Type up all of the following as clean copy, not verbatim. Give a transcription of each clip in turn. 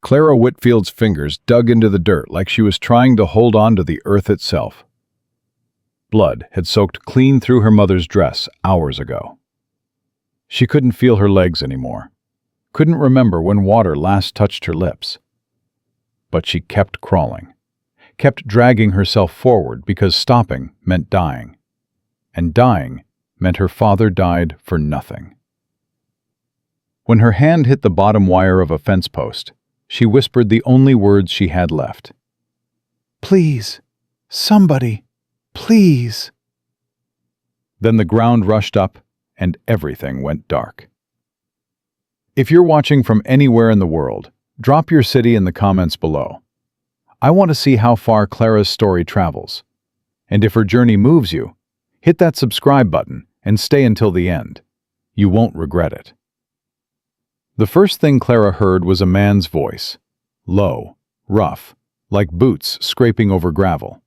Clara Whitfield's fingers dug into the dirt like she was trying to hold on to the earth itself. Blood had soaked clean through her mother's dress hours ago. She couldn't feel her legs anymore, couldn't remember when water last touched her lips. But she kept crawling, kept dragging herself forward because stopping meant dying, and dying meant her father died for nothing. When her hand hit the bottom wire of a fence post, she whispered the only words she had left. "Please, somebody, please." Then the ground rushed up and everything went dark. If you're watching from anywhere in the world, drop your city in the comments below. I want to see how far Clara's story travels. And if her journey moves you, hit that subscribe button and stay until the end. You won't regret it. The first thing Clara heard was a man's voice, low, rough, like boots scraping over gravel.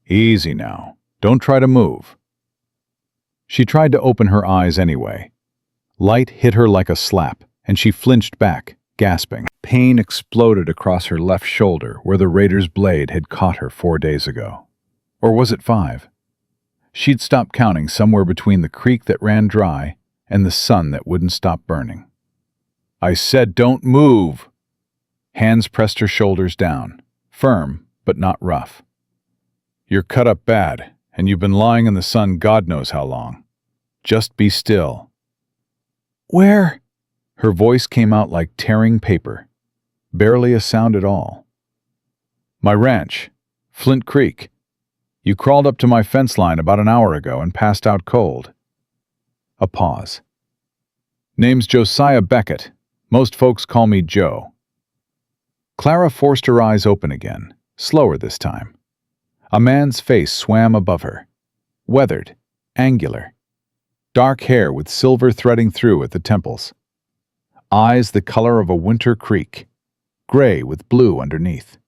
"Easy now. Don't try to move." She tried to open her eyes anyway. Light hit her like a slap, and she flinched back, gasping. Pain exploded across her left shoulder where the raider's blade had caught her 4 days ago. Or was it 5? She'd stopped counting somewhere between the creek that ran dry and the sun that wouldn't stop burning. "I said don't move!" Hands pressed her shoulders down, firm but not rough. "You're cut up bad, and you've been lying in the sun God knows how long. Just be still." "Where?" Her voice came out like tearing paper, barely a sound at all. "My ranch, Flint Creek. You crawled up to my fence line about an hour ago and passed out cold." A pause. "Name's Josiah Beckett. Most folks call me Joe." Clara forced her eyes open again, slower this time. A man's face swam above her, weathered, angular. Dark hair with silver threading through at the temples. Eyes the color of a winter creek, gray with blue underneath.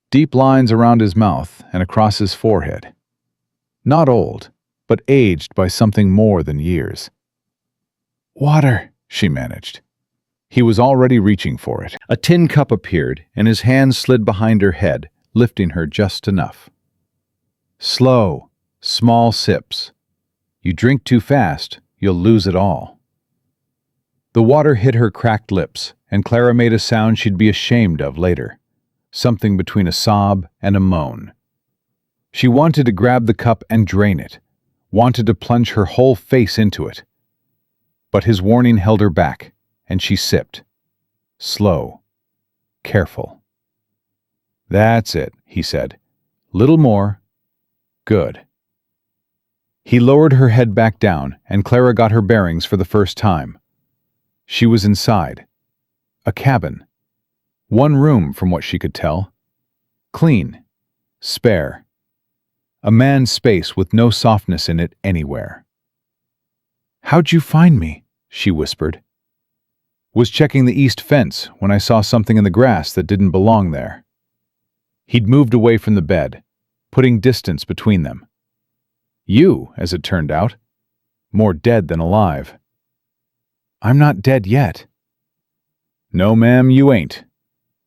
Deep lines around his mouth and across his forehead. Not old, but aged by something more than years. "Water," she managed. He was already reaching for it. A tin cup appeared, and his hand slid behind her head, lifting her just enough. Slow, small sips. You drink too fast, you'll lose it all. The water hit her cracked lips, and Clara made a sound she'd be ashamed of later. Something between a sob and a moan. She wanted to grab the cup and drain it, wanted to plunge her whole face into it. But his warning held her back, and she sipped. Slow. Careful. "That's it," he said. "Little more. Good." He lowered her head back down, and Clara got her bearings for the first time. She was inside. A cabin. One room, from what she could tell. Clean. Spare. A man's space with no softness in it anywhere. "How'd you find me?" she whispered. "Was checking the east fence when I saw something in the grass that didn't belong there." He'd moved away from the bed, putting distance between them. You, as it turned out. More dead than alive. "I'm not dead yet." "No, ma'am, you ain't.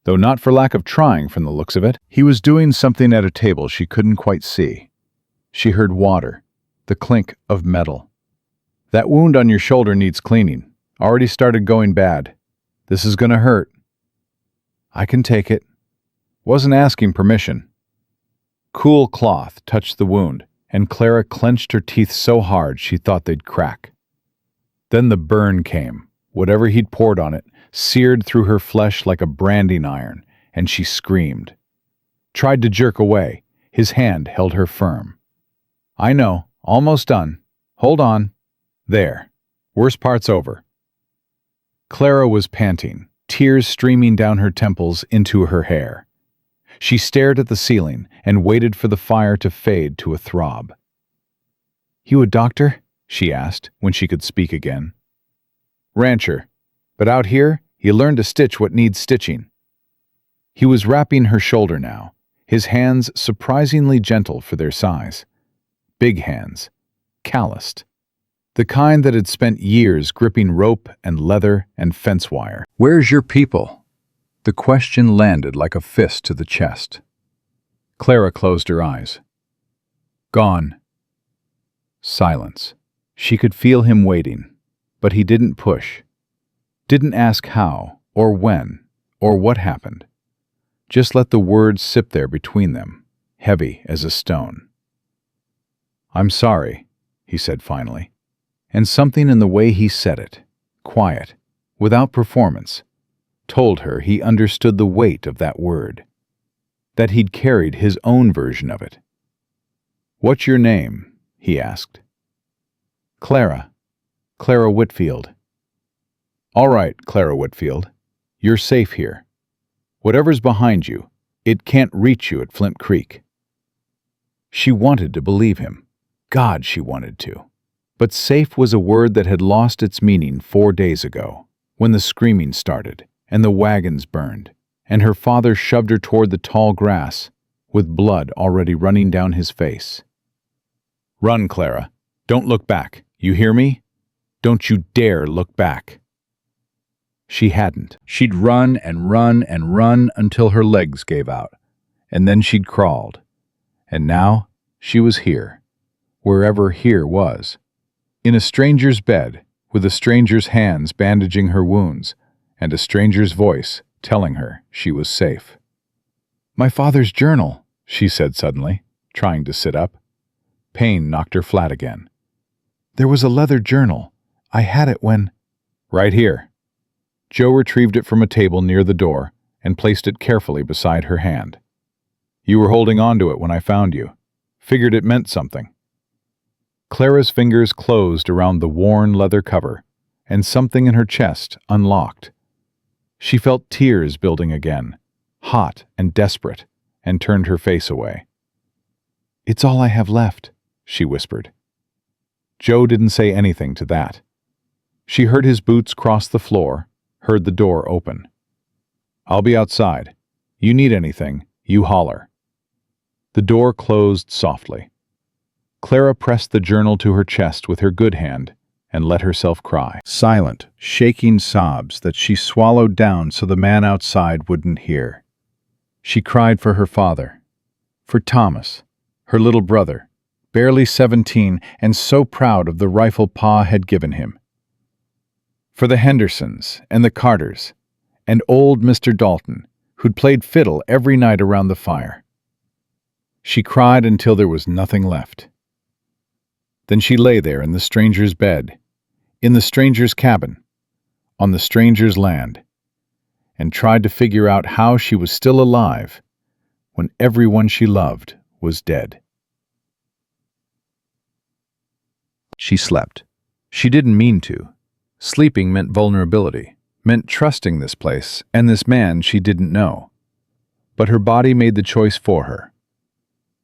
Though not for lack of trying from the looks of it." He was doing something at a table she couldn't quite see. She heard water, the clink of metal. "That wound on your shoulder needs cleaning. Already started going bad. This is gonna hurt." "I can take it." Wasn't asking permission. Cool cloth touched the wound, and Clara clenched her teeth so hard she thought they'd crack. Then the burn came. Whatever he'd poured on it seared through her flesh like a branding iron, and she screamed. Tried to jerk away. His hand held her firm. "I know. Almost done. Hold on. There. Worst part's over." Clara was panting, tears streaming down her temples into her hair. She stared at the ceiling and waited for the fire to fade to a throb. "You a doctor?" she asked when she could speak again. "Rancher. But out here, you learn to stitch what needs stitching." He was wrapping her shoulder now, his hands surprisingly gentle for their size. Big hands. Calloused. The kind that had spent years gripping rope and leather and fence wire. "Where's your people?" The question landed like a fist to the chest. Clara closed her eyes. Gone. Silence. She could feel him waiting, but he didn't push. Didn't ask how, or when, or what happened. Just let the words sit there between them, heavy as a stone. I'm sorry, he said finally, and something in the way he said it, quiet, without performance, told her he understood the weight of that word, that he'd carried his own version of it. What's your name? He asked. Clara Whitfield. All right, Clara Whitfield, you're safe here. Whatever's behind you, it can't reach you at Flint Creek. She wanted to believe him. God, she wanted to. But safe was a word that had lost its meaning 4 days ago, when the screaming started, and the wagons burned, and her father shoved her toward the tall grass, with blood already running down his face. Run, Clara. Don't look back. You hear me? Don't you dare look back. She hadn't. She'd run and run and run until her legs gave out, and then she'd crawled. And now she was here, wherever here was, in a stranger's bed, with a stranger's hands bandaging her wounds, and a stranger's voice telling her she was safe. My father's journal, she said suddenly, trying to sit up. Pain knocked her flat again. There was a leather journal. I had it when... Right here. Joe retrieved it from a table near the door and placed it carefully beside her hand. You were holding on to it when I found you. Figured it meant something. Clara's fingers closed around the worn leather cover, and something in her chest unlocked. She felt tears building again, hot and desperate, and turned her face away. It's all I have left, she whispered. Joe didn't say anything to that. She heard his boots cross the floor, heard the door open. I'll be outside. You need anything, you holler. The door closed softly. Clara pressed the journal to her chest with her good hand and let herself cry. Silent, shaking sobs that she swallowed down so the man outside wouldn't hear. She cried for her father, for Thomas, her little brother, barely 17 and so proud of the rifle Pa had given him. For the Hendersons and the Carters, and old Mr. Dalton, who'd played fiddle every night around the fire. She cried until there was nothing left. Then she lay there in the stranger's bed, in the stranger's cabin, on the stranger's land, and tried to figure out how she was still alive when everyone she loved was dead. She slept. She didn't mean to. Sleeping meant vulnerability, meant trusting this place and this man she didn't know. But her body made the choice for her.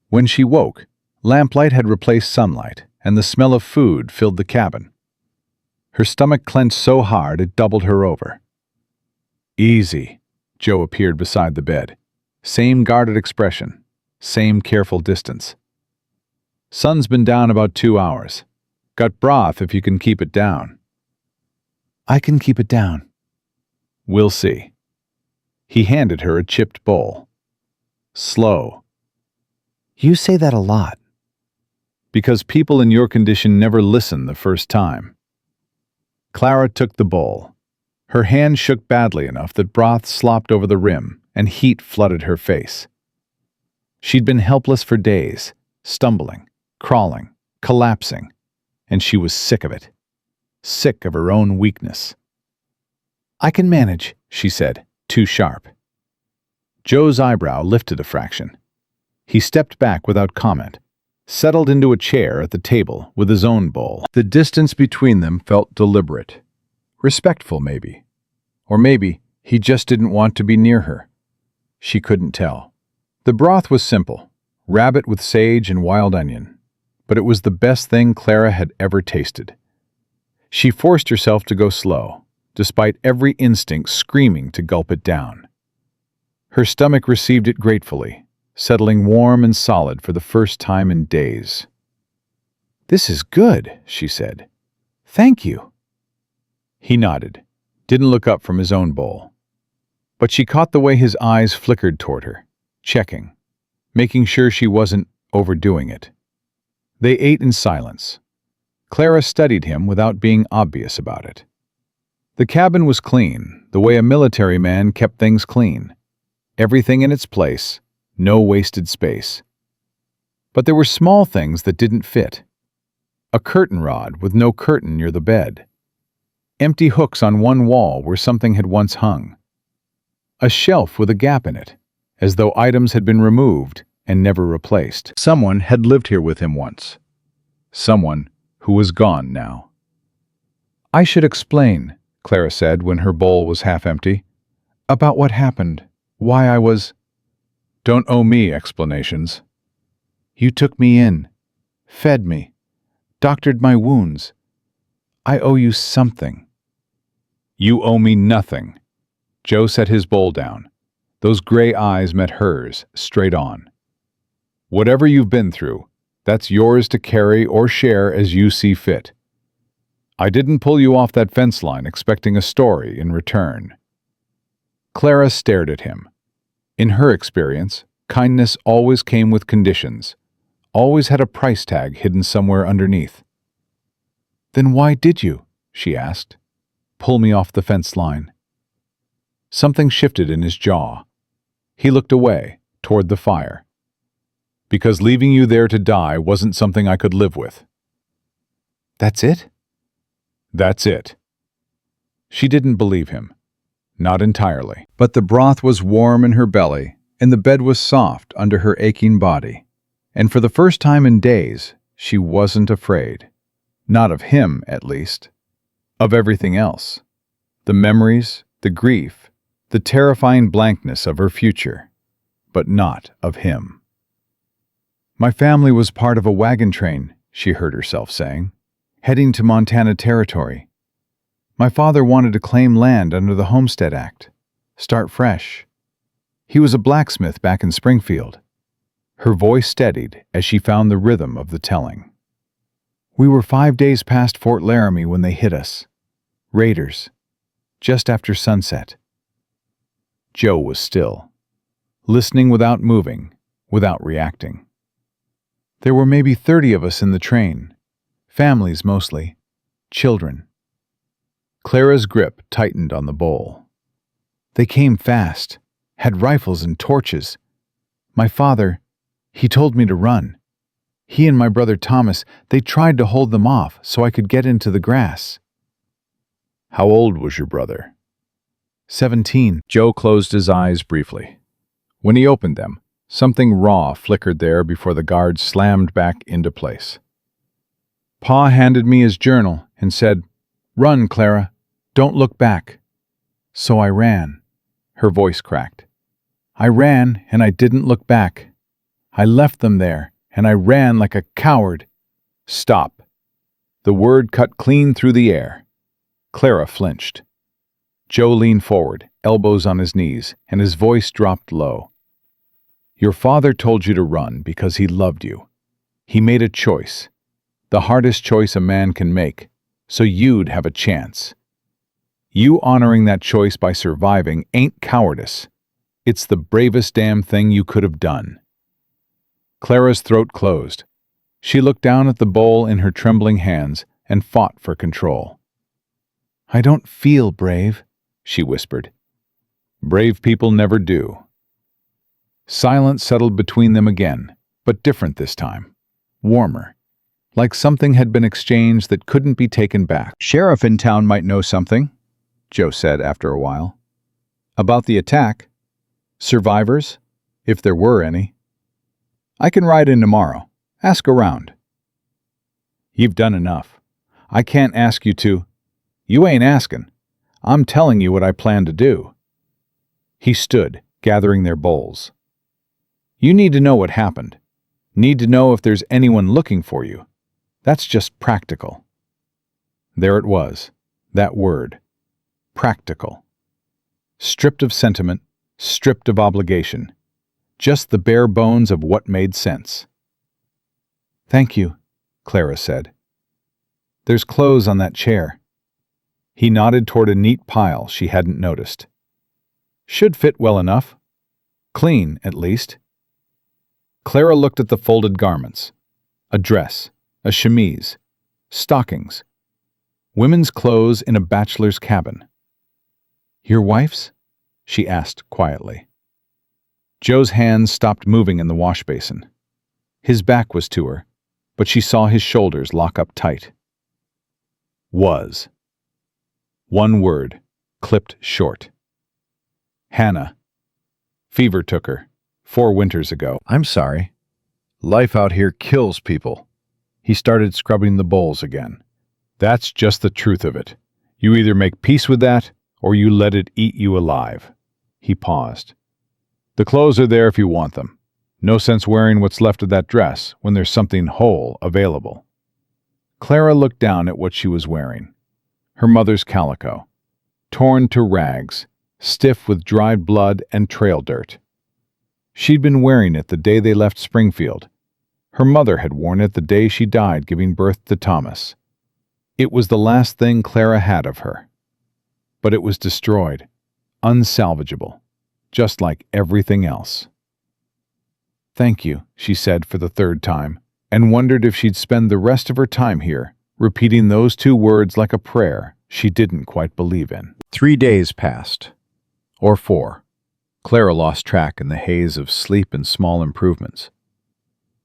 When she woke, lamplight had replaced sunlight, and the smell of food filled the cabin. Her stomach clenched so hard it doubled her over. Easy. Joe appeared beside the bed. Same guarded expression, same careful distance. Sun's been down about 2 hours. Got broth if you can keep it down. I can keep it down. We'll see. He handed her a chipped bowl. Slow. You say that a lot. Because people in your condition never listen the first time. Clara took the bowl. Her hand shook badly enough that broth slopped over the rim and heat flooded her face. She'd been helpless for days, stumbling, crawling, collapsing, and she was sick of it. Sick of her own weakness. I can manage, she said, too sharp. Joe's eyebrow lifted a fraction. He stepped back without comment, settled into a chair at the table with his own bowl. The distance between them felt deliberate. Respectful, maybe. Or maybe he just didn't want to be near her. She couldn't tell. The broth was simple, rabbit with sage and wild onion, but it was the best thing Clara had ever tasted. She forced herself to go slow, despite every instinct screaming to gulp it down. Her stomach received it gratefully, settling warm and solid for the first time in days. This is good, she said. Thank you. He nodded, didn't look up from his own bowl. But she caught the way his eyes flickered toward her, checking, making sure she wasn't overdoing it. They ate in silence. Clara studied him without being obvious about it. The cabin was clean, the way a military man kept things clean. Everything in its place, no wasted space. But there were small things that didn't fit. A curtain rod with no curtain near the bed. Empty hooks on one wall where something had once hung. A shelf with a gap in it, as though items had been removed and never replaced. Someone had lived here with him once. Someone who was gone now. "I should explain," Clara said when her bowl was half empty, "about what happened, why I was—" "Don't owe me explanations." "You took me in, fed me, doctored my wounds. I owe you something." "You owe me nothing." Joe set his bowl down. Those gray eyes met hers, straight on. "Whatever you've been through, that's yours to carry or share as you see fit. I didn't pull you off that fence line expecting a story in return." Clara stared at him. In her experience, kindness always came with conditions, always had a price tag hidden somewhere underneath. "Then why did you," she asked, "pull me off the fence line?" Something shifted in his jaw. He looked away, toward the fire. "Because leaving you there to die wasn't something I could live with." "That's it?" "That's it." She didn't believe him. Not entirely. But the broth was warm in her belly, and the bed was soft under her aching body. And for the first time in days, she wasn't afraid. Not of him, at least. Of everything else. The memories, the grief, the terrifying blankness of her future. But not of him. "My family was part of a wagon train," she heard herself saying, "heading to Montana Territory. My father wanted to claim land under the Homestead Act. Start fresh. He was a blacksmith back in Springfield." Her voice steadied as she found the rhythm of the telling. "We were 5 days past Fort Laramie when they hit us. Raiders. Just after sunset." Joe was still, listening without moving, without reacting. "There were maybe 30 of us in the train. Families mostly. Children." Clara's grip tightened on the bowl. "They came fast, had rifles and torches. My father, he told me to run. He and my brother Thomas, they tried to hold them off so I could get into the grass." "How old was your brother?" 17. Joe closed his eyes briefly. When he opened them, something raw flickered there before the guards slammed back into place. "Pa handed me his journal and said, 'Run, Clara. Don't look back.' So I ran." Her voice cracked. "I ran and I didn't look back. I left them there and I ran like a coward." "Stop." The word cut clean through the air. Clara flinched. Joe leaned forward, elbows on his knees, and his voice dropped low. "Your father told you to run because he loved you. He made a choice. The hardest choice a man can make, so you'd have a chance. You honoring that choice by surviving ain't cowardice. It's the bravest damn thing you could have done." Clara's throat closed. She looked down at the bowl in her trembling hands and fought for control. "I don't feel brave," she whispered. "Brave people never do." Silence settled between them again, but different this time. Warmer. Like something had been exchanged that couldn't be taken back. "Sheriff in town might know something," Joe said after a while. "About the attack. Survivors, if there were any. I can ride in tomorrow. Ask around." "You've done enough. I can't ask you to—" "You ain't asking. I'm telling you what I plan to do." He stood, gathering their bowls. "You need to know what happened. Need to know if there's anyone looking for you. That's just practical." There it was, that word. Practical. Stripped of sentiment, stripped of obligation. Just the bare bones of what made sense. "Thank you," Clara said. "There's clothes on that chair." He nodded toward a neat pile she hadn't noticed. Should fit well enough. Clean, at least. Clara looked at the folded garments. A dress, a chemise, stockings. Women's clothes in a bachelor's cabin. Your wife's? She asked quietly. Joe's hands stopped moving in the wash basin. His back was to her, but she saw his shoulders lock up tight. Was. One word, clipped short. Hannah. Fever took her, 4 winters ago. I'm sorry. Life out here kills people. He started scrubbing the bowls again. That's just the truth of it. You either make peace with that, or you let it eat you alive. He paused. The clothes are there if you want them. No sense wearing what's left of that dress when there's something whole available. Clara looked down at what she was wearing. Her mother's calico, torn to rags, stiff with dried blood and trail dirt. She'd been wearing it the day they left Springfield. Her mother had worn it the day she died giving birth to Thomas. It was the last thing Clara had of her. But it was destroyed, unsalvageable, just like everything else. Thank you, she said for the 3rd time, and wondered if she'd spend the rest of her time here, repeating those 2 words like a prayer she didn't quite believe in. 3 days passed. Or 4. Clara lost track in the haze of sleep and small improvements.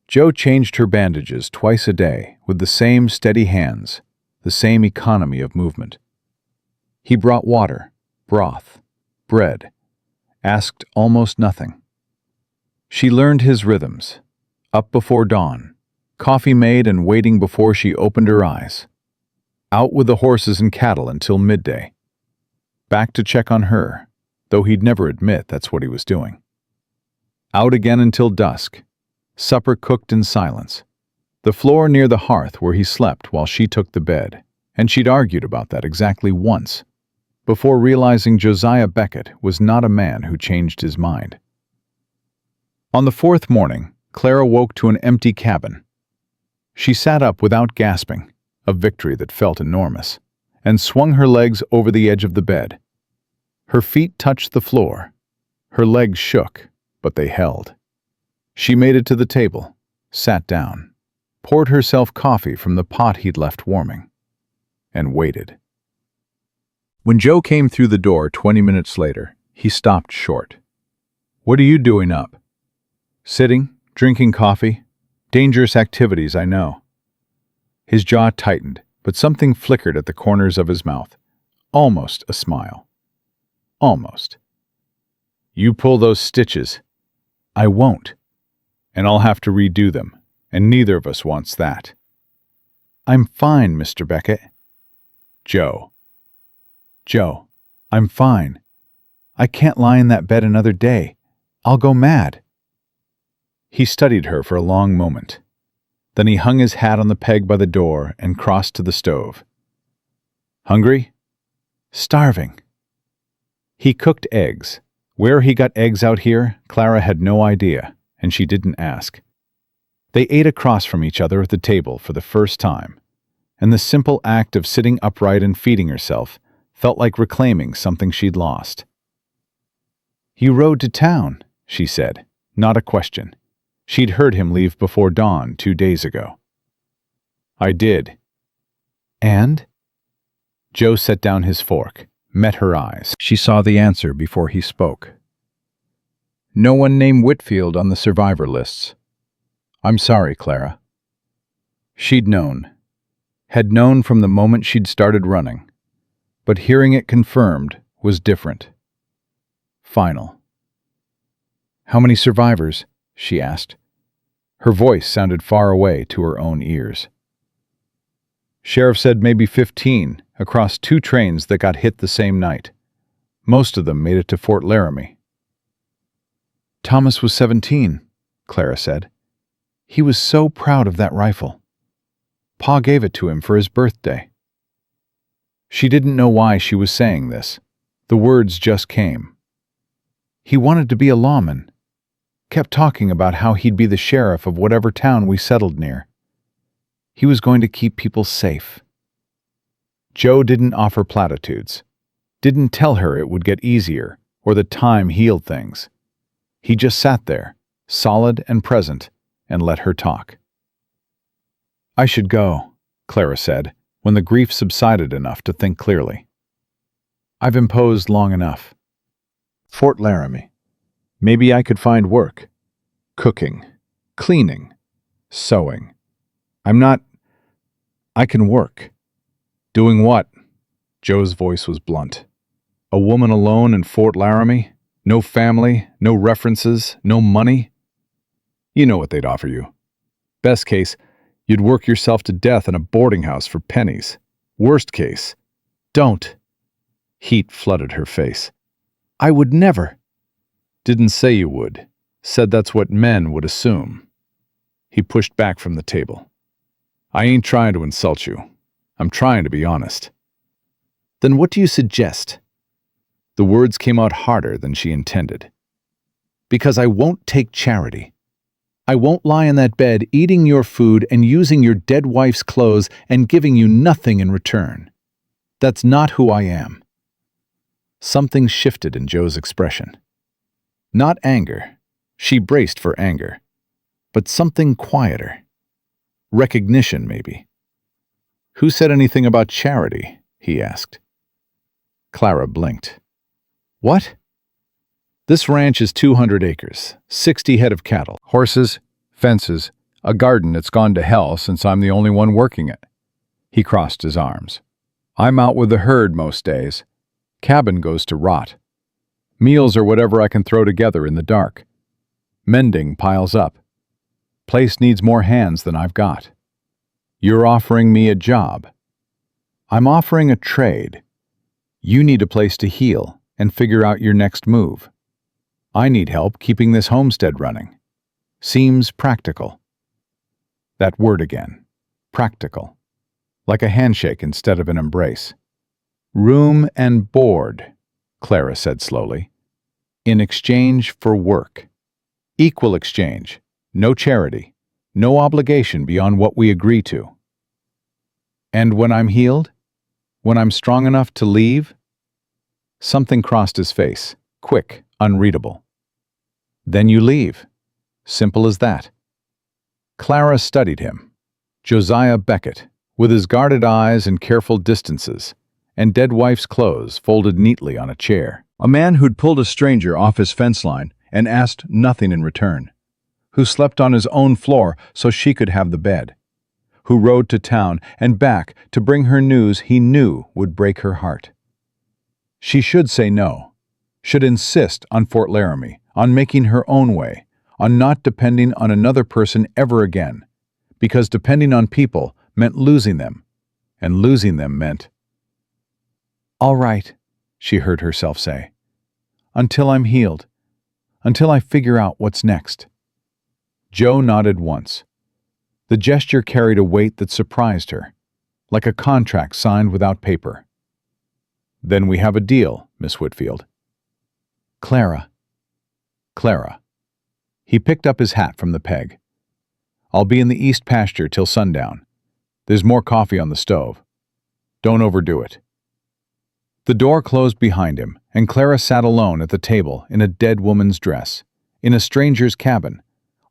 Joe changed her bandages twice a day with the same steady hands, the same economy of movement. He brought water, broth, bread, asked almost nothing. She learned his rhythms, up before dawn, coffee made and waiting before she opened her eyes, out with the horses and cattle until midday, back to check on her, though he'd never admit that's what he was doing. Out again until dusk, supper cooked in silence, the floor near the hearth where he slept while she took the bed, and she'd argued about that exactly once, before realizing Josiah Beckett was not a man who changed his mind. On the 4th morning, Clara woke to an empty cabin. She sat up without gasping, a victory that felt enormous, and swung her legs over the edge of the bed. Her feet touched the floor. Her legs shook, but they held. She made it to the table, sat down, poured herself coffee from the pot he'd left warming, and waited. When Joe came through the door 20 minutes later, he stopped short. What are you doing up? Sitting, drinking coffee. Dangerous activities, I know. His jaw tightened, but something flickered at the corners of his mouth. Almost a smile. Almost. You pull those stitches. I won't. And I'll have to redo them, and neither of us wants that. I'm fine, Mr. Beckett. Joe. Joe, I'm fine. I can't lie in that bed another day. I'll go mad. He studied her for a long moment. Then he hung his hat on the peg by the door and crossed to the stove. Hungry? Starving. He cooked eggs. Where he got eggs out here, Clara had no idea, and she didn't ask. They ate across from each other at the table for the first time, and the simple act of sitting upright and feeding herself felt like reclaiming something she'd lost. You rode to town, she said, not a question. She'd heard him leave before dawn 2 days ago. I did. And? Joe set down his fork, met her eyes. She saw the answer before he spoke. No one named Whitfield on the survivor lists. I'm sorry, Clara. She'd known. Had known from the moment she'd started running. But hearing it confirmed was different. Final. How many survivors? She asked. Her voice sounded far away to her own ears. Sheriff said maybe 15 across 2 trains that got hit the same night. Most of them made it to Fort Laramie. Thomas was 17, Clara said. He was so proud of that rifle. Pa gave it to him for his birthday. She didn't know why she was saying this. The words just came. He wanted to be a lawman. Kept talking about how he'd be the sheriff of whatever town we settled near. He was going to keep people safe. Joe didn't offer platitudes. Didn't tell her it would get easier or that time healed things. He just sat there, solid and present, and let her talk. "I should go," Clara said, when the grief subsided enough to think clearly. "I've imposed long enough. Fort Laramie. Maybe I could find work. Cooking, cleaning, sewing. I can work." "Doing what?" Joe's voice was blunt. "A woman alone in Fort Laramie? No family, no references, no money? You know what they'd offer you. Best case, you'd work yourself to death in a boarding house for pennies. Worst case, don't." Heat flooded her face. "I would never." "Didn't say you would. Said that's what men would assume." He pushed back from the table. "I ain't trying to insult you. I'm trying to be honest." "Then what do you suggest?" The words came out harder than she intended. "Because I won't take charity. I won't lie in that bed eating your food and using your dead wife's clothes and giving you nothing in return. That's not who I am." Something shifted in Joe's expression. Not anger. She braced for anger. But something quieter. Recognition, maybe. "Who said anything about charity?" he asked. Clara blinked. "What?" "This ranch is 200 acres, 60 head of cattle, horses, fences, a garden that's gone to hell since I'm the only one working it." He crossed his arms. "I'm out with the herd most days. Cabin goes to rot. Meals are whatever I can throw together in the dark. Mending piles up. Place needs more hands than I've got. You're offering me a job. I'm offering a trade. You need a place to heal and figure out your next move. I need help keeping this homestead running. Seems practical." That word again. Practical. Like a handshake instead of an embrace. "Room and board," Clara said slowly. "In exchange for work. Equal exchange. No charity. No obligation beyond what we agree to." "And when I'm healed? When I'm strong enough to leave?" Something crossed his face, quick, unreadable. "Then you leave. Simple as that." Clara studied him. Josiah Beckett, with his guarded eyes and careful distances, and dead wife's clothes folded neatly on a chair. A man who'd pulled a stranger off his fence line and asked nothing in return. Who slept on his own floor so she could have the bed. Who rode to town and back to bring her news he knew would break her heart. She should say no. Should insist on Fort Laramie, on making her own way, on not depending on another person ever again, because depending on people meant losing them, and losing them meant— "All right," she heard herself say. "Until I'm healed. Until I figure out what's next." Joe nodded once. The gesture carried a weight that surprised her, like a contract signed without paper. "Then we have a deal, Miss Whitfield." "Clara." "Clara." He picked up his hat from the peg. "I'll be in the east pasture till sundown. There's more coffee on the stove. Don't overdo it." The door closed behind him, and Clara sat alone at the table in a dead woman's dress, in a stranger's cabin,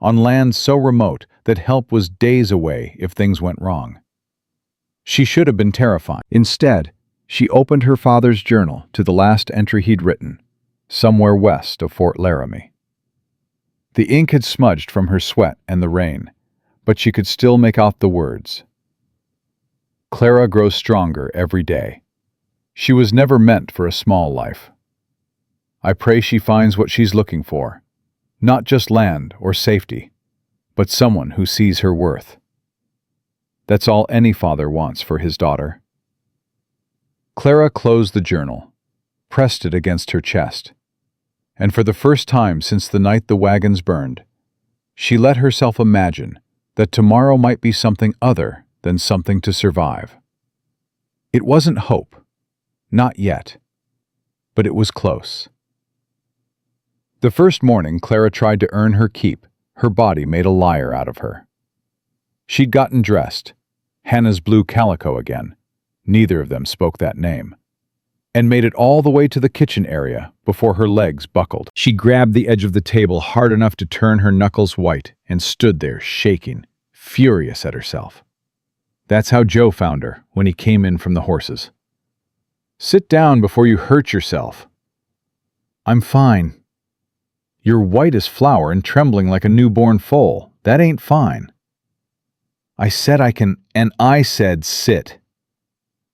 on land so remote that help was days away if things went wrong. She should have been terrified. Instead, she opened her father's journal to the last entry he'd written, somewhere west of Fort Laramie. The ink had smudged from her sweat and the rain, but she could still make out the words. "Clara grows stronger every day. She was never meant for a small life. I pray she finds what she's looking for, not just land or safety, but someone who sees her worth. That's all any father wants for his daughter." Clara closed the journal, pressed it against her chest, and for the first time since the night the wagons burned, she let herself imagine that tomorrow might be something other than something to survive. It wasn't hope. Not yet. But it was close. The first morning Clara tried to earn her keep, her body made a liar out of her. She'd gotten dressed, Hannah's blue calico again. Neither of them spoke that name. and made it all the way to the kitchen area before her legs buckled. She grabbed the edge of the table hard enough to turn her knuckles white and stood there shaking, furious at herself. That's how Joe found her when he came in from the horses. "Sit down before you hurt yourself." "I'm fine." "You're white as flour and trembling like a newborn foal. That ain't fine." "I said I can, and I said sit."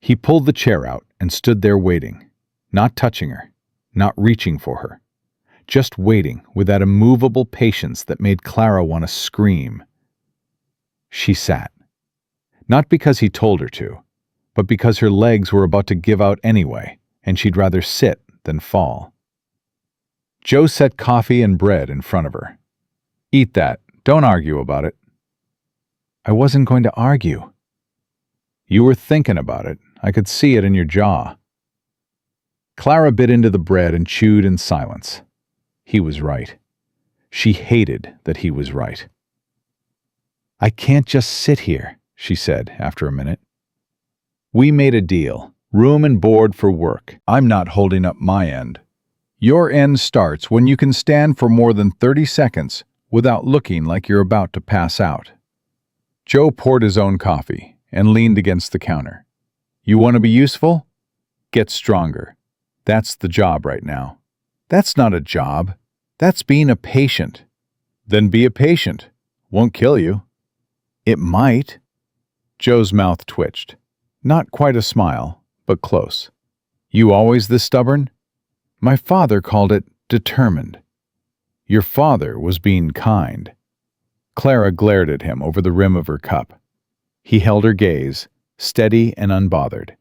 He pulled the chair out and stood there waiting, not touching her, not reaching for her, just waiting with that immovable patience that made Clara want to scream. She sat. Not because he told her to, but because her legs were about to give out anyway, and she'd rather sit than fall. Joe set coffee and bread in front of her. "Eat that. Don't argue about it." "I wasn't going to argue." "You were thinking about it. I could see it in your jaw." Clara bit into the bread and chewed in silence. He was right. She hated that he was right. "I can't just sit here," she said after a minute. "We made a deal. Room and board for work. I'm not holding up my end. Your end starts when you can stand for more than 30 seconds without looking like you're about to pass out." Joe poured his own coffee and leaned against the counter. "You want to be useful? Get stronger. That's the job right now." "That's not a job. That's being a patient." "Then be a patient. Won't kill you." "It might." Joe's mouth twitched. Not quite a smile, but close. "You always this stubborn?" "My father called it determined." "Your father was being kind." Clara glared at him over the rim of her cup. He held her gaze, steady and unbothered,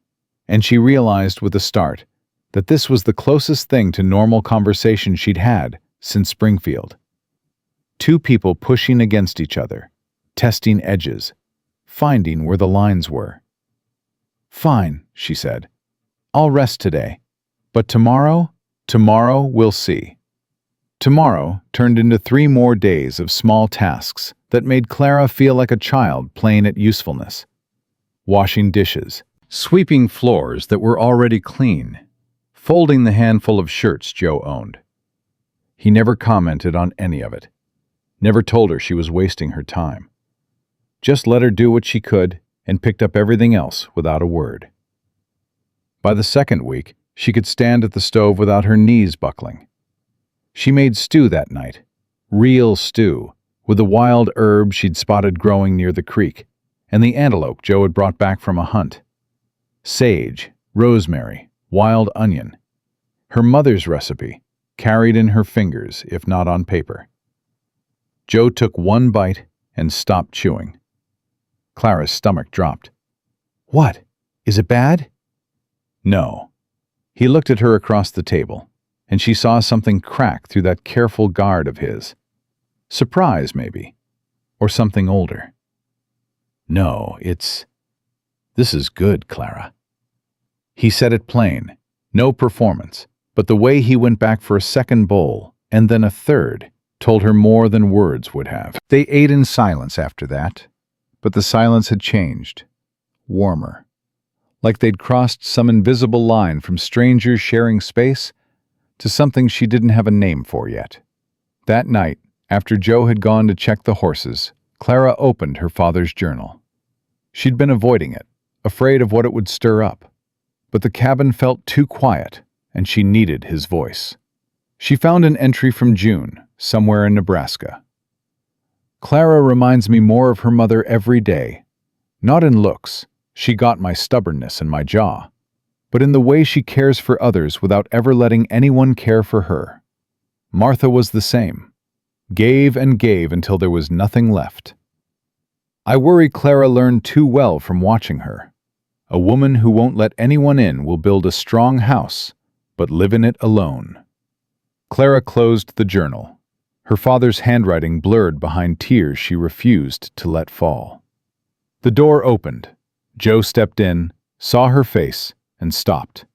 and she realized with a start that this was the closest thing to normal conversation she'd had since Springfield. Two people pushing against each other, testing edges, finding where the lines were. "Fine," she said. "I'll rest today. But tomorrow we'll see." Tomorrow turned into 3 more days of small tasks that made Clara feel like a child playing at usefulness. Washing dishes, sweeping floors that were already clean, folding the handful of shirts Joe owned. He never commented on any of it, never told her she was wasting her time. Just let her do what she could and picked up everything else without a word. By the second week, she could stand at the stove without her knees buckling. She made stew that night, real stew, with the wild herbs she'd spotted growing near the creek, and the antelope Joe had brought back from a hunt. Sage, rosemary, wild onion. Her mother's recipe, carried in her fingers if not on paper. Joe took one bite and stopped chewing. Clara's stomach dropped. "What? Is it bad?" "No." He looked at her across the table, and she saw something crack through that careful guard of his. Surprise, maybe, or something older. "No, this is good, Clara." He said it plain, no performance, but the way he went back for a second bowl, and then a third, told her more than words would have. They ate in silence after that, but the silence had changed, warmer, like they'd crossed some invisible line from strangers sharing space to something she didn't have a name for yet. That night, after Joe had gone to check the horses, Clara opened her father's journal. She'd been avoiding it, afraid of what it would stir up, but the cabin felt too quiet, and she needed his voice. She found an entry from June, somewhere in Nebraska. "Clara reminds me more of her mother every day. Not in looks, she got my stubbornness and my jaw, but in the way she cares for others without ever letting anyone care for her. Martha was the same. Gave and gave until there was nothing left. I worry Clara learned too well from watching her. A woman who won't let anyone in will build a strong house, but live in it alone." Clara closed the journal, her father's handwriting blurred behind tears she refused to let fall. The door opened. Joe stepped in, saw her face, and stopped.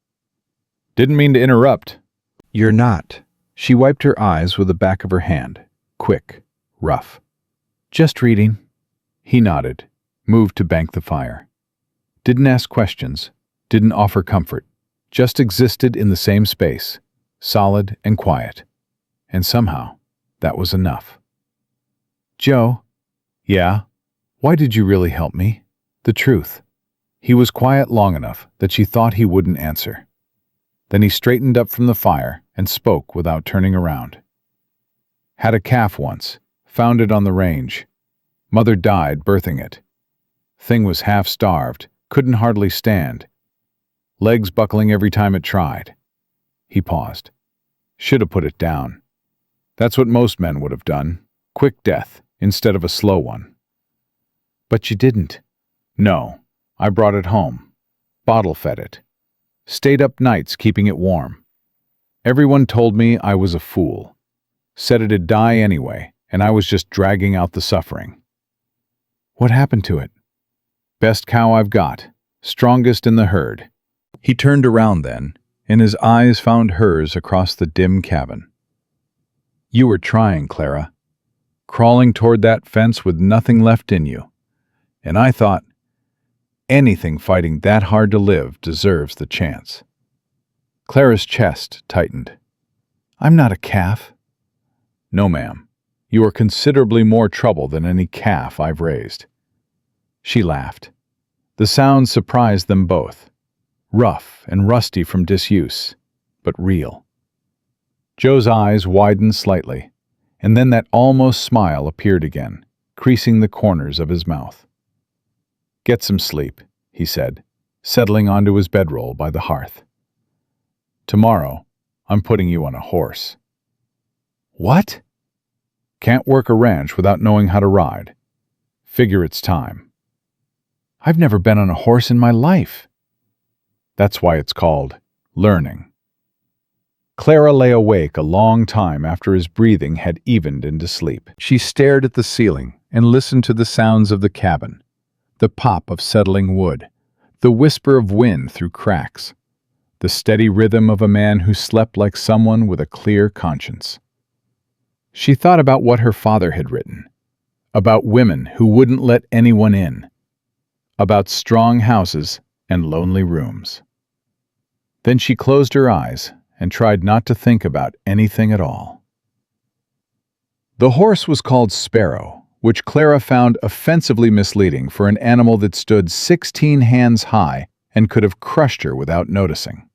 "Didn't mean to interrupt." "You're not." She wiped her eyes with the back of her hand, quick, rough. "Just reading." He nodded, moved to bank the fire. Didn't ask questions, didn't offer comfort, just existed in the same space, solid and quiet. And somehow, that was enough. "Joe?" "Yeah? Why did you really help me?" "The truth." He was quiet long enough that she thought he wouldn't answer. Then he straightened up from the fire and spoke without turning around. "Had a calf once, found it on the range. Mother died birthing it. Thing was half-starved, couldn't hardly stand. Legs buckling every time it tried." He paused. "Should have put it down. That's what most men would have done. Quick death instead of a slow one." "But you didn't." "No. I brought it home. Bottle-fed it. Stayed up nights keeping it warm. Everyone told me I was a fool. Said it'd die anyway, and I was just dragging out the suffering." "What happened to it?" "Best cow I've got. Strongest in the herd." He turned around then, and his eyes found hers across the dim cabin. "You were trying, Clara. Crawling toward that fence with nothing left in you. And I thought, anything fighting that hard to live deserves the chance." Clara's chest tightened. "I'm not a calf." "No, ma'am. You are considerably more trouble than any calf I've raised." She laughed. The sound surprised them both. Rough and rusty from disuse, but real. Joe's eyes widened slightly, and then that almost smile appeared again, creasing the corners of his mouth. "Get some sleep," he said, settling onto his bedroll by the hearth. "Tomorrow, I'm putting you on a horse." "What?" "Can't work a ranch without knowing how to ride. Figure it's time." "I've never been on a horse in my life." "That's why it's called learning." Clara lay awake a long time after his breathing had evened into sleep. She stared at the ceiling and listened to the sounds of the cabin, the pop of settling wood, the whisper of wind through cracks, the steady rhythm of a man who slept like someone with a clear conscience. She thought about what her father had written, about women who wouldn't let anyone in, about strong houses and lonely rooms. Then she closed her eyes and tried not to think about anything at all. The horse was called Sparrow, which Clara found offensively misleading for an animal that stood 16 hands high and could have crushed her without noticing.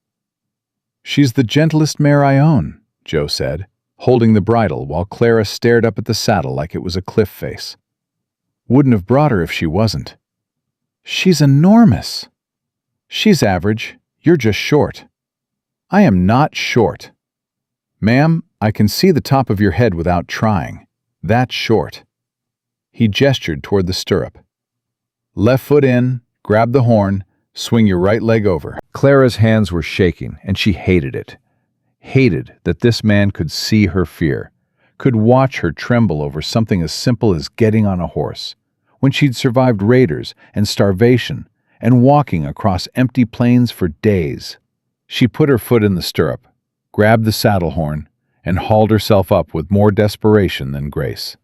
"She's the gentlest mare I own," Joe said, holding the bridle while Clara stared up at the saddle like it was a cliff face. "Wouldn't have brought her if she wasn't." "She's enormous." "She's average. You're just short." "I am not short." "Ma'am, I can see the top of your head without trying. That's short." He gestured toward the stirrup. "Left foot in, grab the horn, swing your right leg over." Clara's hands were shaking, and she hated it. Hated that this man could see her fear, could watch her tremble over something as simple as getting on a horse, when she'd survived raiders and starvation and walking across empty plains for days. She put her foot in the stirrup, grabbed the saddle horn, and hauled herself up with more desperation than grace.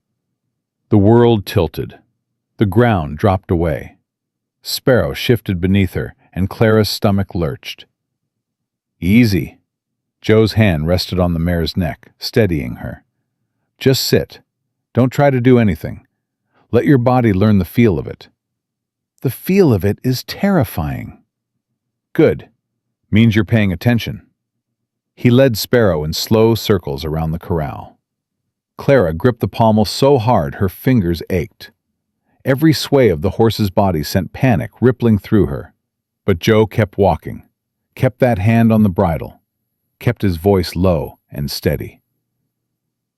The world tilted. The ground dropped away. Sparrow shifted beneath her, and Clara's stomach lurched. "Easy." Joe's hand rested on the mare's neck, steadying her. "Just sit. Don't try to do anything. Let your body learn the feel of it." "The feel of it is terrifying." "Good. Means you're paying attention." He led Sparrow in slow circles around the corral. Clara gripped the pommel so hard her fingers ached. Every sway of the horse's body sent panic rippling through her. But Joe kept walking, kept that hand on the bridle, kept his voice low and steady.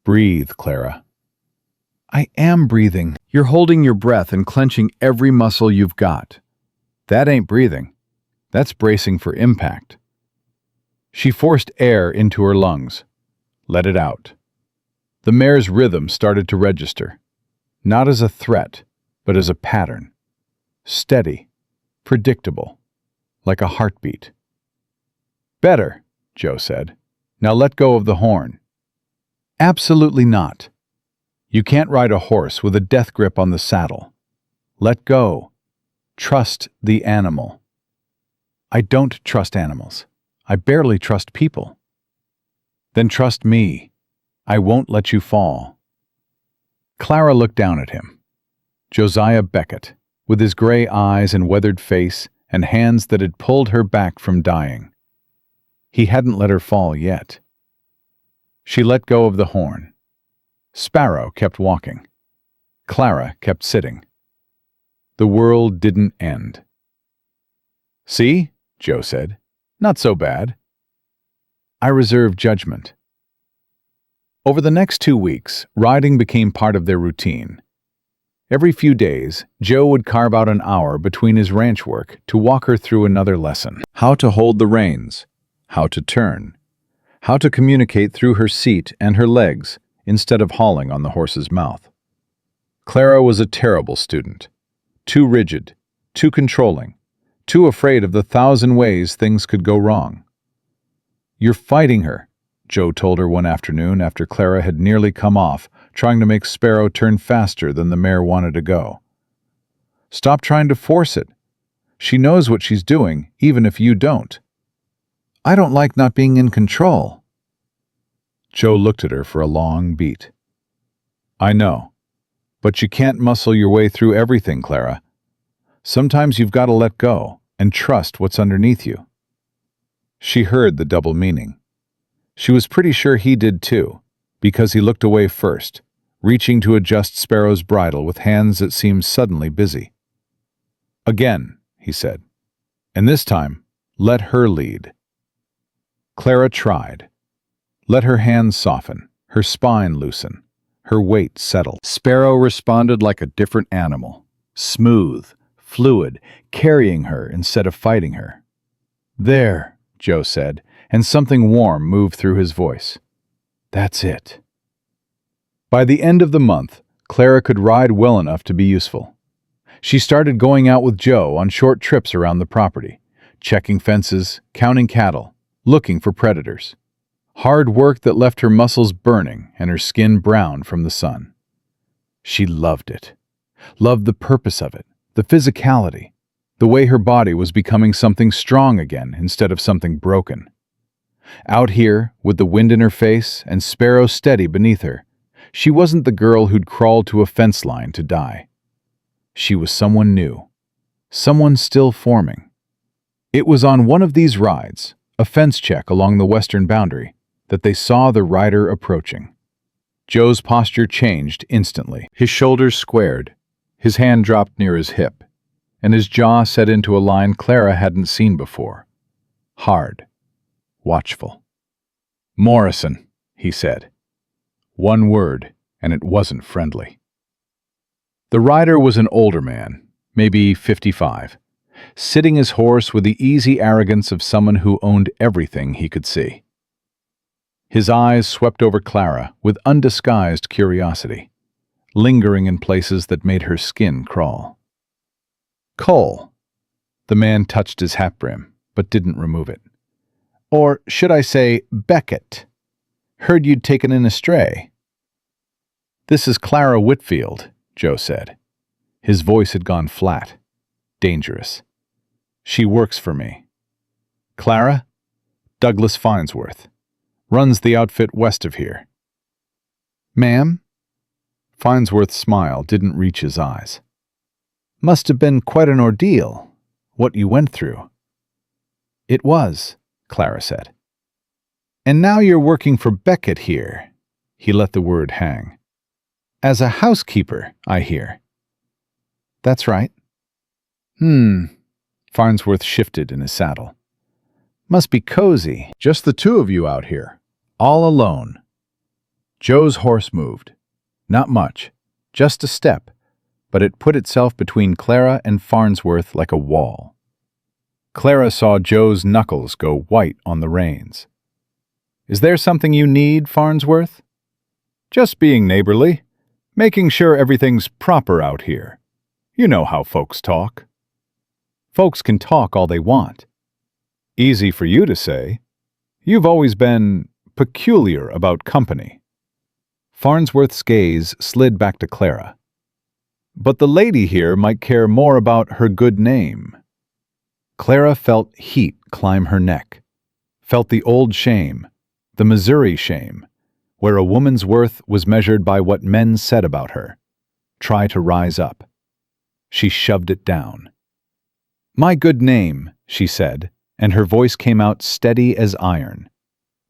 "Breathe, Clara." "I am breathing." "You're holding your breath and clenching every muscle you've got." "That ain't breathing. That's bracing for impact." She forced air into her lungs. Let it out. The mare's rhythm started to register, not as a threat, but as a pattern. Steady, predictable, like a heartbeat. "Better," Joe said. "Now let go of the horn." "Absolutely not." "You can't ride a horse with a death grip on the saddle. Let go. Trust the animal." "I don't trust animals. I barely trust people." "Then trust me. I won't let you fall." Clara looked down at him. Josiah Beckett, with his gray eyes and weathered face and hands that had pulled her back from dying. He hadn't let her fall yet. She let go of the horn. Sparrow kept walking. Clara kept sitting. The world didn't end. "See," Joe said. "Not so bad." I reserve judgment. Over the next 2 weeks, riding became part of their routine. Every few days, Joe would carve out an hour between his ranch work to walk her through another lesson. How to hold the reins, how to turn, how to communicate through her seat and her legs instead of hauling on the horse's mouth. Clara was a terrible student. Too rigid, too controlling, too afraid of the 1,000 ways things could go wrong. "You're fighting her," Joe told her one afternoon after Clara had nearly come off, trying to make Sparrow turn faster than the mare wanted to go. "Stop trying to force it. She knows what she's doing, even if you don't." "I don't like not being in control." Joe looked at her for a long beat. "I know, but you can't muscle your way through everything, Clara. Sometimes you've got to let go and trust what's underneath you." She heard the double meaning. She was pretty sure he did too, because he looked away first, reaching to adjust Sparrow's bridle with hands that seemed suddenly busy. "Again," he said, "and this time, let her lead." Clara tried. Let her hands soften, her spine loosen, her weight settle. Sparrow responded like a different animal, smooth, fluid, carrying her instead of fighting her. "There," Joe said, and something warm moved through his voice. "That's it." By the end of the month, Clara could ride well enough to be useful. She started going out with Joe on short trips around the property, checking fences, counting cattle, looking for predators. Hard work that left her muscles burning and her skin brown from the sun. She loved it. Loved the purpose of it, the physicality, the way her body was becoming something strong again instead of something broken. Out here, with the wind in her face and Sparrow steady beneath her, she wasn't the girl who'd crawled to a fence line to die. She was someone new, someone still forming. It was on one of these rides, a fence check along the western boundary, that they saw the rider approaching. Joe's posture changed instantly. His shoulders squared, his hand dropped near his hip, and his jaw set into a line Clara hadn't seen before. Hard, watchful. "Morrison," he said. One word, and it wasn't friendly. The rider was an older man, maybe 55, sitting his horse with the easy arrogance of someone who owned everything he could see. His eyes swept over Clara with undisguised curiosity, lingering in places that made her skin crawl. "Cole." The man touched his hat brim, but didn't remove it. "Or should I say Beckett? Heard you'd taken in a stray." "This is Clara Whitfield," Joe said. His voice had gone flat, dangerous. "She works for me." "Clara? Douglas Farnsworth. Runs the outfit west of here." "Ma'am?" Farnsworth's smile didn't reach his eyes. "Must have been quite an ordeal, what you went through." "It was," Clara said. "And now you're working for Beckett here." He let the word hang. "As a housekeeper, I hear." "That's right." Farnsworth shifted in his saddle. "Must be cozy. Just the two of you out here, all alone." Joe's horse moved. Not much, just a step, but it put itself between Clara and Farnsworth like a wall. Clara saw Joe's knuckles go white on the reins. "Is there something you need, Farnsworth?" "Just being neighborly, making sure everything's proper out here. You know how folks talk." "Folks can talk all they want." "Easy for you to say. You've always been peculiar about company." Farnsworth's gaze slid back to Clara. "But the lady here might care more about her good name." Clara felt heat climb her neck. felt the old shame, the Missouri shame, where a woman's worth was measured by what men said about her. Try to rise up. She shoved it down. "My good name," she said, and her voice came out steady as iron,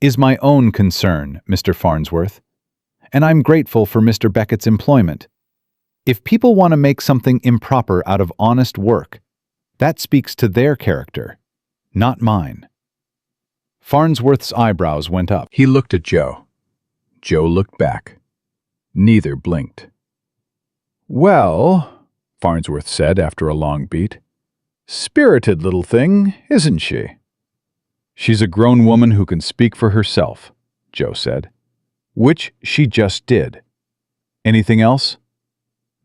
"is my own concern, Mr. Farnsworth, and I'm grateful for Mr. Beckett's employment. If people want to make something improper out of honest work, that speaks to their character, not mine." Farnsworth's eyebrows went up. He looked at Joe. Joe looked back. Neither blinked. "Well," Farnsworth said after a long beat, "spirited little thing, isn't she?" "She's a grown woman who can speak for herself," Joe said. "Which she just did. Anything else?"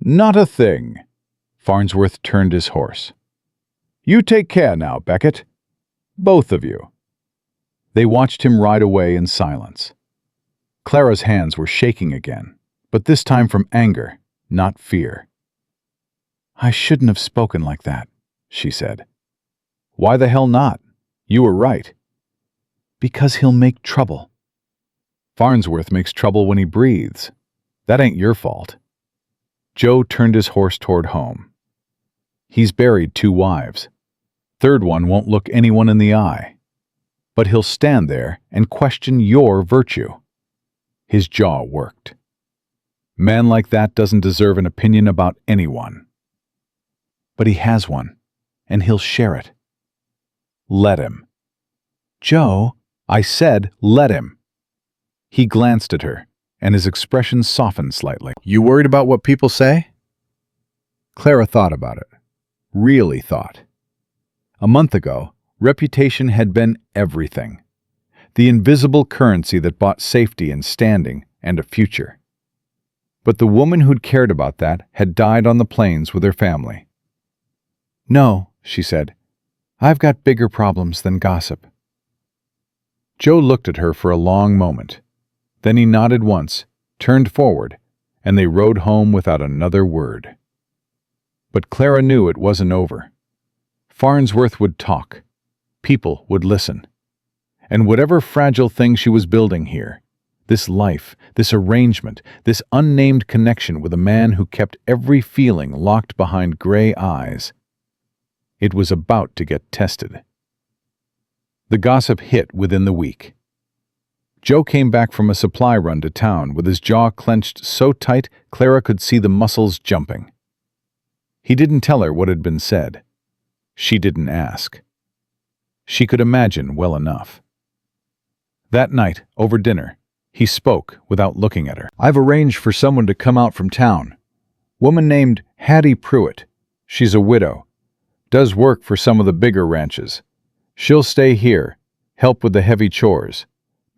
"Not a thing." Farnsworth turned his horse. "You take care now, Beckett. Both of you." They watched him ride away in silence. Clara's hands were shaking again, but this time from anger, not fear. "I shouldn't have spoken like that," she said. "Why the hell not? You were right." "Because he'll make trouble." "Farnsworth makes trouble when he breathes. That ain't your fault." Joe turned his horse toward home. "He's buried 2 wives. Third one won't look anyone in the eye. But he'll stand there and question your virtue." His jaw worked. "Man like that doesn't deserve an opinion about anyone." "But he has one, and he'll share it." "Let him." "Joe, I said let him." He glanced at her, and his expression softened slightly. "You worried about what people say?" Clara thought about it. Really thought. A month ago, reputation had been everything. The invisible currency that bought safety and standing and a future. But the woman who'd cared about that had died on the plains with her family. "No," she said. "I've got bigger problems than gossip." Joe looked at her for a long moment. Then he nodded once, turned forward, and they rode home without another word. But Clara knew it wasn't over. Farnsworth would talk. People would listen. And whatever fragile thing she was building here, this life, this arrangement, this unnamed connection with a man who kept every feeling locked behind gray eyes, it was about to get tested. The gossip hit within the week. Joe came back from a supply run to town with his jaw clenched so tight Clara could see the muscles jumping. He didn't tell her what had been said. She didn't ask. She could imagine well enough. That night, over dinner, he spoke without looking at her. "I've arranged for someone to come out from town. Woman named Hattie Pruitt. She's a widow. Does work for some of the bigger ranches. She'll stay here, help with the heavy chores,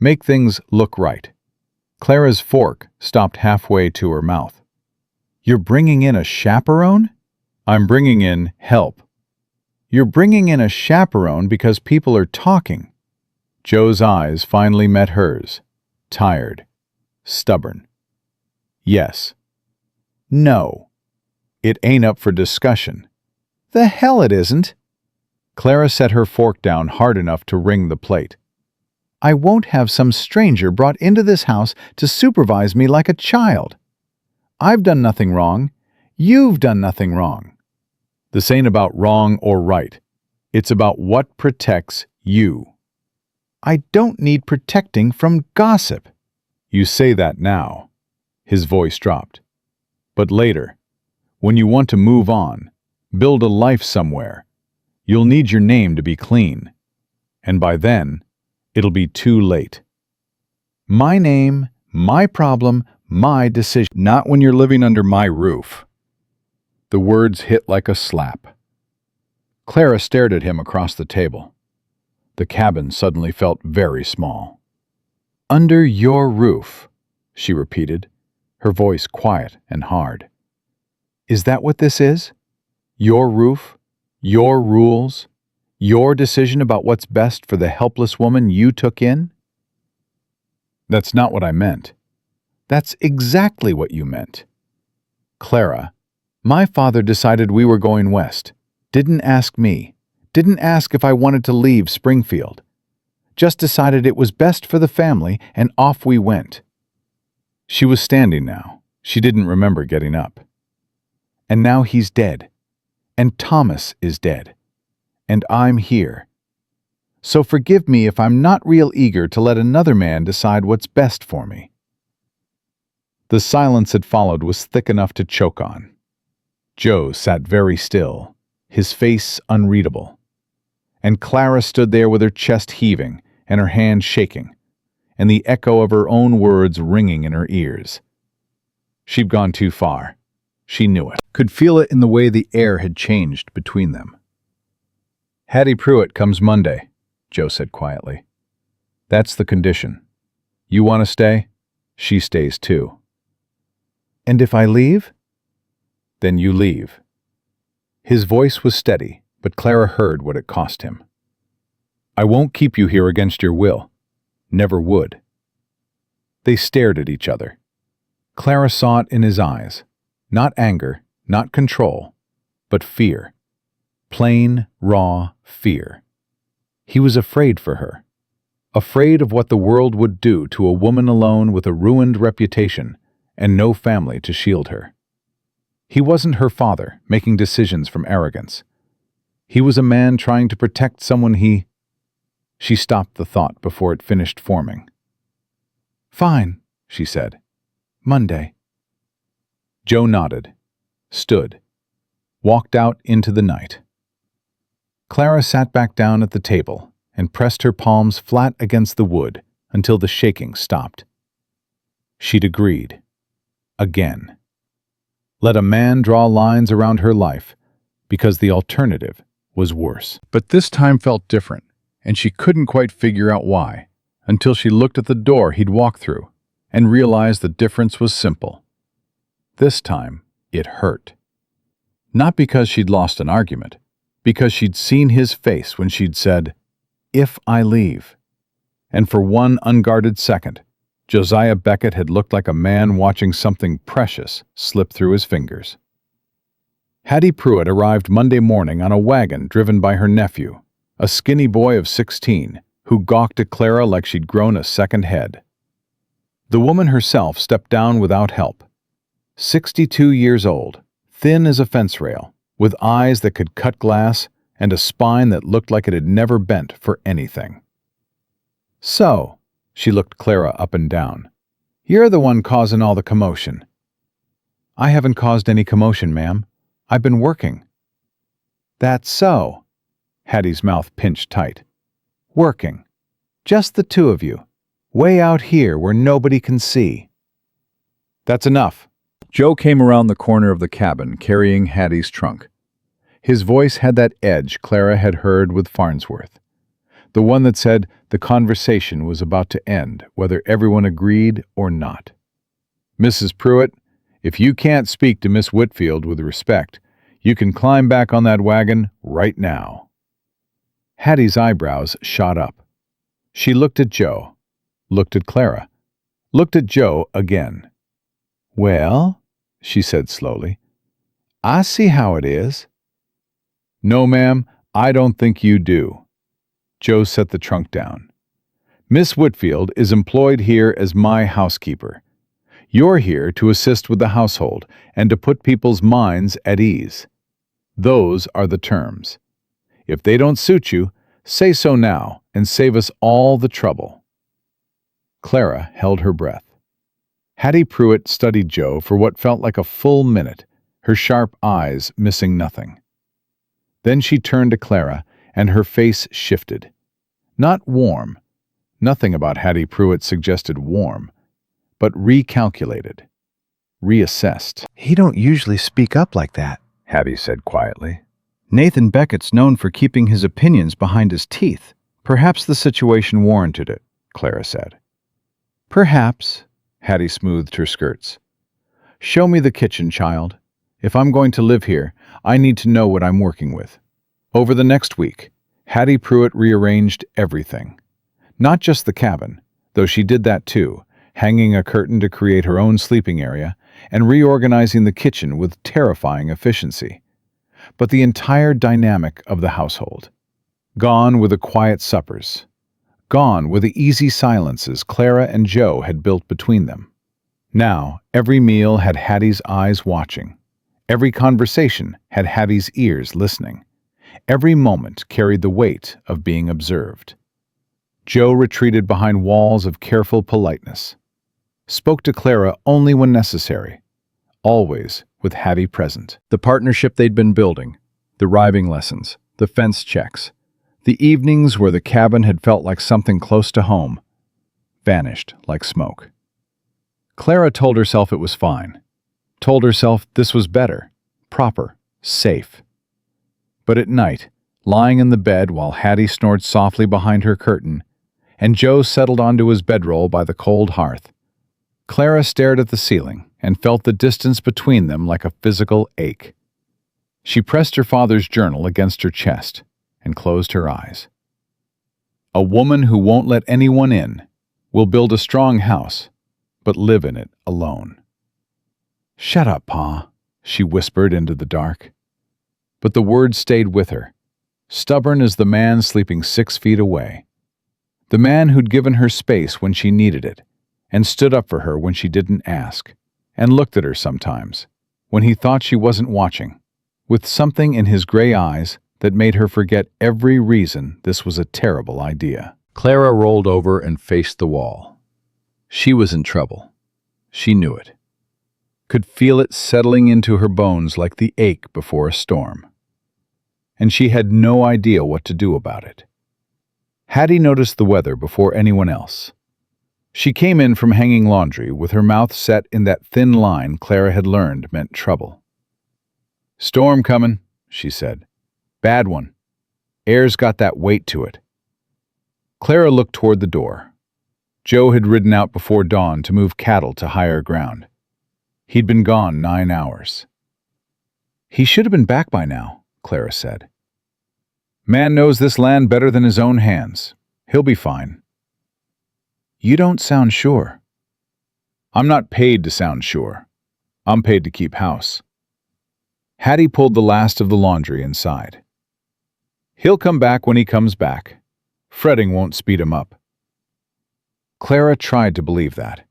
make things look right." Clara's fork stopped halfway to her mouth. "You're bringing in a chaperone?" "I'm bringing in help." "You're bringing in a chaperone because people are talking." Joe's eyes finally met hers, tired, stubborn. "Yes." "No." "It ain't up for discussion." "The hell it isn't." Clara set her fork down hard enough to ring the plate. "I won't have some stranger brought into this house to supervise me like a child. I've done nothing wrong. You've done nothing wrong. This ain't about wrong or right. It's about what protects you." "I don't need protecting from gossip." "You say that now." His voice dropped. "But later, when you want to move on, build a life somewhere, you'll need your name to be clean. And by then, it'll be too late." "My name, my problem, my decision. Not when you're living under my roof." The words hit like a slap. Clara stared at him across the table. The cabin suddenly felt very small. "Under your roof," she repeated, her voice quiet and hard. "Is that what this is? Your roof? Your rules? Your decision about what's best for the helpless woman you took in?" "That's not what I meant." "That's exactly what you meant." "Clara, my father decided we were going west. Didn't ask me. Didn't ask if I wanted to leave Springfield. Just decided it was best for the family, and off we went. She was standing now. She didn't remember getting up. And now he's dead. And Thomas is dead. And I'm here. So forgive me if I'm not real eager to let another man decide what's best for me. The silence that followed was thick enough to choke on. Joe sat very still, his face unreadable. And Clara stood there with her chest heaving and her hand shaking, and the echo of her own words ringing in her ears. She'd gone too far. She knew it, could feel it in the way the air had changed between them. "Hattie Pruitt comes Monday," Joe said quietly. "That's the condition. You want to stay? She stays too." "And if I leave?" "Then you leave." His voice was steady, but Clara heard what it cost him. "I won't keep you here against your will. Never would." They stared at each other. Clara saw it in his eyes. Not anger, not control, but fear. Plain, raw fear. He was afraid for her. Afraid of what the world would do to a woman alone with a ruined reputation and no family to shield her. He wasn't her father, making decisions from arrogance. He was a man trying to protect someone he... She stopped the thought before it finished forming. "Fine," she said. "Monday." Joe nodded, stood, walked out into the night. Clara sat back down at the table and pressed her palms flat against the wood until the shaking stopped. She'd agreed. Again. Let a man draw lines around her life, because the alternative was worse. But this time felt different, and she couldn't quite figure out why, until she looked at the door he'd walked through and realized the difference was simple. This time, it hurt. Not because she'd lost an argument, because she'd seen his face when she'd said, "If I leave." And for one unguarded second, Josiah Beckett had looked like a man watching something precious slip through his fingers. Hattie Pruitt arrived Monday morning on a wagon driven by her nephew, a skinny boy of 16, who gawked at Clara like she'd grown a second head. The woman herself stepped down without help. 62 years old, thin as a fence rail, with eyes that could cut glass and a spine that looked like it had never bent for anything. "So," she looked Clara up and down, "you're the one causing all the commotion." "I haven't caused any commotion, ma'am. I've been working." "That's so." Hattie's mouth pinched tight. "Working. Just the two of you. Way out here where nobody can see." "That's enough." Joe came around the corner of the cabin carrying Hattie's trunk. His voice had that edge Clara had heard with Farnsworth. The one that said the conversation was about to end, whether everyone agreed or not. "Mrs. Pruitt, if you can't speak to Miss Whitfield with respect, you can climb back on that wagon right now." Hattie's eyebrows shot up. She looked at Joe, looked at Clara, looked at Joe again. "Well," she said slowly, "I see how it is." "No, ma'am, I don't think you do." Joe set the trunk down. "Miss Whitfield is employed here as my housekeeper. You're here to assist with the household and to put people's minds at ease. Those are the terms. If they don't suit you, say so now and save us all the trouble." Clara held her breath. Hattie Pruitt studied Joe for what felt like a full minute, her sharp eyes missing nothing. Then she turned to Clara, and her face shifted. Not warm. Nothing about Hattie Pruitt suggested warm, but recalculated, reassessed. "He don't usually speak up like that," Hattie said quietly. "Nathan Beckett's known for keeping his opinions behind his teeth. Perhaps the situation warranted it," Clara said. "Perhaps." Hattie smoothed her skirts. "Show me the kitchen, child. If I'm going to live here, I need to know what I'm working with." Over the next week, Hattie Pruitt rearranged everything. Not just the cabin, though she did that too, hanging a curtain to create her own sleeping area and reorganizing the kitchen with terrifying efficiency, but the entire dynamic of the household. Gone were the quiet suppers. gone were the easy silences Clara and Joe had built between them. Now, every meal had Hattie's eyes watching. Every conversation had Hattie's ears listening. Every moment carried the weight of being observed. Joe retreated behind walls of careful politeness. Spoke to Clara only when necessary, always with Hattie present. The partnership they'd been building, the rhyming lessons, the fence checks, the evenings where the cabin had felt like something close to home, vanished like smoke. Clara told herself it was fine, told herself this was better, proper, safe. But at night, lying in the bed while Hattie snored softly behind her curtain, and Joe settled onto his bedroll by the cold hearth, Clara stared at the ceiling and felt the distance between them like a physical ache. She pressed her father's journal against her chest and closed her eyes. A woman who won't let anyone in will build a strong house, but live in it alone. "Shut up, Pa," she whispered into the dark. But the words stayed with her, stubborn as the man sleeping 6 feet away. The man who'd given her space when she needed it, and stood up for her when she didn't ask, and looked at her sometimes, when he thought she wasn't watching, with something in his gray eyes that made her forget every reason this was a terrible idea. Clara rolled over and faced the wall. She was in trouble. She knew it. Could feel it settling into her bones like the ache before a storm. And she had no idea what to do about it. Hattie noticed the weather before anyone else. She came in from hanging laundry with her mouth set in that thin line Clara had learned meant trouble. "Storm coming," she said. "Bad one. Air's got that weight to it." Clara looked toward the door. Joe had ridden out before dawn to move cattle to higher ground. He'd been gone 9 hours. "He should have been back by now," Clara said. "Man knows this land better than his own hands. He'll be fine." "You don't sound sure." "I'm not paid to sound sure. I'm paid to keep house." Hattie pulled the last of the laundry inside. "He'll come back when he comes back. Fretting won't speed him up." Clara tried to believe that,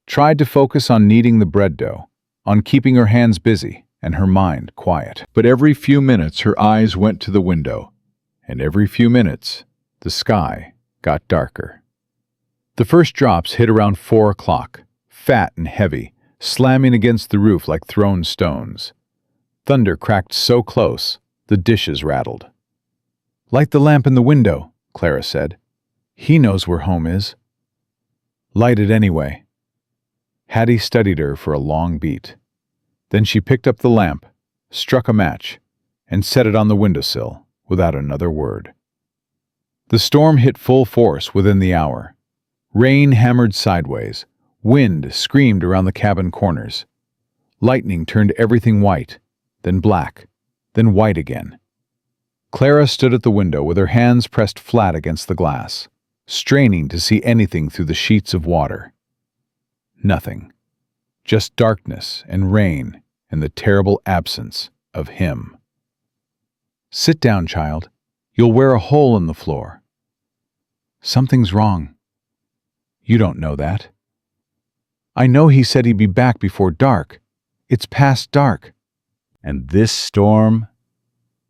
tried to focus on kneading the bread dough, on keeping her hands busy and her mind quiet. But every few minutes her eyes went to the window, and every few minutes the sky got darker. The first drops hit around 4 o'clock, fat and heavy, slamming against the roof like thrown stones. Thunder cracked so close, the dishes rattled. "Light the lamp in the window," Clara said. "He knows where home is." "Light it anyway." Hattie studied her for a long beat. Then she picked up the lamp, struck a match, and set it on the windowsill without another word. The storm hit full force within the hour. Rain hammered sideways. Wind screamed around the cabin corners. Lightning turned everything white, then black, then white again. Clara stood at the window with her hands pressed flat against the glass, straining to see anything through the sheets of water. Nothing. Just darkness and rain and the terrible absence of him. "Sit down, child. You'll wear a hole in the floor." "Something's wrong." "You don't know that." "I know he said he'd be back before dark. It's past dark." "And this storm?"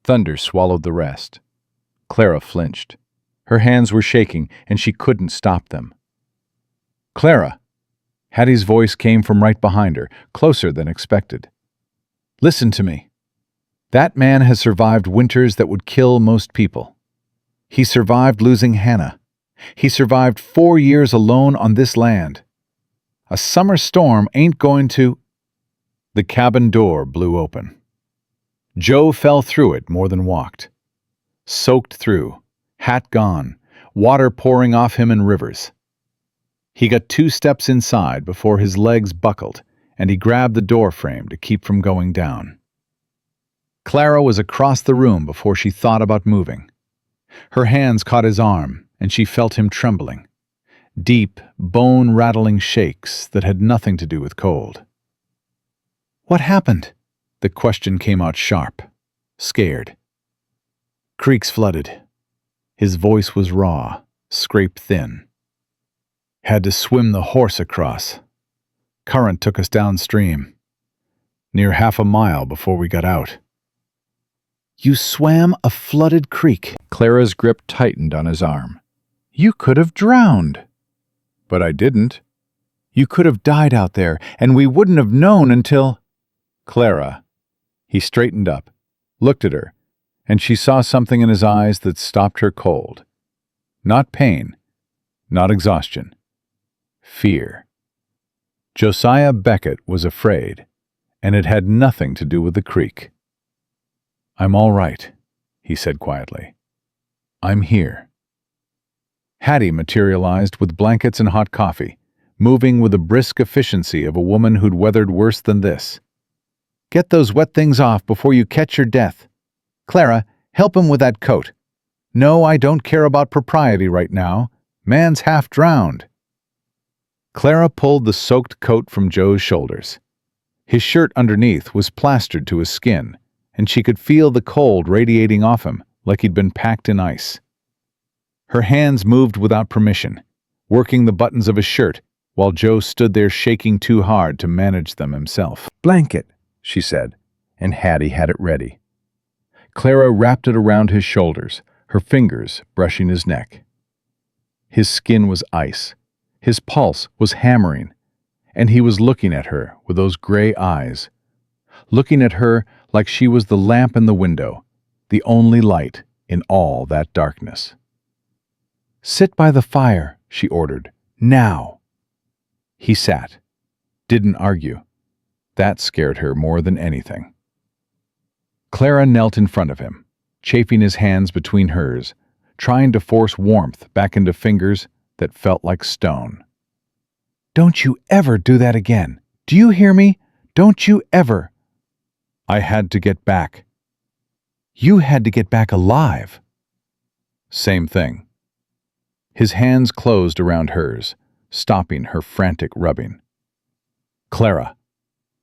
Thunder swallowed the rest. Clara flinched. Her hands were shaking, and she couldn't stop them. "Clara!" Hattie's voice came from right behind her, closer than expected. "Listen to me. That man has survived winters that would kill most people. He survived losing Hannah. He survived 4 years alone on this land. A summer storm ain't going to—" The cabin door blew open. Joe fell through it more than walked. Soaked through, hat gone, water pouring off him in rivers. He got 2 steps inside before his legs buckled, and he grabbed the door frame to keep from going down. Clara was across the room before she thought about moving. Her hands caught his arm, and she felt him trembling. Deep, bone-rattling shakes that had nothing to do with cold. "What happened?" The question came out sharp, scared. "Creek's flooded." His voice was raw, scraped thin. Had to swim the horse across. Current took us downstream. Near half a mile before we got out. You swam a flooded creek. Clara's grip tightened on his arm. You could have drowned. But I didn't. You could have died out there, and we wouldn't have known until... Clara. He straightened up, looked at her, and she saw something in his eyes that stopped her cold. Not pain, not exhaustion. Fear. Josiah Beckett was afraid, and it had nothing to do with the creek. I'm all right, he said quietly. I'm here. Hattie materialized with blankets and hot coffee, moving with the brisk efficiency of a woman who'd weathered worse than this. Get those wet things off before you catch your death. Clara, help him with that coat. No, I don't care about propriety right now. Man's half drowned. Clara pulled the soaked coat from Joe's shoulders. His shirt underneath was plastered to his skin, and she could feel the cold radiating off him like he'd been packed in ice. Her hands moved without permission, working the buttons of his shirt, while Joe stood there shaking too hard to manage them himself. Blanket, she said, and Hattie had it ready. Clara wrapped it around his shoulders, her fingers brushing his neck. His skin was ice. His pulse was hammering, and he was looking at her with those gray eyes, looking at her like she was the lamp in the window, the only light in all that darkness. Sit by the fire, she ordered. Now. He sat, didn't argue. That scared her more than anything. Clara knelt in front of him, chafing his hands between hers, trying to force warmth back into fingers that felt like stone. Don't you ever do that again. Do you hear me? Don't you ever. I had to get back. You had to get back alive. Same thing. His hands closed around hers, stopping her frantic rubbing. Clara,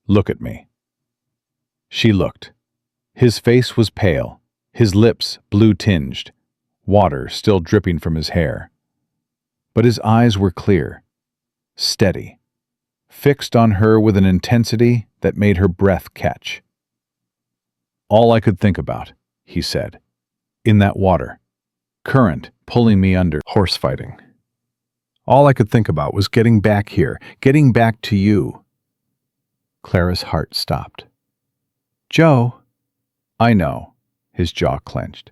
look at me. She looked. His face was pale, his lips blue-tinged, water still dripping from his hair. But his eyes were clear, steady, fixed on her with an intensity that made her breath catch. All I could think about, he said, in that water, current pulling me under, horse fighting. All I could think about was getting back here, getting back to you. Clara's heart stopped. Joe. I know, his jaw clenched.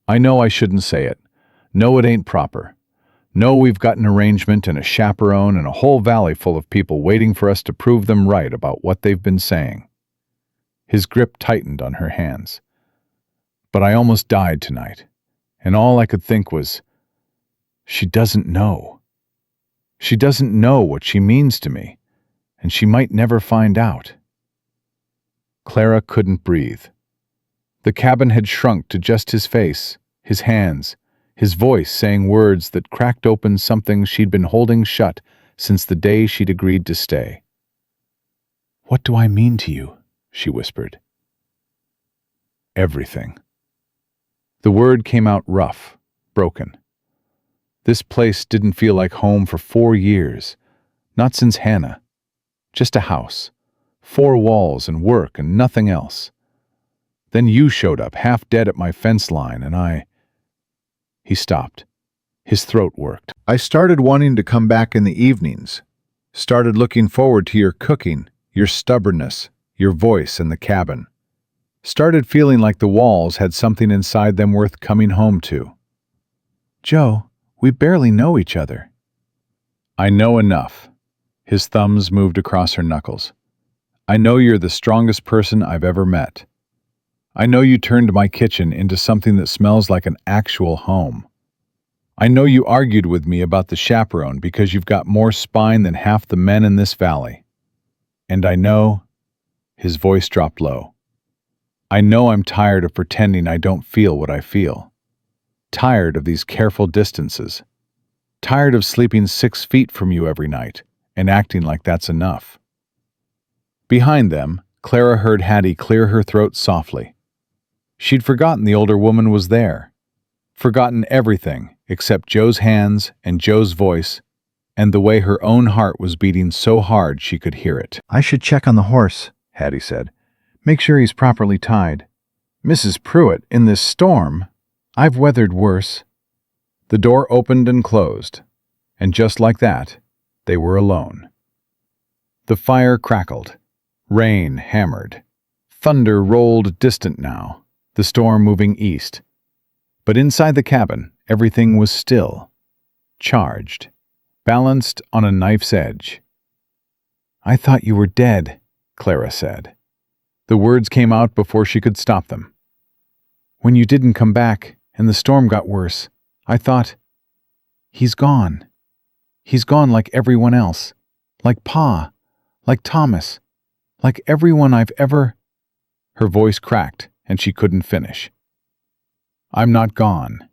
I know I shouldn't say it. No, it ain't proper. No, we've got an arrangement and a chaperone and a whole valley full of people waiting for us to prove them right about what they've been saying. His grip tightened on her hands. But I almost died tonight, and all I could think was, she doesn't know. She doesn't know what she means to me, and she might never find out. Clara couldn't breathe. The cabin had shrunk to just his face, his hands, his voice saying words that cracked open something she'd been holding shut since the day she'd agreed to stay. What do I mean to you? She whispered. Everything. The word came out rough, broken. This place didn't feel like home for 4 years, not since Hannah. Just a house, 4 walls and work and nothing else. Then you showed up half dead at my fence line and I... He stopped. His throat worked. I started wanting to come back in the evenings. Started looking forward to your cooking, your stubbornness, your voice in the cabin. Started feeling like the walls had something inside them worth coming home to. Joe, we barely know each other. I know enough. His thumbs moved across her knuckles. I know you're the strongest person I've ever met. I know you turned my kitchen into something that smells like an actual home. I know you argued with me about the chaperone because you've got more spine than half the men in this valley. And I know... His voice dropped low. I know I'm tired of pretending I don't feel what I feel. Tired of these careful distances. Tired of sleeping 6 feet from you every night and acting like that's enough. Behind them, Clara heard Hattie clear her throat softly. She'd forgotten the older woman was there. Forgotten everything except Joe's hands and Joe's voice and the way her own heart was beating so hard she could hear it. "I should check on the horse," Hattie said. "Make sure he's properly tied. Mrs. Pruitt, in this storm, I've weathered worse." The door opened and closed, and just like that, they were alone. The fire crackled. Rain hammered. Thunder rolled distant now, the storm moving east. But inside the cabin, everything was still, charged, balanced on a knife's edge. "I thought you were dead," Clara said. The words came out before she could stop them. "When you didn't come back and the storm got worse, I thought, he's gone. He's gone like everyone else, like Pa, like Thomas, like everyone I've ever—" Her voice cracked and she couldn't finish. "I'm not gone."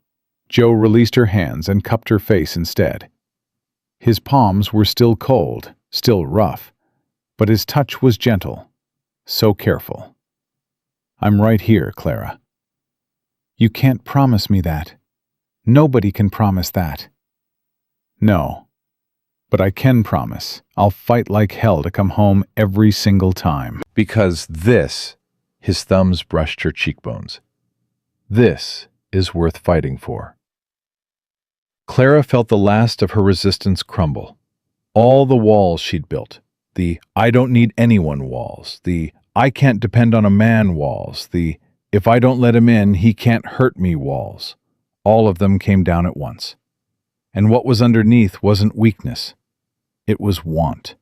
Joe released her hands and cupped her face instead. His palms were still cold, still rough, but his touch was gentle, so careful. "I'm right here, Clara." "You can't promise me that. Nobody can promise that." "No, but I can promise I'll fight like hell to come home every single time." "Because this," his thumbs brushed her cheekbones, "this is worth fighting for." Clara felt the last of her resistance crumble. All the walls she'd built, the "I don't need anyone" walls, the "I can't depend on a man" walls, the "if I don't let him in, he can't hurt me" walls, all of them came down at once. And what was underneath wasn't weakness. It was want.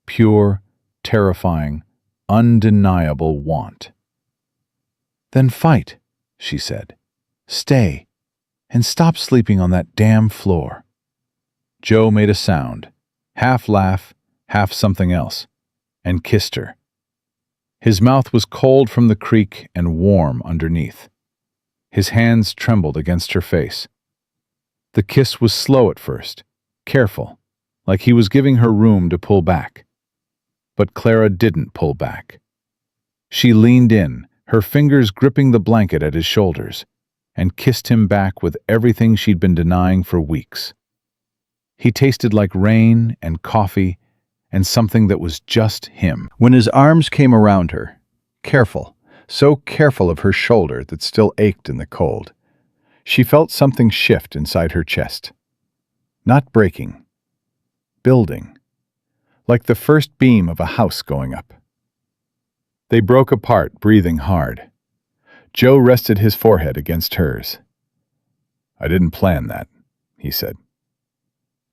Pure, terrifying, undeniable want. "Then fight," she said. "Stay. And stop sleeping on that damn floor." Joe made a sound, half laugh, half something else, and kissed her. His mouth was cold from the creek and warm underneath. His hands trembled against her face. The kiss was slow at first, careful, like he was giving her room to pull back. But Clara didn't pull back. She leaned in, her fingers gripping the blanket at his shoulders, and kissed him back with everything she'd been denying for weeks. He tasted like rain and coffee and something that was just him. When his arms came around her, careful, so careful of her shoulder that still ached in the cold, she felt something shift inside her chest. Not breaking, building, like the first beam of a house going up. They broke apart, breathing hard. Joe rested his forehead against hers. "I didn't plan that," he said.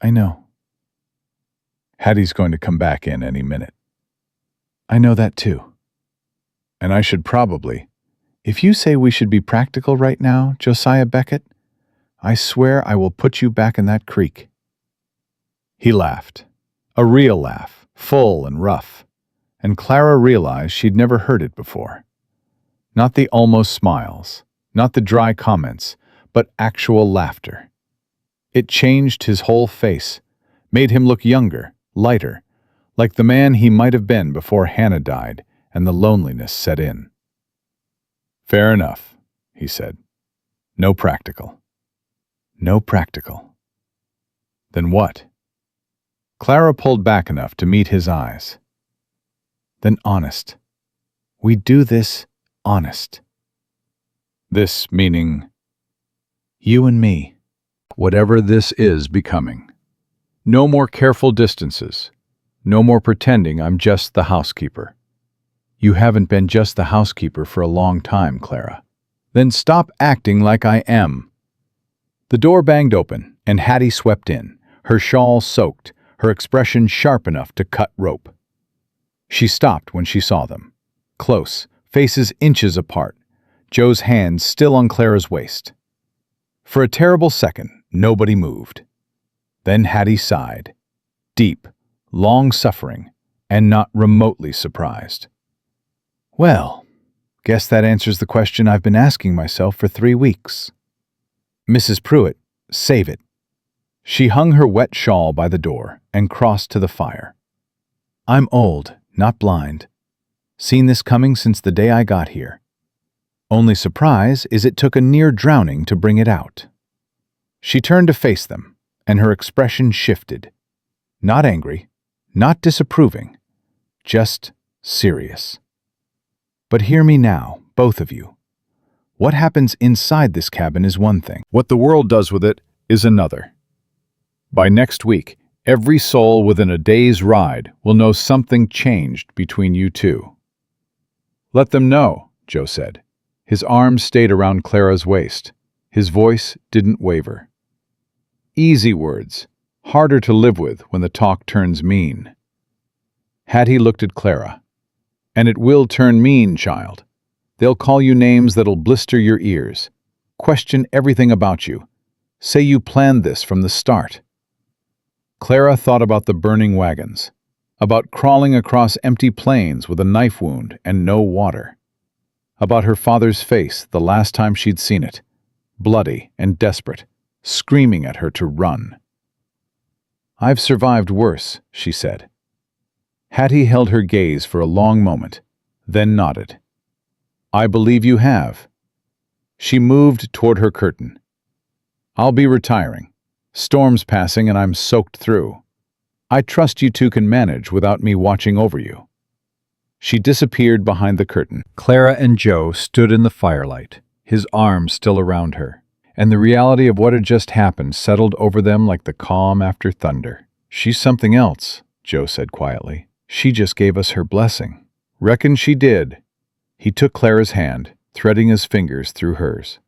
"I know." "Hattie's going to come back in any minute." "I know that too." "And I should probably—" "If you say we should be practical right now, Josiah Beckett, I swear I will put you back in that creek." He laughed. A real laugh, full and rough, and Clara realized she'd never heard it before. Not the almost smiles, not the dry comments, but actual laughter. It changed his whole face, made him look younger, lighter, like the man he might have been before Hannah died and the loneliness set in. "Fair enough," he said. "No practical." "No practical." "Then what?" Clara pulled back enough to meet his eyes. "Then honest. We do this honest." "This meaning—" "You and me. Whatever this is becoming. No more careful distances. No more pretending I'm just the housekeeper. You haven't been just the housekeeper for a long time, Clara. Then stop acting like I am." The door banged open, and Hattie swept in, her shawl soaked, her expression sharp enough to cut rope. She stopped when she saw them. Close, faces inches apart, Joe's hands still on Clara's waist. For a terrible second, nobody moved. Then Hattie sighed, deep, long-suffering, and not remotely surprised. "Well, guess that answers the question I've been asking myself for 3 weeks. Mrs. Pruitt, save it." She hung her wet shawl by the door and crossed to the fire. "I'm old, not blind. Seen this coming since the day I got here. Only surprise is it took a near drowning to bring it out." She turned to face them, and her expression shifted. Not angry, not disapproving, just serious. But hear me now, both of you. What happens inside this cabin is one thing. What the world does with it is another. By next week, every soul within a day's ride will know something changed between you two. Let them know, Joe said. His arms stayed around Clara's waist. His voice didn't waver. Easy words, harder to live with when the talk turns mean. Hattie looked at Clara. And it will turn mean, child. They'll call you names that'll blister your ears, question everything about you, say you planned this from the start. Clara thought about the burning wagons, about crawling across empty plains with a knife wound and no water, about her father's face the last time she'd seen it, bloody and desperate, screaming at her to run. "I've survived worse," she said. Hattie held her gaze for a long moment, then nodded. "I believe you have." She moved toward her curtain. "I'll be retiring. Storm's passing and I'm soaked through. I trust you two can manage without me watching over you." She disappeared behind the curtain. Clara and Joe stood in the firelight, his arms still around her, and the reality of what had just happened settled over them like the calm after thunder. "She's something else," Joe said quietly. "She just gave us her blessing." "Reckon she did." He took Clara's hand, threading his fingers through hers.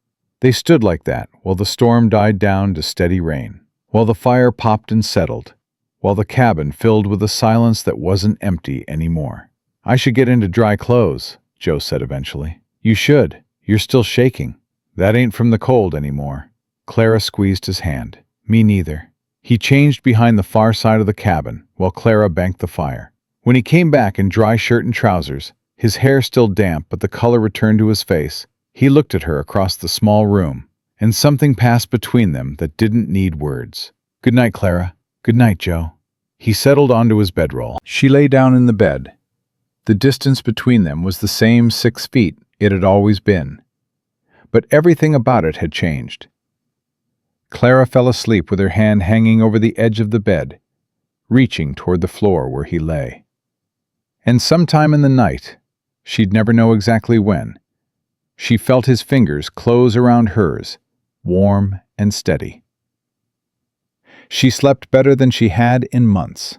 They stood like that while the storm died down to steady rain, while the fire popped and settled, while the cabin filled with a silence that wasn't empty anymore. "I should get into dry clothes," Joe said eventually. "You should. You're still shaking." "That ain't from the cold anymore." Clara squeezed his hand. "Me neither." He changed behind the far side of the cabin while Clara banked the fire. When he came back in dry shirt and trousers, his hair still damp but the color returned to his face, he looked at her across the small room, and something passed between them that didn't need words. "Good night, Clara. Good night, Joe." He settled onto his bedroll. She lay down in the bed. The distance between them was the same 6 feet it had always been. But everything about it had changed. Clara fell asleep with her hand hanging over the edge of the bed, reaching toward the floor where he lay. And sometime in the night, she'd never know exactly when, she felt his fingers close around hers, warm and steady. She slept better than she had in months.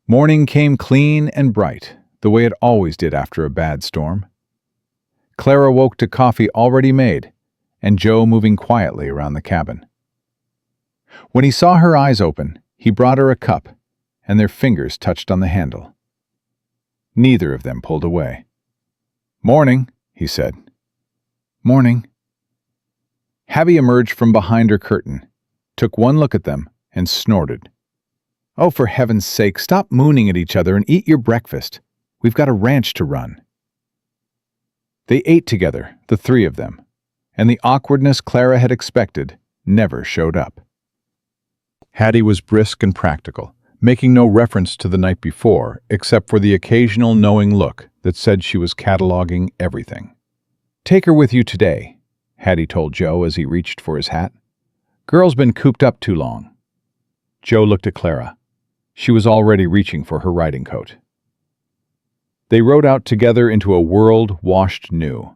Morning came clean and bright, the way it always did after a bad storm. Clara woke to coffee already made, and Joe moving quietly around the cabin. When he saw her eyes open, he brought her a cup, and their fingers touched on the handle. Neither of them pulled away. "Morning," he said. "Morning." Abby emerged from behind her curtain, took one look at them, and snorted. "Oh, for heaven's sake, stop mooning at each other and eat your breakfast. We've got a ranch to run." They ate together, the three of them, and the awkwardness Clara had expected never showed up. Hattie was brisk and practical, making no reference to the night before except for the occasional knowing look that said she was cataloging everything. "Take her with you today," Hattie told Joe as he reached for his hat. "Girl's been cooped up too long." Joe looked at Clara. She was already reaching for her riding coat. They rode out together into a world washed new.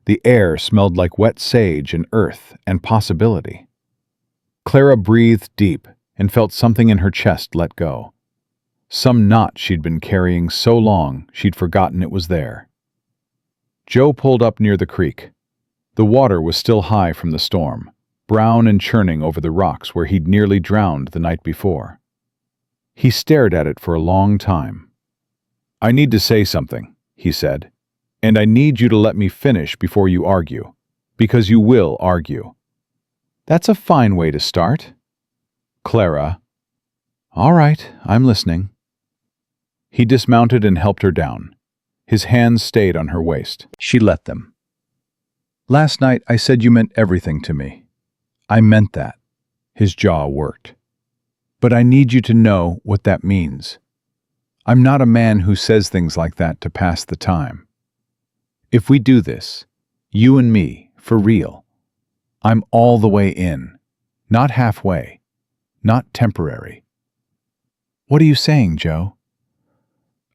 The air smelled like wet sage and earth and possibility. Clara breathed deep and felt something in her chest let go. Some knot she'd been carrying so long she'd forgotten it was there. Joe pulled up near the creek. The water was still high from the storm, brown and churning over the rocks where he'd nearly drowned the night before. He stared at it for a long time. "I need to say something," he said, "and I need you to let me finish before you argue, because you will argue." "That's a fine way to start." "Clara." "All right, I'm listening." He dismounted and helped her down. His hands stayed on her waist. She let them. "Last night I said you meant everything to me. I meant that." His jaw worked. "But I need you to know what that means. I'm not a man who says things like that to pass the time. If we do this, you and me, for real, I'm all the way in. Not halfway, not temporary. What are you saying, Joe?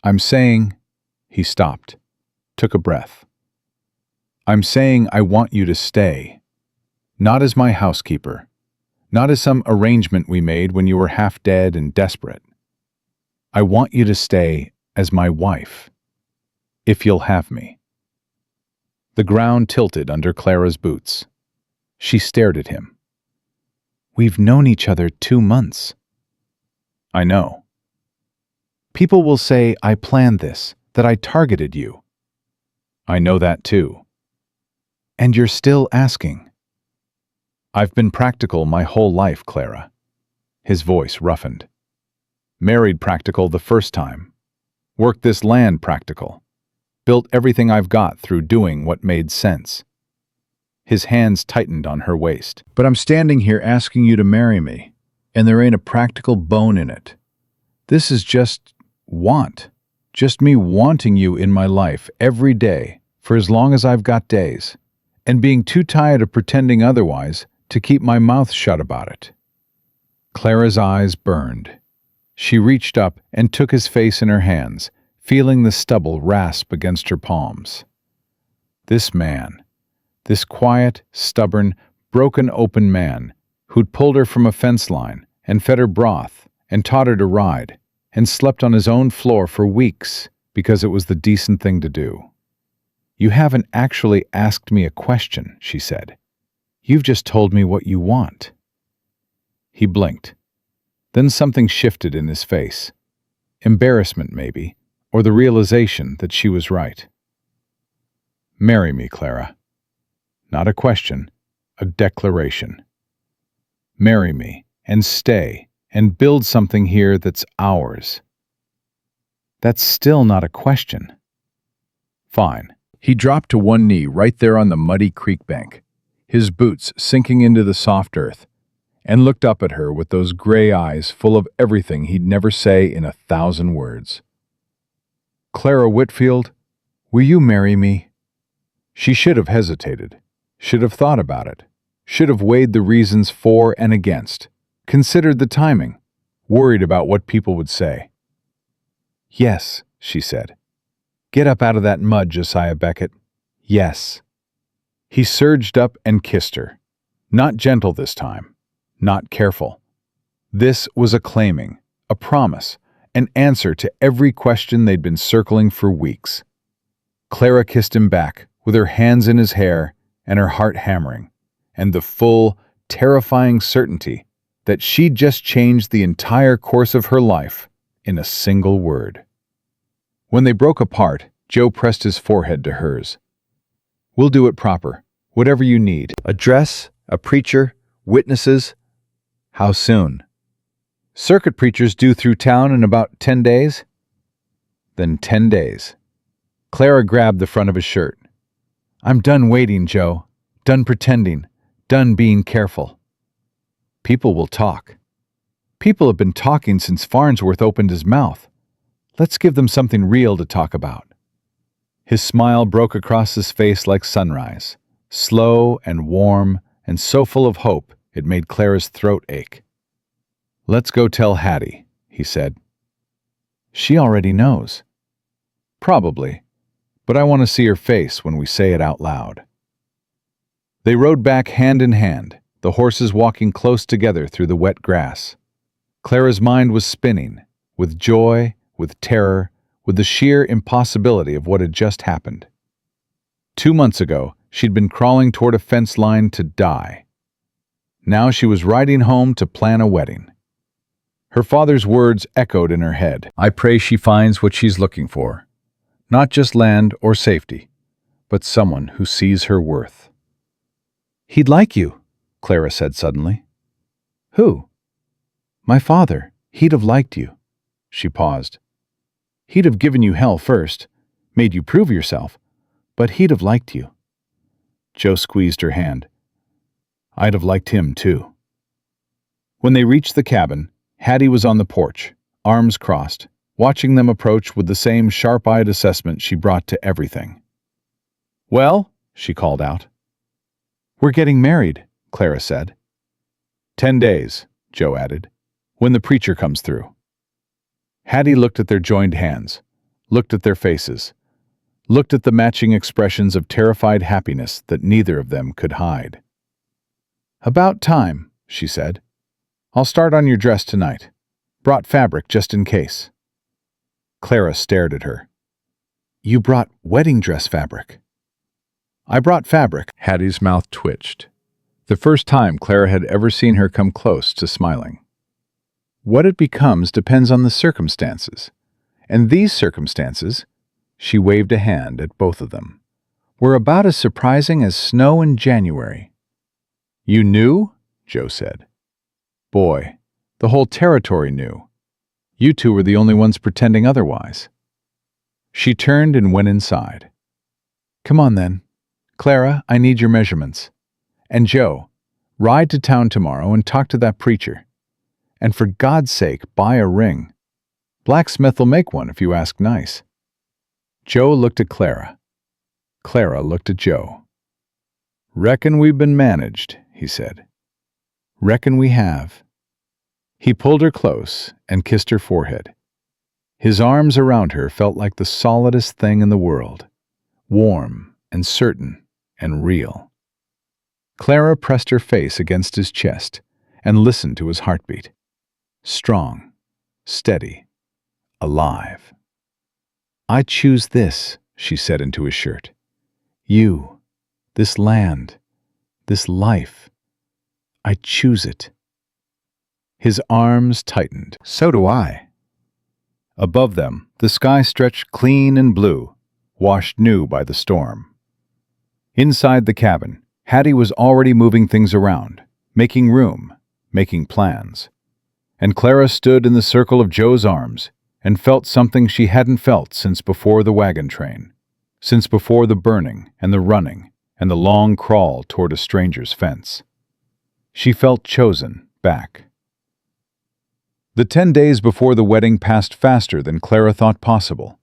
I'm saying, he stopped, took a breath. I'm saying I want you to stay. Not as my housekeeper. Not as some arrangement we made when you were half dead and desperate. I want you to stay as my wife. If you'll have me. The ground tilted under Clara's boots. She stared at him. We've known each other 2 months. I know. People will say I planned this, that I targeted you. I know that too. And you're still asking. I've been practical my whole life, Clara. His voice roughened. Married practical the first time. Worked this land practical. Built everything I've got through doing what made sense. His hands tightened on her waist. But I'm standing here asking you to marry me, and there ain't a practical bone in it. This is just want. Just me wanting you in my life every day for as long as I've got days, and being too tired of pretending otherwise to keep my mouth shut about it. Clara's eyes burned. She reached up and took his face in her hands, feeling the stubble rasp against her palms. This man, this quiet, stubborn, broken open man who'd pulled her from a fence line and fed her broth and taught her to ride and slept on his own floor for weeks because it was the decent thing to do. You haven't actually asked me a question, she said. You've just told me what you want. He blinked. Then something shifted in his face. Embarrassment, maybe, or the realization that she was right. Marry me, Clara. Not a question, a declaration. Marry me, and stay, and build something here that's ours. That's still not a question. Fine. He dropped to one knee right there on the muddy creek bank, his boots sinking into the soft earth, and looked up at her with those gray eyes full of everything he'd never say in 1,000 words. Clara Whitfield, will you marry me? She should have hesitated, should have thought about it, should have weighed the reasons for and against, considered the timing, worried about what people would say. Yes, she said. Get up out of that mud, Josiah Beckett. Yes. He surged up and kissed her. Not gentle this time. Not careful. This was a claiming, a promise, an answer to every question they'd been circling for weeks. Clara kissed him back, with her hands in his hair and her heart hammering, and the full, terrifying certainty that she'd just changed the entire course of her life in a single word. When they broke apart, Joe pressed his forehead to hers. We'll do it proper, whatever you need. A dress, a preacher, witnesses. How soon? Circuit preachers due through town in about 10 days? Then 10 days. Clara grabbed the front of his shirt. I'm done waiting, Joe. Done pretending. Done being careful. People will talk. People have been talking since Farnsworth opened his mouth. Let's give them something real to talk about. His smile broke across his face like sunrise, slow and warm and so full of hope it made Clara's throat ache. Let's go tell Hattie, he said. She already knows. Probably, but I want to see her face when we say it out loud. They rode back hand in hand, the horses walking close together through the wet grass. Clara's mind was spinning, with joy, with terror, with the sheer impossibility of what had just happened. 2 months ago, she'd been crawling toward a fence line to die. Now she was riding home to plan a wedding. Her father's words echoed in her head. I pray she finds what she's looking for. Not just land or safety, but someone who sees her worth. He'd like you, Clara said suddenly. Who? My father. He'd have liked you. She paused. He'd have given you hell first, made you prove yourself, but he'd have liked you. Joe squeezed her hand. I'd have liked him, too. When they reached the cabin, Hattie was on the porch, arms crossed, watching them approach with the same sharp-eyed assessment she brought to everything. Well, she called out. We're getting married, Clara said. 10 days, Joe added, when the preacher comes through. Hattie looked at their joined hands, looked at their faces, looked at the matching expressions of terrified happiness that neither of them could hide. "About time," she said. "I'll start on your dress tonight. Brought fabric just in case." Clara stared at her. "You brought wedding dress fabric?" "I brought fabric." Hattie's mouth twitched. The first time Clara had ever seen her come close to smiling. What it becomes depends on the circumstances. And these circumstances, she waved a hand at both of them, were about as surprising as snow in January. "You knew?" Joe said. "Boy, the whole territory knew. You two were the only ones pretending otherwise." She turned and went inside. "Come on then. Clara, I need your measurements. And Joe, ride to town tomorrow and talk to that preacher. And for God's sake, buy a ring. Blacksmith'll make one if you ask nice." Joe looked at Clara. Clara looked at Joe. "Reckon we've been managed," he said. "Reckon we have." He pulled her close and kissed her forehead. His arms around her felt like the solidest thing in the world, warm and certain and real. Clara pressed her face against his chest and listened to his heartbeat. Strong, steady, alive. "I choose this," she said into his shirt. "You, this land, this life. I choose it." His arms tightened. "So do I." Above them, the sky stretched clean and blue, washed new by the storm. Inside the cabin, Hattie was already moving things around, making room, making plans. And Clara stood in the circle of Joe's arms and felt something she hadn't felt since before the wagon train, since before the burning and the running and the long crawl toward a stranger's fence. She felt chosen back. The 10 days before the wedding passed faster than Clara thought possible.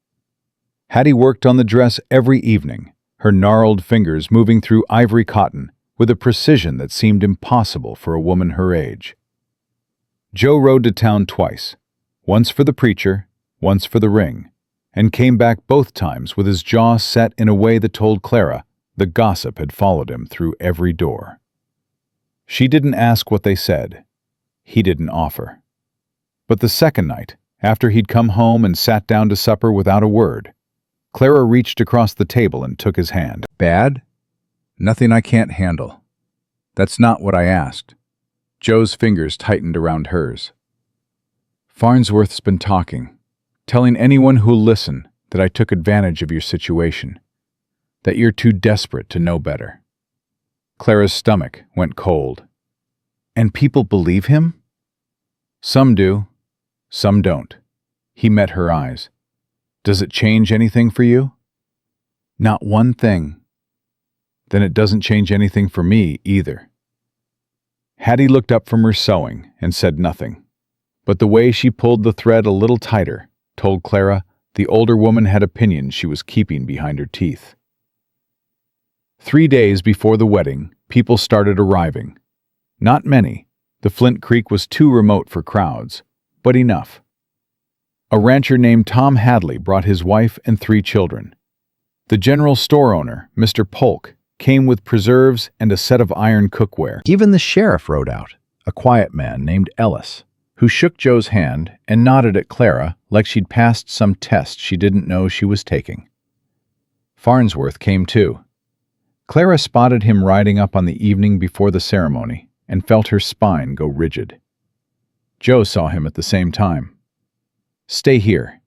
Hattie worked on the dress every evening, her gnarled fingers moving through ivory cotton with a precision that seemed impossible for a woman her age. Joe rode to town twice, once for the preacher, once for the ring, and came back both times with his jaw set in a way that told Clara the gossip had followed him through every door. She didn't ask what they said. He didn't offer. But the second night, after he'd come home and sat down to supper without a word, Clara reached across the table and took his hand. "Bad? Nothing I can't handle. That's not what I asked." Joe's fingers tightened around hers. "Farnsworth's been talking, telling anyone who'll listen that I took advantage of your situation, that you're too desperate to know better." Clara's stomach went cold. "And people believe him?" "Some do. Some don't." He met her eyes. "Does it change anything for you?" "Not one thing." "Then it doesn't change anything for me either." Hattie looked up from her sewing and said nothing, but the way she pulled the thread a little tighter told Clara the older woman had opinions she was keeping behind her teeth. 3 days before the wedding, people started arriving. Not many. The Flint Creek was too remote for crowds, but enough. A rancher named Tom Hadley brought his wife and 3 children. The general store owner, Mr. Polk, came with preserves and a set of iron cookware. Even the sheriff rode out, a quiet man named Ellis, who shook Joe's hand and nodded at Clara like she'd passed some test she didn't know she was taking. Farnsworth came too. Clara spotted him riding up on the evening before the ceremony and felt her spine go rigid. Joe saw him at the same time. "Stay here."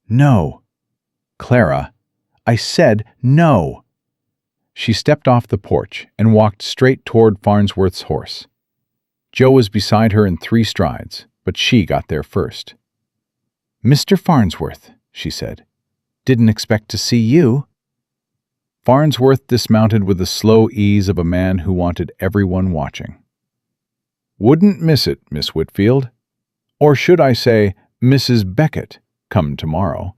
"No." "Clara, I said no." She stepped off the porch and walked straight toward Farnsworth's horse. Joe was beside her in 3 strides, but she got there first. "Mr. Farnsworth," she said. "Didn't expect to see you." Farnsworth dismounted with the slow ease of a man who wanted everyone watching. "Wouldn't miss it, Miss Whitfield. Or should I say, Mrs. Beckett, come tomorrow."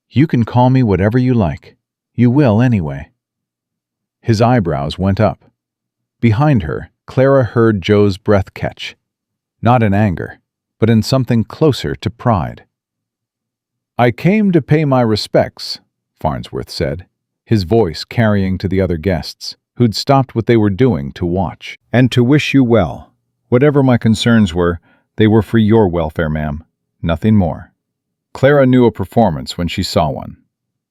"You can call me whatever you like. You will anyway." His eyebrows went up. Behind her, Clara heard Joe's breath catch, not in anger, but in something closer to pride. "I came to pay my respects," Farnsworth said, his voice carrying to the other guests, who'd stopped what they were doing to watch. "And to wish you well. Whatever my concerns were, they were for your welfare, ma'am. Nothing more." Clara knew a performance when she saw one.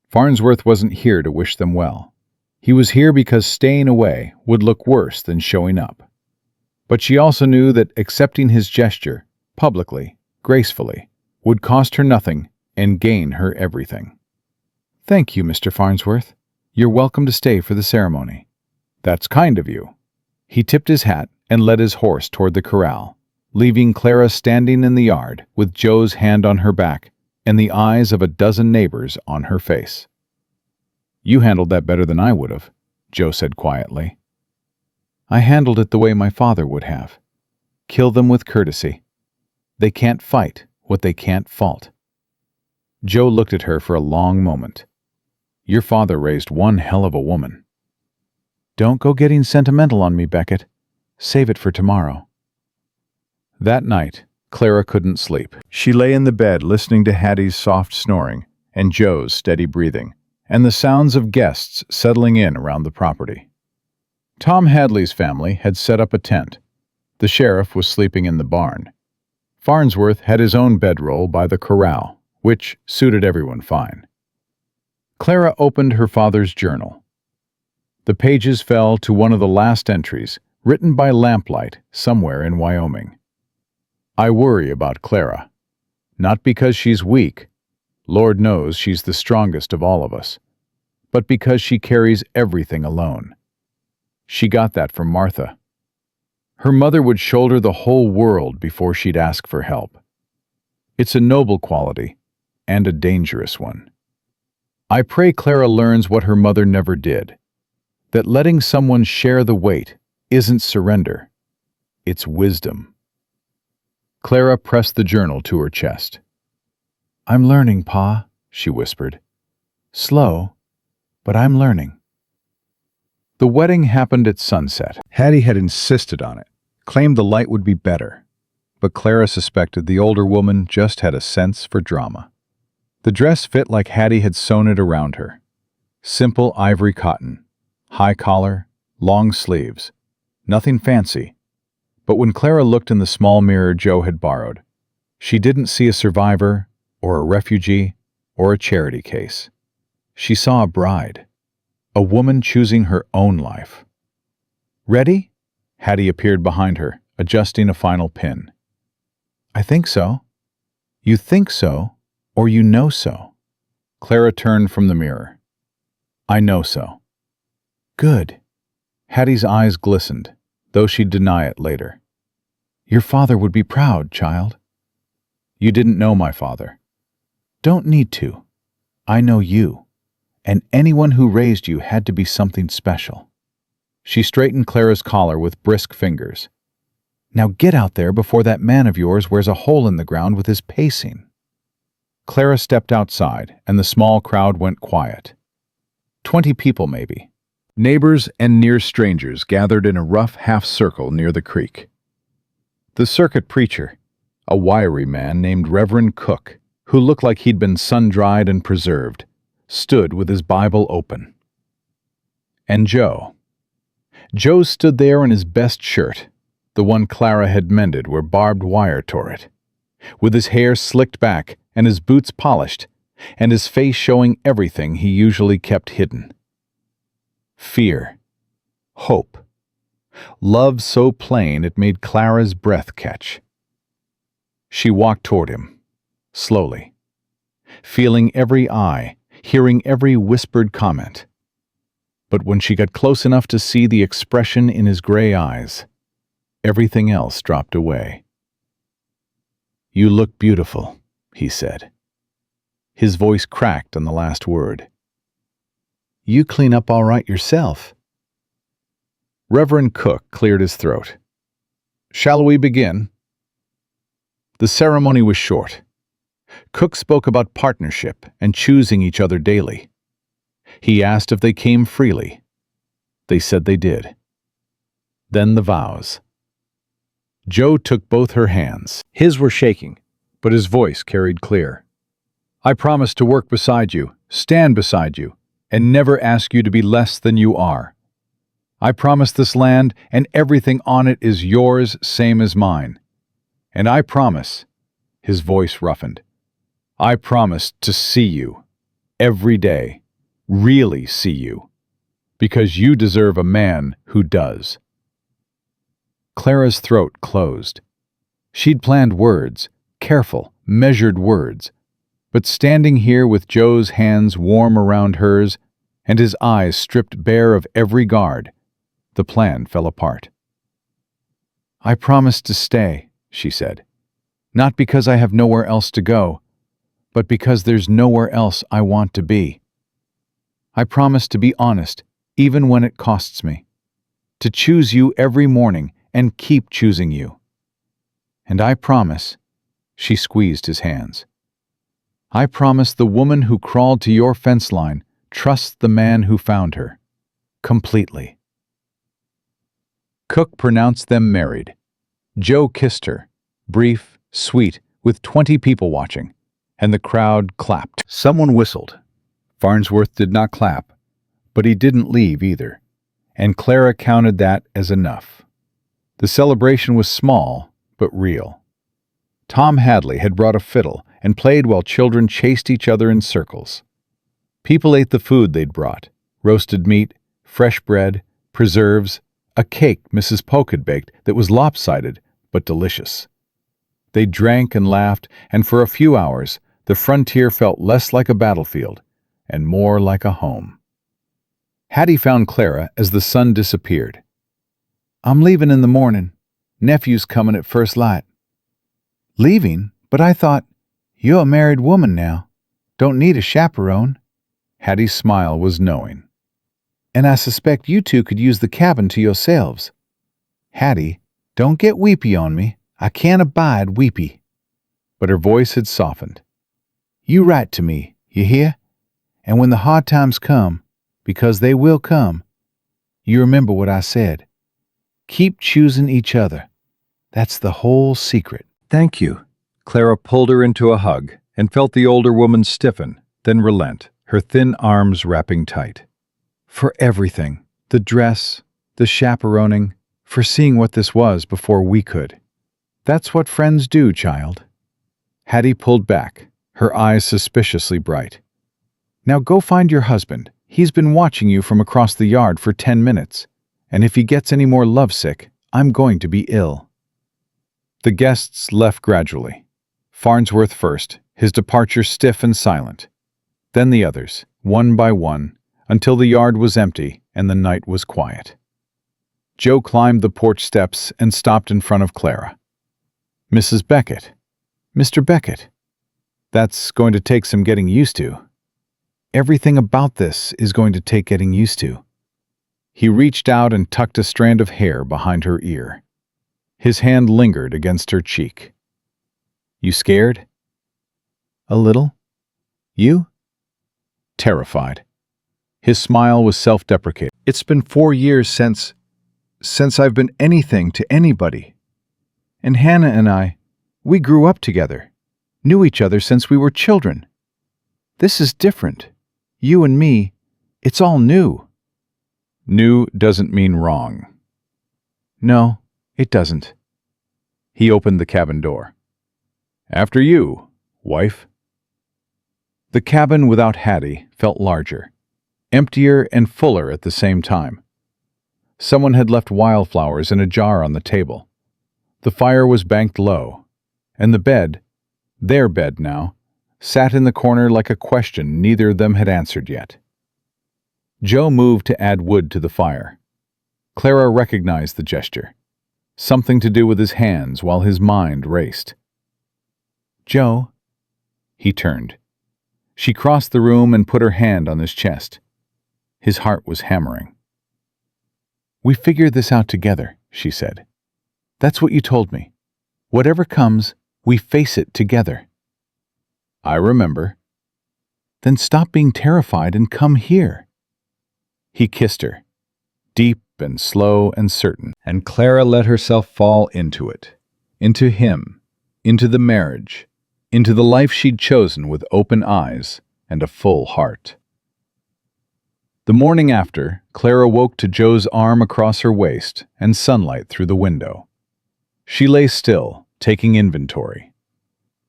Farnsworth wasn't here to wish them well. He was here because staying away would look worse than showing up. But she also knew that accepting his gesture, publicly, gracefully, would cost her nothing and gain her everything. "Thank you, Mr. Farnsworth. You're welcome to stay for the ceremony." "That's kind of you." He tipped his hat and led his horse toward the corral, leaving Clara standing in the yard with Joe's hand on her back and the eyes of a dozen neighbors on her face. "You handled that better than I would have," Joe said quietly. "I handled it the way my father would have. Kill them with courtesy. They can't fight what they can't fault." Joe looked at her for a long moment. "Your father raised one hell of a woman." "Don't go getting sentimental on me, Beckett. Save it for tomorrow." That night, Clara couldn't sleep. She lay in the bed listening to Hattie's soft snoring and Joe's steady breathing, and the sounds of guests settling in around the property. Tom Hadley's family had set up a tent. The sheriff was sleeping in the barn. Farnsworth had his own bedroll by the corral, which suited everyone fine. Clara opened her father's journal. The pages fell to one of the last entries, written by lamplight somewhere in Wyoming. "I worry about Clara. Not because she's weak. Lord knows she's the strongest of all of us. But because she carries everything alone. She got that from Martha. Her mother would shoulder the whole world before she'd ask for help. It's a noble quality, and a dangerous one. I pray Clara learns what her mother never did, that letting someone share the weight isn't surrender, it's wisdom." Clara pressed the journal to her chest. "I'm learning, Pa," she whispered. "Slow, but I'm learning." The wedding happened at sunset. Hattie had insisted on it, claimed the light would be better, but Clara suspected the older woman just had a sense for drama. The dress fit like Hattie had sewn it around her. Simple ivory cotton, high collar, long sleeves, nothing fancy. But when Clara looked in the small mirror Joe had borrowed, she didn't see a survivor or a refugee or a charity case. She saw a bride, a woman choosing her own life. "Ready?" Hattie appeared behind her, adjusting a final pin. "I think so." "You think so, or you know so?" Clara turned from the mirror. "I know so." "Good." Hattie's eyes glistened, though she'd deny it later. "Your father would be proud, child." "You didn't know my father." "Don't need to. I know you, and anyone who raised you had to be something special." She straightened Clara's collar with brisk fingers. "Now get out there before that man of yours wears a hole in the ground with his pacing." Clara stepped outside, and the small crowd went quiet. 20 people, maybe. Neighbors and near strangers gathered in a rough half-circle near the creek. The circuit preacher, a wiry man named Reverend Cook, who looked like he'd been sun-dried and preserved, stood with his Bible open. And Joe. Joe stood there in his best shirt, the one Clara had mended where barbed wire tore it, with his hair slicked back and his boots polished, and his face showing everything he usually kept hidden. Fear. Hope. Love so plain it made Clara's breath catch. She walked toward him, slowly, feeling every eye, hearing every whispered comment. But when she got close enough to see the expression in his gray eyes, everything else dropped away. "You look beautiful," he said. His voice cracked on the last word. "You clean up all right yourself." Reverend Cook cleared his throat. "Shall we begin?" The ceremony was short. Cook spoke about partnership and choosing each other daily. He asked if they came freely. They said they did. Then the vows. Joe took both her hands. His were shaking, but his voice carried clear. I promise to work beside you, stand beside you, and never ask you to be less than you are. I promise this land and everything on it is yours, same as mine. And I promise, his voice roughened, I promise to see you, every day, really see you, because you deserve a man who does. Clara's throat closed. She'd planned words, careful, measured words, but standing here with Joe's hands warm around hers and his eyes stripped bare of every guard, the plan fell apart. I promise to stay, she said, not because I have nowhere else to go, but because there's nowhere else I want to be. I promise to be honest, even when it costs me, to choose you every morning and keep choosing you. And I promise, she squeezed his hands, I promise the woman who crawled to your fence line trusts the man who found her, completely. Cook pronounced them married. Joe kissed her, brief, sweet, with 20 people watching, and the crowd clapped. Someone whistled. Farnsworth did not clap, but he didn't leave either, and Clara counted that as enough. The celebration was small, but real. Tom Hadley had brought a fiddle and played while children chased each other in circles. People ate the food they'd brought, roasted meat, fresh bread, preserves, a cake Mrs. Polk had baked that was lopsided but delicious. They drank and laughed, and for a few hours the frontier felt less like a battlefield and more like a home. Hattie found Clara as the sun disappeared. I'm leaving in the morning. Nephew's coming at first light. Leaving? But I thought, you're a married woman now. Don't need a chaperone. Hattie's smile was knowing. And I suspect you two could use the cabin to yourselves. Hattie, don't get weepy on me. I can't abide weepy. But her voice had softened. You write to me, you hear? And when the hard times come, because they will come, you remember what I said. Keep choosing each other. That's the whole secret. Thank you. Clara pulled her into a hug and felt the older woman stiffen, then relent, her thin arms wrapping tight. For everything, the dress, the chaperoning, for seeing what this was before we could. That's what friends do, child. Hattie pulled back, her eyes suspiciously bright. Now go find your husband. He's been watching you from across the yard for 10 minutes, and if he gets any more lovesick, I'm going to be ill. The guests left gradually. Farnsworth first, his departure stiff and silent. Then the others, one by one, until the yard was empty and the night was quiet. Joe climbed the porch steps and stopped in front of Clara. Mrs. Beckett. Mr. Beckett. That's going to take some getting used to. Everything about this is going to take getting used to. He reached out and tucked a strand of hair behind her ear. His hand lingered against her cheek. You scared? A little. You? Terrified. His smile was self-deprecating. It's been 4 years since I've been anything to anybody. And Hannah and I, we grew up together, knew each other since we were children. This is different. You and me, it's all new. New doesn't mean wrong. No, it doesn't. He opened the cabin door. After you, wife. The cabin without Hattie felt larger, emptier and fuller at the same time. Someone had left wildflowers in a jar on the table. The fire was banked low, and the bed, their bed now, sat in the corner like a question neither of them had answered yet. Joe moved to add wood to the fire. Clara recognized the gesture, something to do with his hands while his mind raced. Joe. He turned. She crossed the room and put her hand on his chest. His heart was hammering. We figured this out together, she said. That's what you told me. Whatever comes, we face it together. I remember. Then stop being terrified and come here. He kissed her, deep been slow and certain. And Clara let herself fall into it, into him, into the marriage, into the life she'd chosen with open eyes and a full heart. The morning after, Clara woke to Joe's arm across her waist and sunlight through the window. She lay still, taking inventory.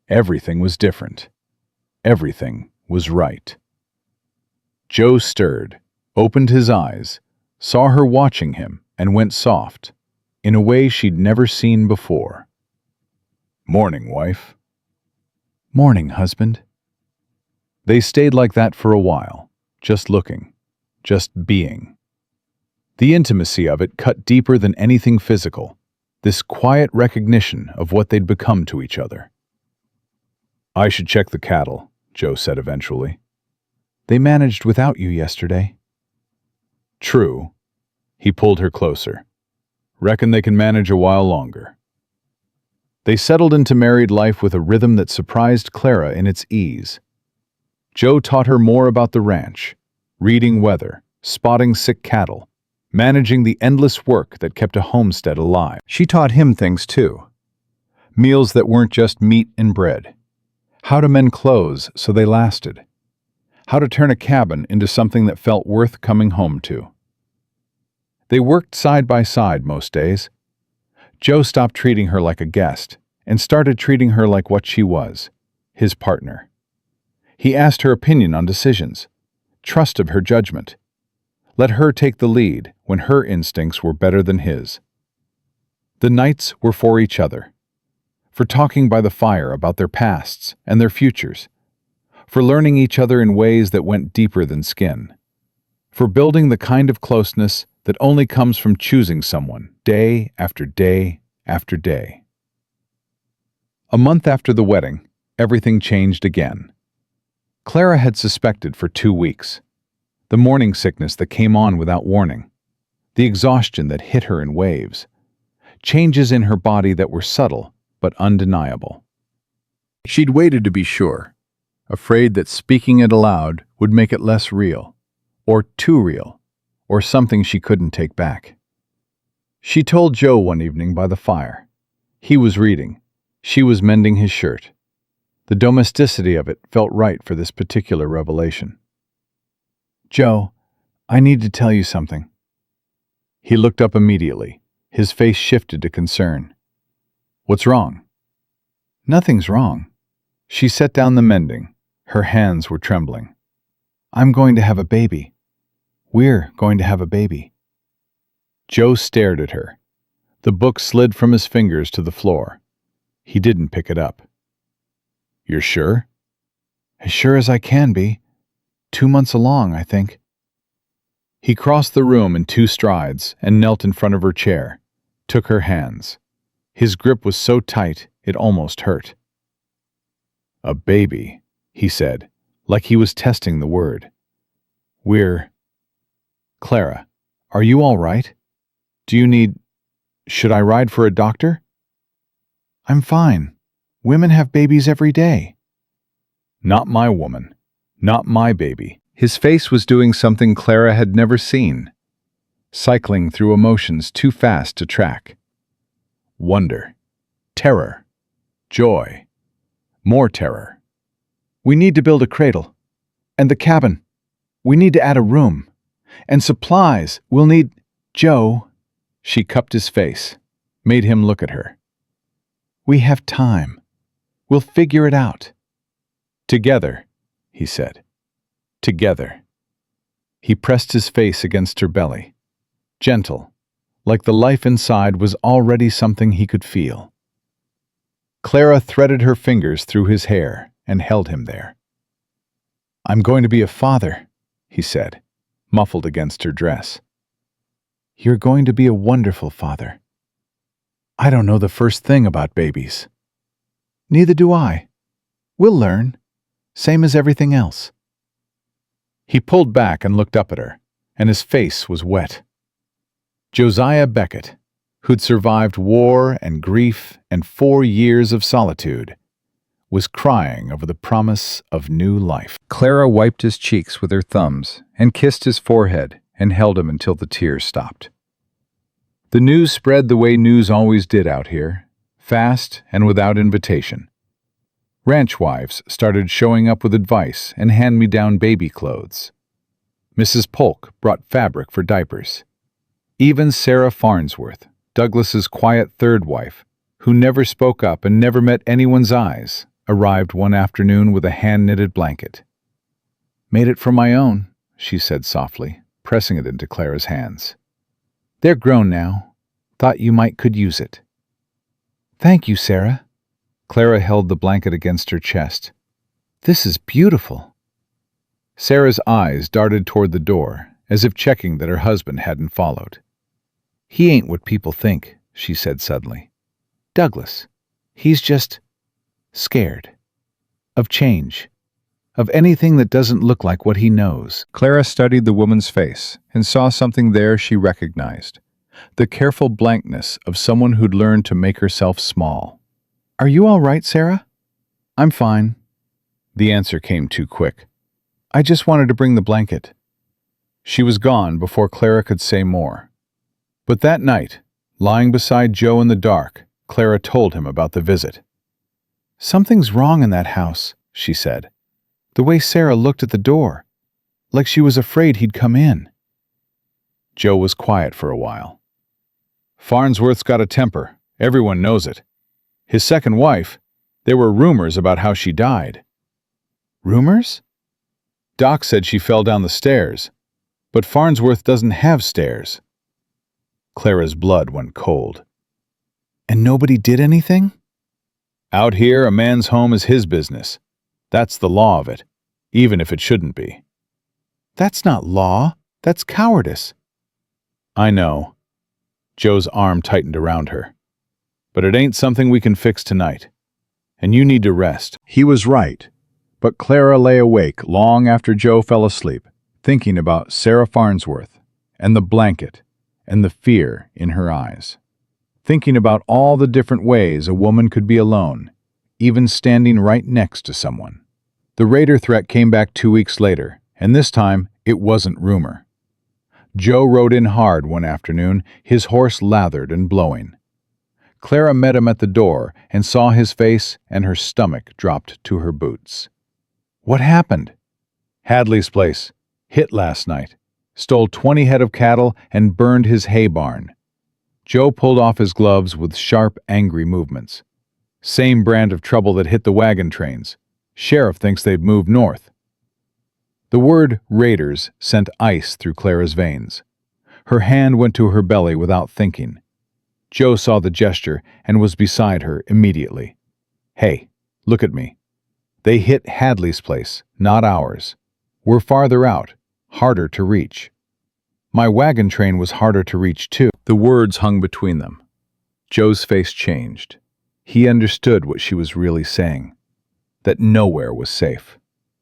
Everything was different. Everything was right. Joe stirred, opened his eyes, saw her watching him, and went soft, in a way she'd never seen before. "Morning, wife." "Morning, husband." They stayed like that for a while, just looking, just being. The intimacy of it cut deeper than anything physical, this quiet recognition of what they'd become to each other. "I should check the cattle," Joe said eventually. "They managed without you yesterday." "True." He pulled her closer. "Reckon they can manage a while longer." They settled into married life with a rhythm that surprised Clara in its ease. Joe taught her more about the ranch, reading weather, spotting sick cattle, managing the endless work that kept a homestead alive. She taught him things too. Meals that weren't just meat and bread. How to mend clothes so they lasted. How to turn a cabin into something that felt worth coming home to. They worked side by side most days. Joe stopped treating her like a guest and started treating her like what she was, his partner. He asked her opinion on decisions, trusted her judgment, let her take the lead when her instincts were better than his. The nights were for each other, for talking by the fire about their pasts and their futures, for learning each other in ways that went deeper than skin, for building the kind of closeness that only comes from choosing someone day after day after day. A month after the wedding, everything changed again. Clara had suspected for 2 weeks. The morning sickness that came on without warning, the exhaustion that hit her in waves, changes in her body that were subtle but undeniable. She'd waited to be sure, afraid that speaking it aloud would make it less real, or too real, or something she couldn't take back. She told Joe one evening by the fire. He was reading. She was mending his shirt. The domesticity of it felt right for this particular revelation. "Joe, I need to tell you something." He looked up immediately. His face shifted to concern. "What's wrong?" "Nothing's wrong." She set down the mending. Her hands were trembling. "I'm going to have a baby. We're going to have a baby." Joe stared at her. The book slid from his fingers to the floor. He didn't pick it up. "You're sure?" "As sure as I can be. 2 months along, I think." He crossed the room in 2 strides and knelt in front of her chair, took her hands. His grip was so tight it almost hurt. "A baby," he said, like he was testing the word. Clara, are you all right? Do you need... Should I ride for a doctor?" "I'm fine. Women have babies every day." "Not my woman. Not my baby." His face was doing something Clara had never seen, cycling through emotions too fast to track. Wonder, terror, joy, more terror. "We need to build a cradle. And the cabin. We need to add a room. And supplies. We'll need... Joe." She cupped his face, made him look at her. "We have time. We'll figure it out." "Together," he said. "Together." He pressed his face against her belly, gentle, like the life inside was already something he could feel. Clara threaded her fingers through his hair and held him there. "I'm going to be a father," he said, muffled against her dress. "You're going to be a wonderful father." "I don't know the first thing about babies." "Neither do I. We'll learn, same as everything else." He pulled back and looked up at her, and his face was wet. Josiah Beckett, who'd survived war and grief and 4 years of solitude, was crying over the promise of new life. Clara wiped his cheeks with her thumbs and kissed his forehead and held him until the tears stopped. The news spread the way news always did out here, fast and without invitation. Ranch wives started showing up with advice and hand-me-down baby clothes. Mrs. Polk brought fabric for diapers. Even Sarah Farnsworth, Douglas's quiet third wife, who never spoke up and never met anyone's eyes, arrived one afternoon with a hand-knitted blanket. "Made it from my own," she said softly, pressing it into Clara's hands. "They're grown now. Thought you could use it." "Thank you, Sarah." Clara held the blanket against her chest. "This is beautiful." Sarah's eyes darted toward the door, as if checking that her husband hadn't followed. "He ain't what people think," she said suddenly. "Douglas, he's just scared. Of change. Of anything that doesn't look like what he knows." Clara studied the woman's face and saw something there she recognized. The careful blankness of someone who'd learned to make herself small. "Are you all right, Sarah?" "I'm fine." The answer came too quick. "I just wanted to bring the blanket." She was gone before Clara could say more. But that night, lying beside Joe in the dark, Clara told him about the visit. "Something's wrong in that house," she said. "The way Sarah looked at the door, like she was afraid he'd come in." Joe was quiet for a while. "Farnsworth's got a temper. Everyone knows it. His second wife, there were rumors about how she died." "Rumors?" "Doc said she fell down the stairs, but Farnsworth doesn't have stairs." Clara's blood went cold. "And nobody did anything?" "Out here, a man's home is his business. That's the law of it, even if it shouldn't be." "That's not law. That's cowardice." "I know." Joe's arm tightened around her. "But it ain't something we can fix tonight. And you need to rest." He was right. But Clara lay awake long after Joe fell asleep, thinking about Sarah Farnsworth and the blanket and the fear in her eyes. Thinking about all the different ways a woman could be alone, even standing right next to someone. The raider threat came back 2 weeks later, and this time it wasn't rumor. Joe rode in hard one afternoon, his horse lathered and blowing. Clara met him at the door and saw his face, and her stomach dropped to her boots. "What happened?" "Hadley's place. Hit last night. Stole 20 head of cattle and burned his hay barn." Joe pulled off his gloves with sharp, angry movements. "Same brand of trouble that hit the wagon trains. Sheriff thinks they've moved north." The word raiders sent ice through Clara's veins. Her hand went to her belly without thinking. Joe saw the gesture and was beside her immediately. "Hey, look at me. They hit Hadley's place, not ours. We're farther out, harder to reach." "My wagon train was harder to reach too." The words hung between them. Joe's face changed. He understood what she was really saying. That nowhere was safe.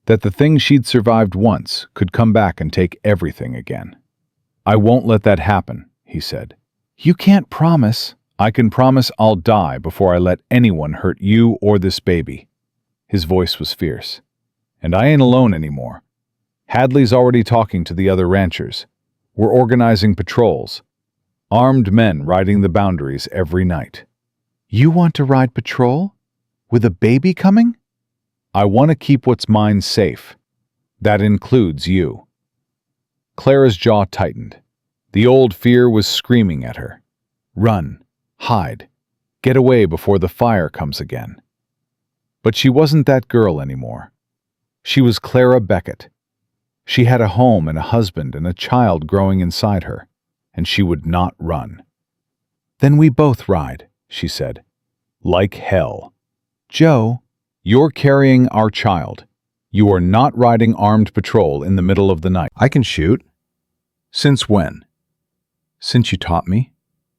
That the thing she'd survived once could come back and take everything again. "I won't let that happen," he said. "You can't promise." "I can promise I'll die before I let anyone hurt you or this baby." His voice was fierce. "And I ain't alone anymore. Hadley's already talking to the other ranchers. We're organizing patrols. Armed men riding the boundaries every night." "You want to ride patrol? With a baby coming?" "I want to keep what's mine safe. That includes you." Clara's jaw tightened. The old fear was screaming at her. Run, hide, get away before the fire comes again. But she wasn't that girl anymore. She was Clara Beckett. She had a home and a husband and a child growing inside her, and she would not run. "Then we both ride," she said. "Like hell." "Joe." "You're carrying our child. You are not riding armed patrol in the middle of the night." "I can shoot." "Since when?" "Since you taught me."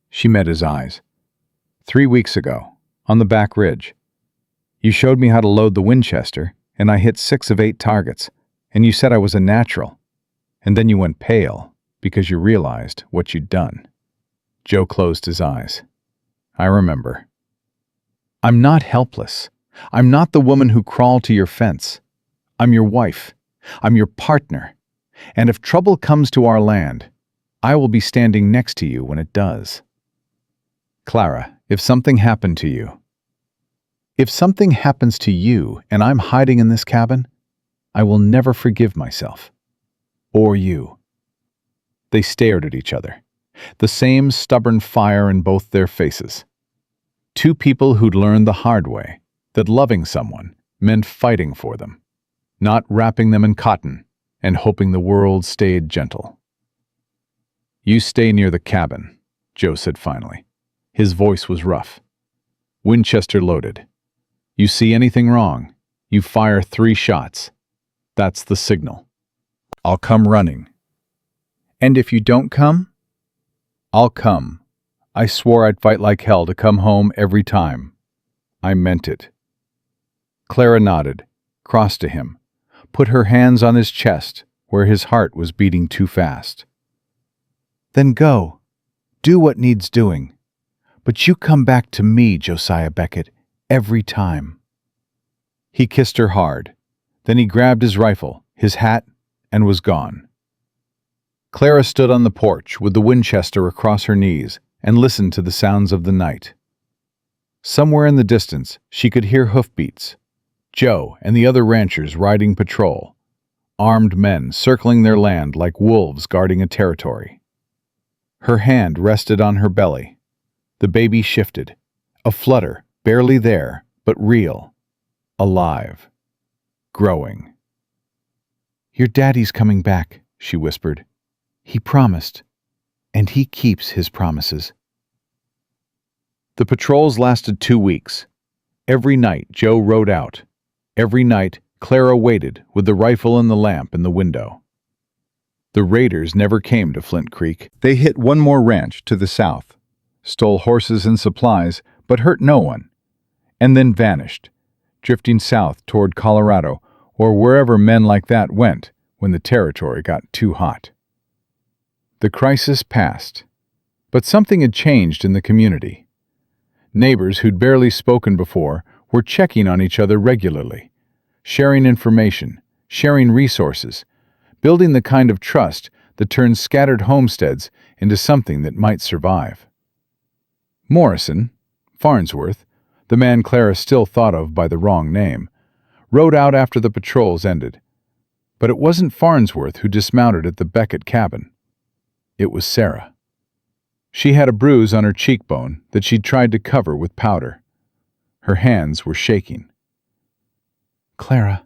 She met his eyes. 3 weeks ago, on the back ridge. You showed me how to load the Winchester, and I hit 6 of 8 targets, and you said I was a natural. And then you went pale, because you realized what you'd done. Joe closed his eyes. "I remember." "I'm not helpless. I'm not the woman who crawled to your fence. I'm your wife. I'm your partner. And if trouble comes to our land, I will be standing next to you when it does." Clara, if something happened to you, if something happens to you and I'm hiding in this cabin, I will never forgive myself. Or you. They stared at each other, the same stubborn fire in both their faces. Two people who'd learned the hard way that loving someone meant fighting for them, not wrapping them in cotton and hoping the world stayed gentle. You stay near the cabin, Joe said finally. His voice was rough. Winchester loaded. You see anything wrong, you fire 3 shots. That's the signal. I'll come running. And if you don't come? I'll come. I swore I'd fight like hell to come home every time. I meant it. Clara nodded, crossed to him, put her hands on his chest where his heart was beating too fast. Then go. Do what needs doing. But you come back to me, Josiah Beckett, every time. He kissed her hard. Then he grabbed his rifle, his hat, and was gone. Clara stood on the porch with the Winchester across her knees and listened to the sounds of the night. Somewhere in the distance, she could hear hoofbeats. Joe and the other ranchers riding patrol. Armed men circling their land like wolves guarding a territory. Her hand rested on her belly. The baby shifted. A flutter, barely there, but real. Alive. Growing. Your daddy's coming back, she whispered. He promised. And he keeps his promises. The patrols lasted 2 weeks. Every night Joe rode out. Every night Clara waited with the rifle and the lamp in the window. The raiders never came to Flint Creek. They hit one more ranch to the south, stole horses and supplies, but hurt no one, and then vanished, drifting south toward Colorado or wherever men like that went when the territory got too hot. The crisis passed, but something had changed in the community. Neighbors who'd barely spoken before were checking on each other regularly, sharing information, sharing resources, building the kind of trust that turns scattered homesteads into something that might survive. Morrison, Farnsworth, the man Clara still thought of by the wrong name, rode out after the patrols ended. But it wasn't Farnsworth who dismounted at the Beckett cabin. It was Sarah. She had a bruise on her cheekbone that she'd tried to cover with powder. Her hands were shaking. Clara.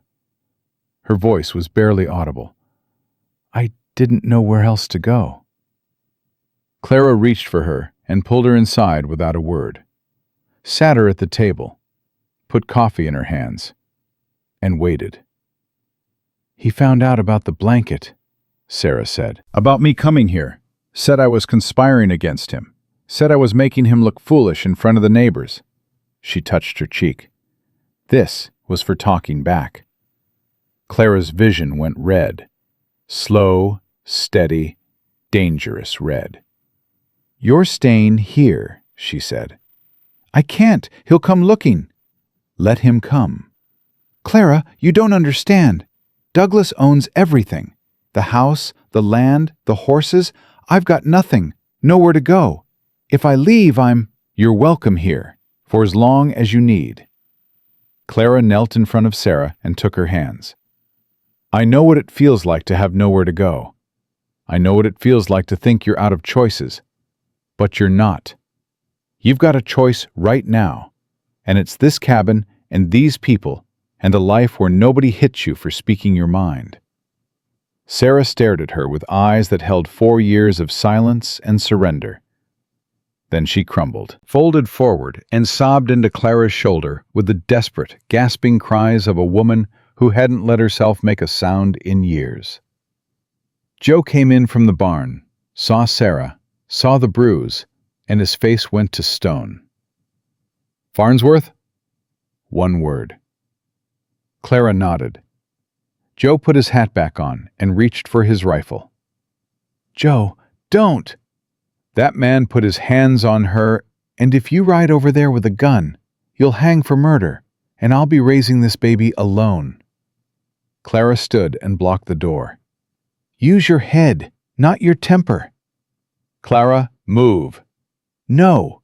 Her voice was barely audible. I didn't know where else to go. Clara reached for her and pulled her inside without a word. Sat her at the table, put coffee in her hands, and waited. He found out about the blanket, Sarah said. About me coming here. Said I was conspiring against him. Said I was making him look foolish in front of the neighbors. She touched her cheek. This was for talking back. Clara's vision went red. Slow, steady, dangerous red. You're staying here, she said. I can't. He'll come looking. Let him come. Clara, you don't understand. Douglas owns everything. The house, the land, the horses. I've got nothing. Nowhere to go. If I leave, You're welcome here, for as long as you need. Clara knelt in front of Sarah and took her hands. I know what it feels like to have nowhere to go. I know what it feels like to think you're out of choices. But you're not. You've got a choice right now, and it's this cabin and these people and a life where nobody hits you for speaking your mind. Sarah stared at her with eyes that held 4 years of silence and surrender. Then she crumbled, folded forward, and sobbed into Clara's shoulder with the desperate, gasping cries of a woman who hadn't let herself make a sound in years. Joe came in from the barn, saw Sarah, saw the bruise, and his face went to stone. Farnsworth? One word. Clara nodded. Joe put his hat back on and reached for his rifle. Joe, don't! That man put his hands on her, and if you ride over there with a gun, you'll hang for murder, and I'll be raising this baby alone. Clara stood and blocked the door. Use your head, not your temper. Clara, move. No.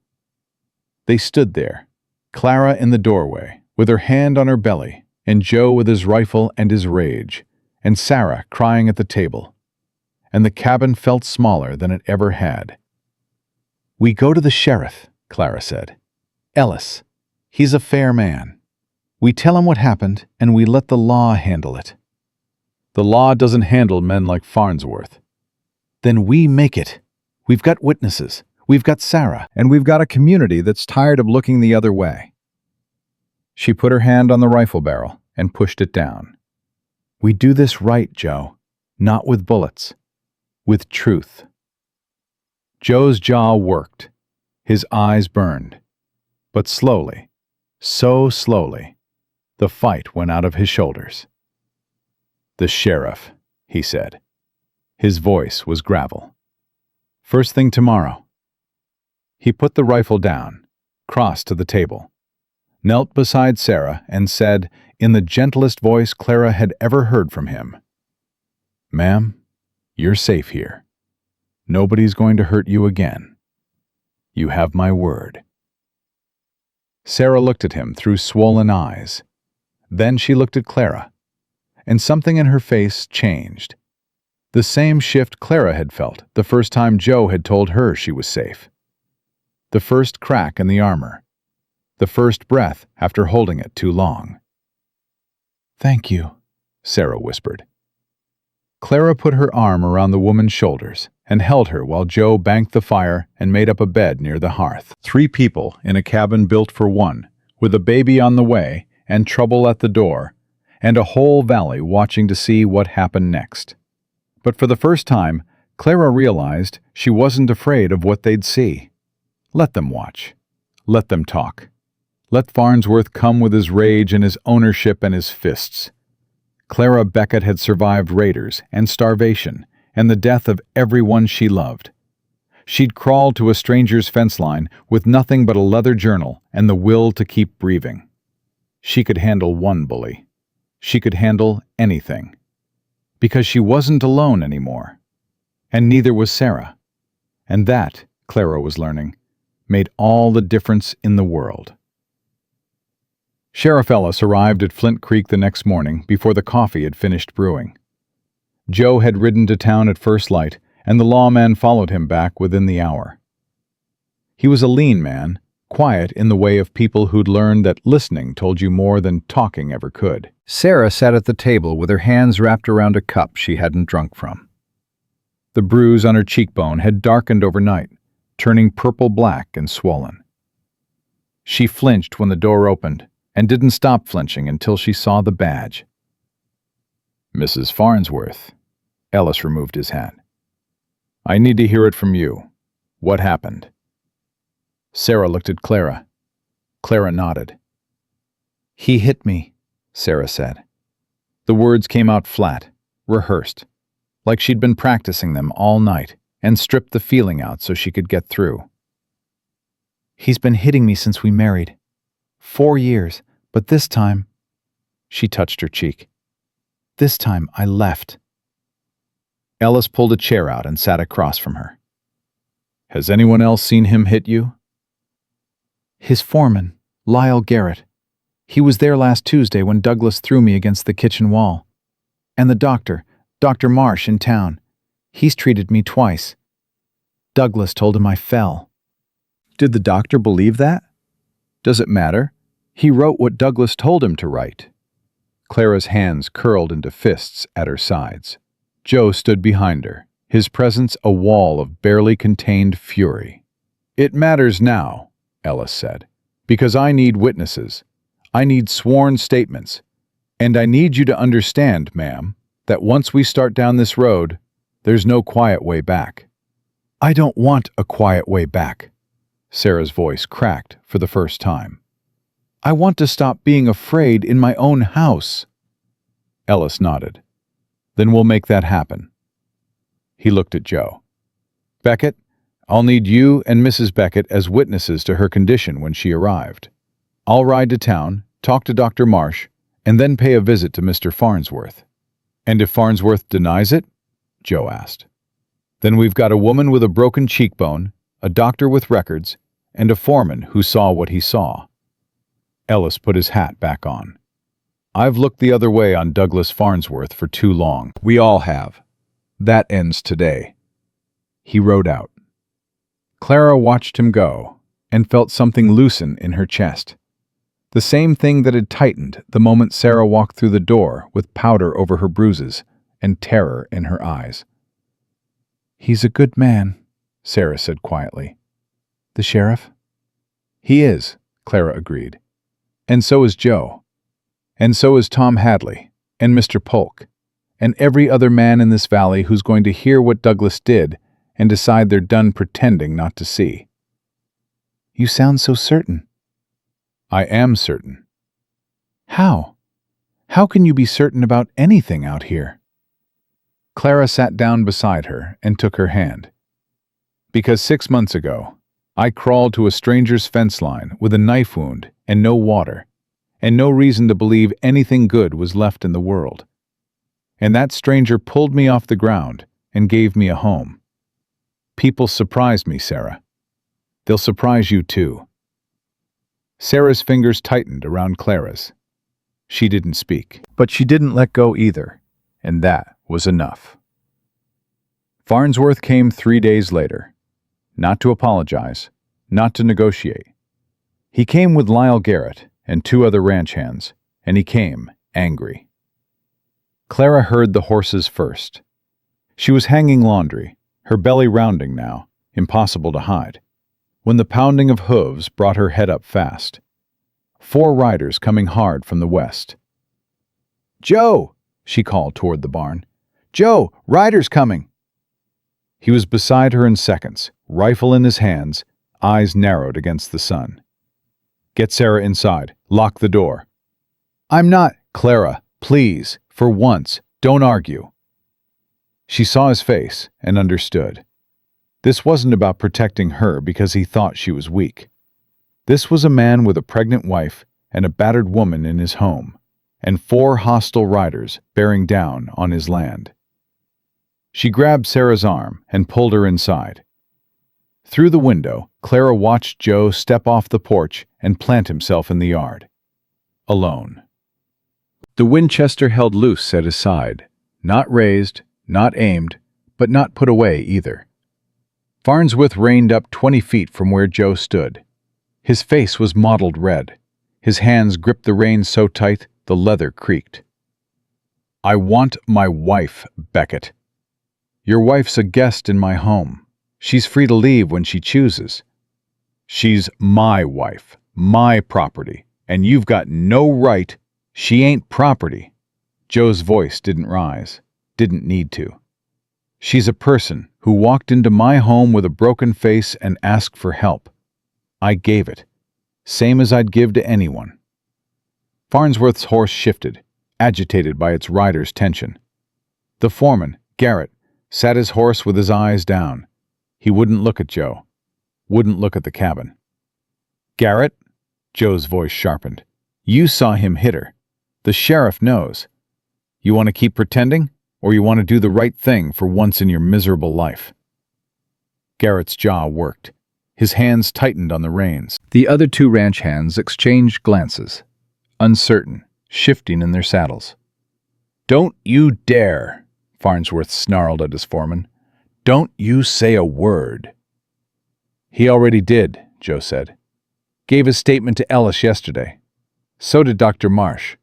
They stood there, Clara in the doorway, with her hand on her belly, and Joe with his rifle and his rage, and Sarah crying at the table. And the cabin felt smaller than it ever had. "We go to the sheriff," Clara said. "Ellis. He's a fair man. We tell him what happened, and we let the law handle it." "The law doesn't handle men like Farnsworth." "Then we make it. We've got witnesses. We've got Sarah. "And we've got a community that's tired of looking the other way." She put her hand on the rifle barrel and pushed it down. "We do this right, Joe. Not with bullets. With truth." Joe's jaw worked. His eyes burned. But slowly, so slowly, the fight went out of his shoulders. "The sheriff," he said. His voice was gravel. "First thing tomorrow." He put the rifle down, crossed to the table, knelt beside Sarah, and said, in the gentlest voice Clara had ever heard from him, "Ma'am, you're safe here. Nobody's going to hurt you again. You have my word." Sarah looked at him through swollen eyes. Then she looked at Clara, and something in her face changed. The same shift Clara had felt the first time Joe had told her she was safe. The first crack in the armor. The first breath after holding it too long. "Thank you," Sarah whispered. Clara put her arm around the woman's shoulders and held her while Joe banked the fire and made up a bed near the hearth. 3 people in a cabin built for one, with a baby on the way and trouble at the door, and a whole valley watching to see what happened next. But for the first time, Clara realized she wasn't afraid of what they'd see. Let them watch. Let them talk. Let Farnsworth come with his rage and his ownership and his fists. Clara Beckett had survived raiders and starvation and the death of everyone she loved. She'd crawled to a stranger's fence line with nothing but a leather journal and the will to keep breathing. She could handle one bully. She could handle anything. Because she wasn't alone anymore. And neither was Sarah. And that, Clara was learning, made all the difference in the world. Sheriff Ellis arrived at Flint Creek the next morning before the coffee had finished brewing. Joe had ridden to town at first light, and the lawman followed him back within the hour. He was a lean man, quiet in the way of people who'd learned that listening told you more than talking ever could. Sarah sat at the table with her hands wrapped around a cup she hadn't drunk from. The bruise on her cheekbone had darkened overnight, turning purple-black and swollen. She flinched when the door opened, and didn't stop flinching until she saw the badge. "Mrs. Farnsworth." Ellis removed his hat. "I need to hear it from you. What happened?" Sarah looked at Clara. Clara nodded. "He hit me," Sarah said. The words came out flat, rehearsed, like she'd been practicing them all night and stripped the feeling out so she could get through. "He's been hitting me since we married. 4 years, but this time—" She touched her cheek. "This time I left." Ellis pulled a chair out and sat across from her. "Has anyone else seen him hit you?" "His foreman, Lyle Garrett. He was there last Tuesday when Douglas threw me against the kitchen wall. And the doctor, Dr. Marsh in town. He's treated me twice. Douglas told him I fell." "Did the doctor believe that? Does it matter? He wrote what Douglas told him to write." Clara's hands curled into fists at her sides. Joe stood behind her, his presence a wall of barely contained fury. "It matters now," Ellis said, "because I need witnesses. I need sworn statements. And I need you to understand, ma'am, that once we start down this road, there's no quiet way back." "I don't want a quiet way back." Sarah's voice cracked for the first time. "I want to stop being afraid in my own house." Ellis nodded. "Then we'll make that happen." He looked at Joe. "Beckett, I'll need you and Mrs. Beckett as witnesses to her condition when she arrived. I'll ride to town, talk to Dr. Marsh, and then pay a visit to Mr. Farnsworth." "And if Farnsworth denies it?" Joe asked. "Then we've got a woman with a broken cheekbone, a doctor with records, and a foreman who saw what he saw. Ellis put his hat back on. I've looked the other way on Douglas Farnsworth for too long. We all have. That ends today. He rode out. Clara watched him go and felt something loosen in her chest. The same thing that had tightened the moment Sarah walked through the door with powder over her bruises and terror in her eyes. "He's a good man," Sarah said quietly. "The sheriff?" He is, Clara agreed. And so is Joe. And so is Tom Hadley and Mr. Polk and every other man in this valley who's going to hear what Douglas did and decide they're done pretending not to see. "You sound so certain." I am certain. "How? How can you be certain about anything out here?" Clara sat down beside her and took her hand. Because 6 months ago, I crawled to a stranger's fence line with a knife wound and no water, and no reason to believe anything good was left in the world. And that stranger pulled me off the ground and gave me a home. People surprised me, Sarah. They'll surprise you too. Sarah's fingers tightened around Clara's. She didn't speak, but she didn't let go either, and that was enough. Farnsworth came 3 days later, not to apologize, not to negotiate. He came with Lyle Garrett and 2 other ranch hands, and he came angry. Clara heard the horses first. She was hanging laundry, her belly rounding now, impossible to hide, when the pounding of hooves brought her head up fast. 4 riders coming hard from the west. "Joe!" she called toward the barn. "Joe, riders coming!" He was beside her in seconds, rifle in his hands, eyes narrowed against the sun. "Get Sarah inside. Lock the door." "I'm not—" "Clara, please, for once, don't argue." She saw his face and understood. This wasn't about protecting her because he thought she was weak. This was a man with a pregnant wife and a battered woman in his home, and 4 hostile riders bearing down on his land. She grabbed Sarah's arm and pulled her inside. Through the window, Clara watched Joe step off the porch and plant himself in the yard. Alone. The Winchester held loose at his side, not raised, not aimed, but not put away either. Farnsworth reined up 20 feet from where Joe stood. His face was mottled red. His hands gripped the reins so tight the leather creaked. "I want my wife, Beckett. Your wife's a guest in my home. She's free to leave when she chooses. She's my wife, my property, and you've got no right—" "She ain't property." Joe's voice didn't rise, didn't need to. "She's a person who walked into my home with a broken face and asked for help. I gave it, same as I'd give to anyone." Farnsworth's horse shifted, agitated by its rider's tension. The foreman, Garrett, sat his horse with his eyes down. He wouldn't look at Joe, wouldn't look at the cabin. "Garrett," Joe's voice sharpened, "you saw him hit her. The sheriff knows. You want to keep pretending, or you want to do the right thing for once in your miserable life?" Garrett's jaw worked. His hands tightened on the reins. The other 2 ranch hands exchanged glances, uncertain, shifting in their saddles. "Don't you dare," Farnsworth snarled at his foreman. "Don't you say a word." "He already did," Joe said. "Gave a statement to Ellis yesterday. So did Dr. Marsh.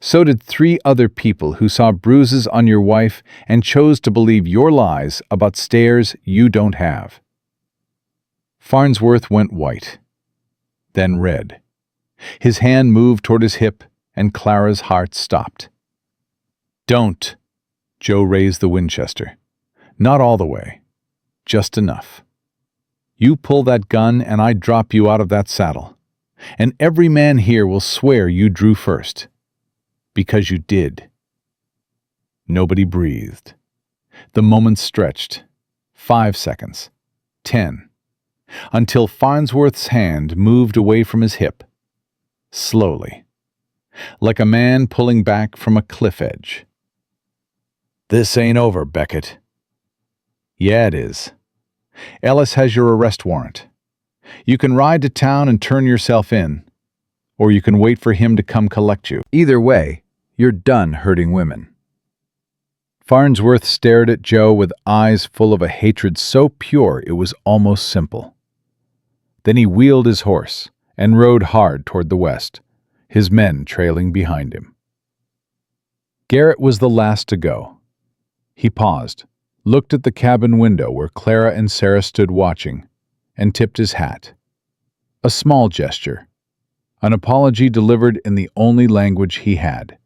So did 3 other people who saw bruises on your wife and chose to believe your lies about stairs you don't have." Farnsworth went white, then red. His hand moved toward his hip, and Clara's heart stopped. "Don't." Joe raised the Winchester. "Not all the way. Just enough. You pull that gun and I drop you out of that saddle. And every man here will swear you drew first. Because you did." Nobody breathed. The moments stretched. 5 seconds. 10. Until Farnsworth's hand moved away from his hip. Slowly. Like a man pulling back from a cliff edge. "This ain't over, Beckett." "Yeah, it is. Ellis has your arrest warrant. You can ride to town and turn yourself in, or you can wait for him to come collect you. Either way, you're done hurting women." Farnsworth stared at Joe with eyes full of a hatred so pure it was almost simple. Then he wheeled his horse and rode hard toward the west, his men trailing behind him. Garrett was the last to go. He paused, looked at the cabin window where Clara and Sarah stood watching, and tipped his hat. A small gesture, an apology delivered in the only language he had.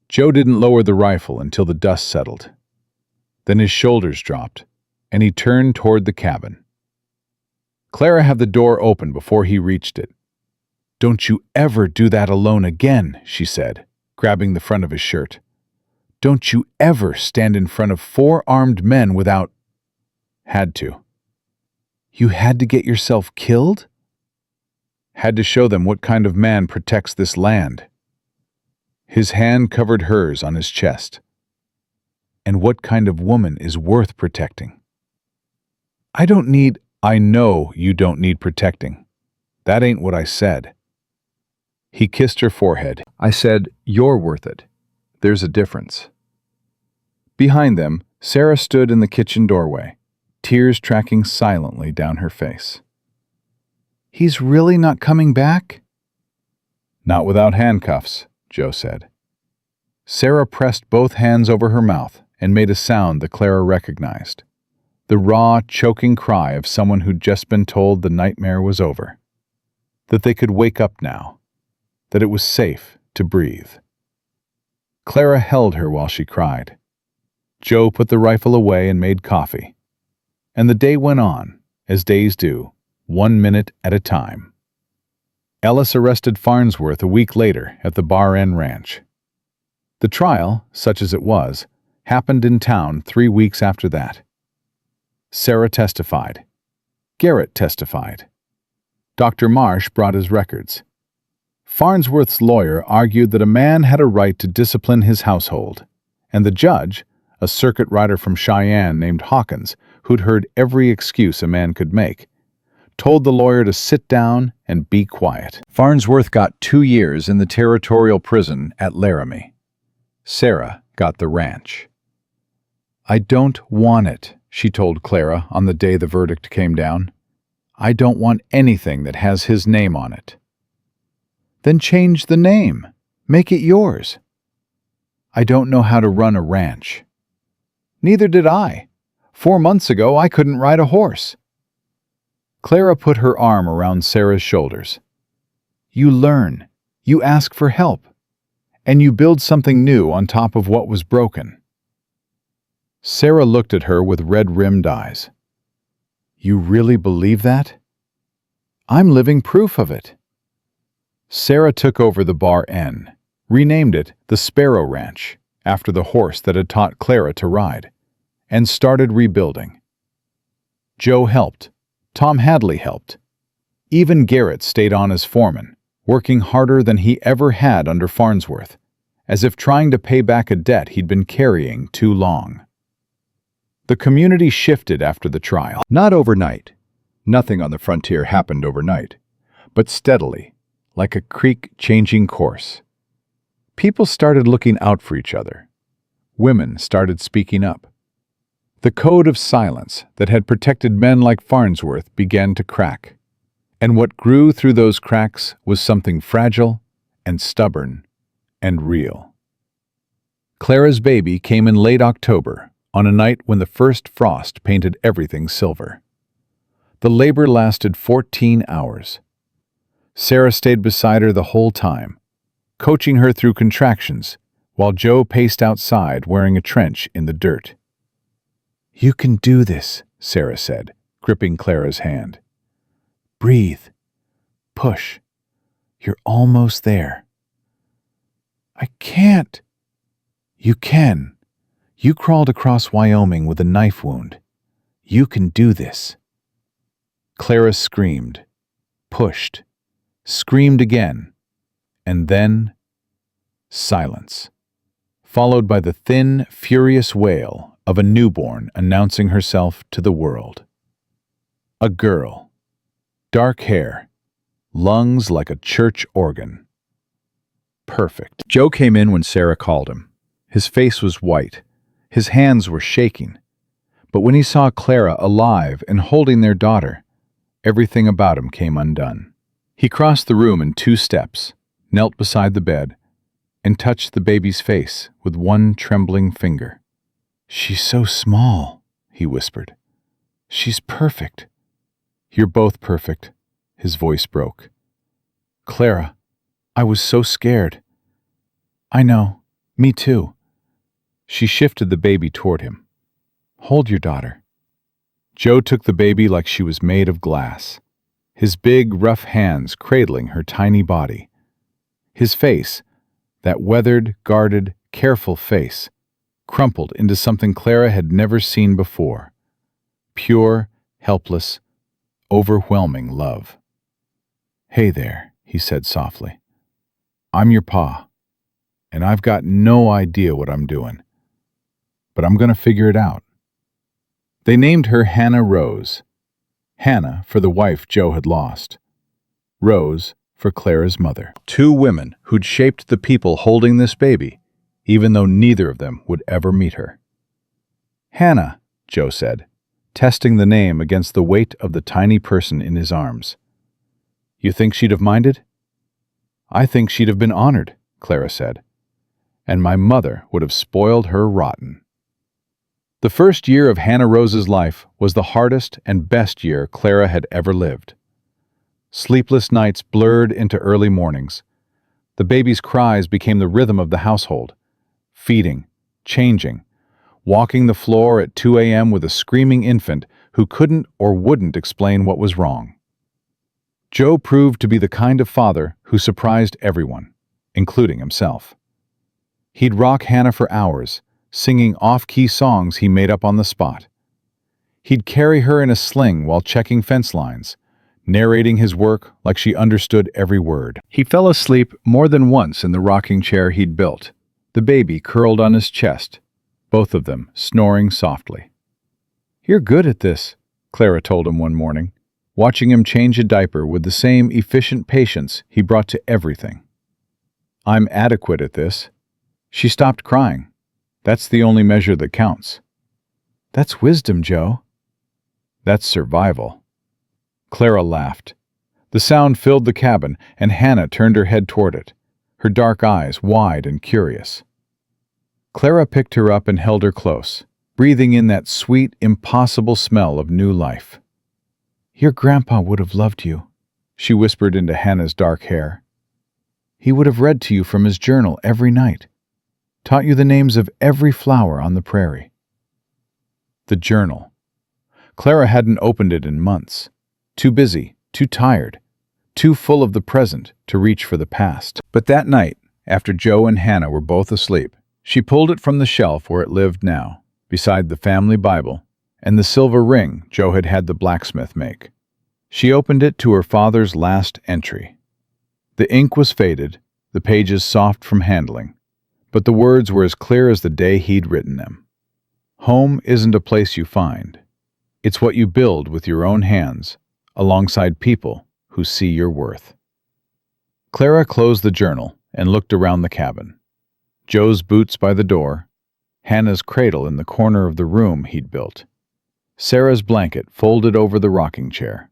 Joe didn't lower the rifle until the dust settled. Then his shoulders dropped, and he turned toward the cabin. Clara had the door open before he reached it. "Don't you ever do that alone again," she said, grabbing the front of his shirt. "Don't you ever stand in front of 4 armed men without—" "Had to." "You had to get yourself killed?" "Had to show them what kind of man protects this land." His hand covered hers on his chest. "And what kind of woman is worth protecting?" I know you don't need protecting. That ain't what I said." He kissed her forehead. "I said, you're worth it. There's a difference." Behind them, Sarah stood in the kitchen doorway, tears tracking silently down her face. "He's really not coming back?" "Not without handcuffs," Joe said. Sarah pressed both hands over her mouth and made a sound that Clara recognized. The raw, choking cry of someone who'd just been told the nightmare was over. That they could wake up now. That it was safe to breathe. Clara held her while she cried. Joe put the rifle away and made coffee. And the day went on, as days do, 1 minute at a time. Ellis arrested Farnsworth a week later at the Bar N Ranch. The trial, such as it was, happened in town 3 weeks after that. Sarah testified. Garrett testified. Dr. Marsh brought his records. Farnsworth's lawyer argued that a man had a right to discipline his household, and the judge, a circuit rider from Cheyenne named Hawkins, who'd heard every excuse a man could make, told the lawyer to sit down and be quiet. Farnsworth got 2 years in the territorial prison at Laramie. Sarah got the ranch. "I don't want it," she told Clara on the day the verdict came down. "I don't want anything that has his name on it." "Then change the name. Make it yours." "I don't know how to run a ranch." "Neither did I. 4 months ago, I couldn't ride a horse." Clara put her arm around Sarah's shoulders. "You learn. You ask for help. And you build something new on top of what was broken." Sarah looked at her with red-rimmed eyes. "You really believe that?" "I'm living proof of it." Sarah took over the Bar N, renamed it the Sparrow Ranch, after the horse that had taught Clara to ride, and started rebuilding. Joe helped. Tom Hadley helped. Even Garrett stayed on as foreman, working harder than he ever had under Farnsworth, as if trying to pay back a debt he'd been carrying too long. The community shifted after the trial. Not overnight. Nothing on the frontier happened overnight, but steadily, like a creek changing course. People started looking out for each other. Women started speaking up. The code of silence that had protected men like Farnsworth began to crack, and what grew through those cracks was something fragile and stubborn and real. Clara's baby came in late October, on a night when the first frost painted everything silver. The labor lasted 14 hours. Sarah stayed beside her the whole time, coaching her through contractions, while Joe paced outside wearing a trench in the dirt. "You can do this," Sarah said, gripping Clara's hand. "Breathe. Push. You're almost there." "I can't." "You can. You crawled across Wyoming with a knife wound. You can do this." Clara screamed, pushed, screamed again, and then silence, followed by the thin, furious wail of a newborn announcing herself to the world. A girl, Dark hair, lungs like a church organ. Perfect. Joe came in when Sarah called him. His face was white. His hands were shaking. But when he saw Clara alive and holding their daughter, everything about him came undone. He crossed the room in 2 steps, knelt beside the bed, and touched the baby's face with one trembling finger. "She's so small," he whispered. "She's perfect." "You're both perfect," his voice broke. "Clara, I was so scared." "I know, me too." She shifted the baby toward him. "Hold your daughter." Joe took the baby like she was made of glass, his big, rough hands cradling her tiny body. His face, that weathered, guarded, careful face, crumpled into something Clara had never seen before. Pure, helpless, overwhelming love. "Hey there," he said softly. "I'm your pa, and I've got no idea what I'm doing. But I'm going to figure it out." They named her Hannah Rose. Hannah for the wife Joe had lost. Rose for Clara's mother. 2 women who'd shaped the people holding this baby, even though neither of them would ever meet her. "Hannah," Joe said, testing the name against the weight of the tiny person in his arms. "You think she'd have minded?" "I think she'd have been honored," Clara said. "And my mother would have spoiled her rotten." The first year of Hannah Rose's life was the hardest and best year Clara had ever lived. Sleepless nights blurred into early mornings. The baby's cries became the rhythm of the household, feeding, changing, walking the floor at 2 a.m. with a screaming infant who couldn't or wouldn't explain what was wrong. Joe proved to be the kind of father who surprised everyone, including himself. He'd rock Hannah for hours, singing off-key songs he made up on the spot. He'd carry her in a sling while checking fence lines, narrating his work like she understood every word. He fell asleep more than once in the rocking chair he'd built, the baby curled on his chest, both of them snoring softly. "You're good at this," Clara told him one morning, watching him change a diaper with the same efficient patience he brought to everything. "I'm adequate at this." She stopped crying. "That's the only measure that counts." "That's wisdom, Joe." "That's survival." Clara laughed. The sound filled the cabin, and Hannah turned her head toward it, her dark eyes wide and curious. Clara picked her up and held her close, breathing in that sweet, impossible smell of new life. "Your grandpa would have loved you," she whispered into Hannah's dark hair. "He would have read to you from his journal every night, taught you the names of every flower on the prairie." The journal. Clara hadn't opened it in months. Too busy, too tired, too full of the present to reach for the past. But that night, after Joe and Hannah were both asleep, she pulled it from the shelf where it lived now, beside the family Bible and the silver ring Joe had had the blacksmith make. She opened it to her father's last entry. The ink was faded, the pages soft from handling, but the words were as clear as the day he'd written them. "Home isn't a place you find. It's what you build with your own hands, alongside people who see your worth." Clara closed the journal and looked around the cabin. Joe's boots by the door, Hannah's cradle in the corner of the room he'd built, Sarah's blanket folded over the rocking chair,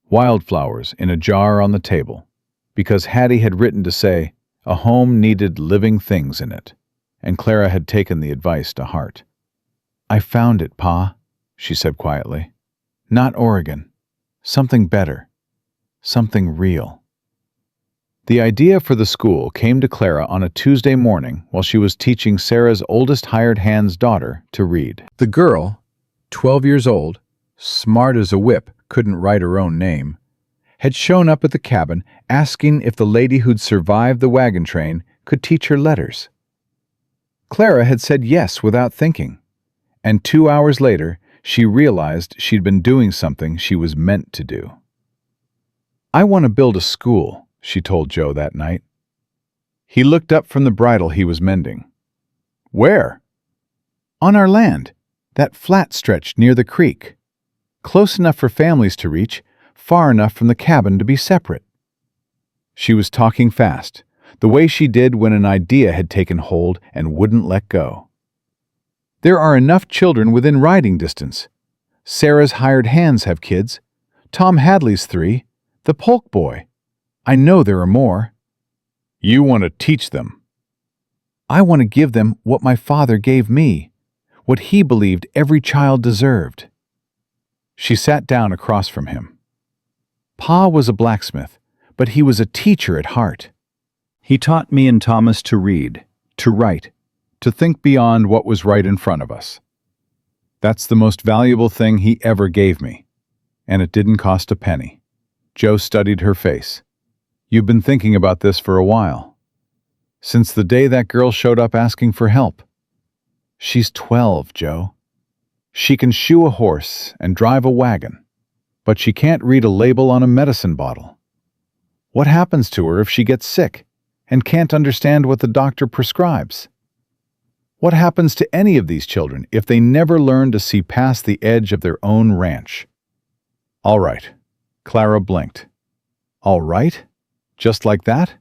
wildflowers in a jar on the table, because Hattie had written to say a home needed living things in it, and Clara had taken the advice to heart. "I found it, Pa," she said quietly. "Not Oregon. Something better. Something real." The idea for the school came to Clara on a Tuesday morning while she was teaching Sarah's oldest hired hand's daughter to read. The girl, 12 years old, smart as a whip, couldn't write her own name, had shown up at the cabin asking if the lady who'd survived the wagon train could teach her letters. Clara had said yes without thinking, and 2 hours later she realized she'd been doing something she was meant to do. "I want to build a school," she told Joe that night. He looked up from the bridle he was mending. "Where?" "On our land, that flat stretch near the creek. Close enough for families to reach, far enough from the cabin to be separate. She was talking fast, the way she did when an idea had taken hold and wouldn't let go. There are enough children within riding distance. Sarah's hired hands have kids. Tom Hadley's 3. The Polk boy. I know there are more. You want to teach them. I want to give them what my father gave me, what he believed every child deserved. She sat down across from him. Pa was a blacksmith, but he was a teacher at heart. He taught me and Thomas to read, to write, to think beyond what was right in front of us. That's the most valuable thing he ever gave me, and it didn't cost a penny. Joe studied her face. You've been thinking about this for a while. Since the day that girl showed up asking for help. She's 12, Joe. She can shoe a horse and drive a wagon, but she can't read a label on a medicine bottle. What happens to her if she gets sick and can't understand what the doctor prescribes? What happens to any of these children if they never learn to see past the edge of their own ranch? All right, Clara blinked. All right? Just like that?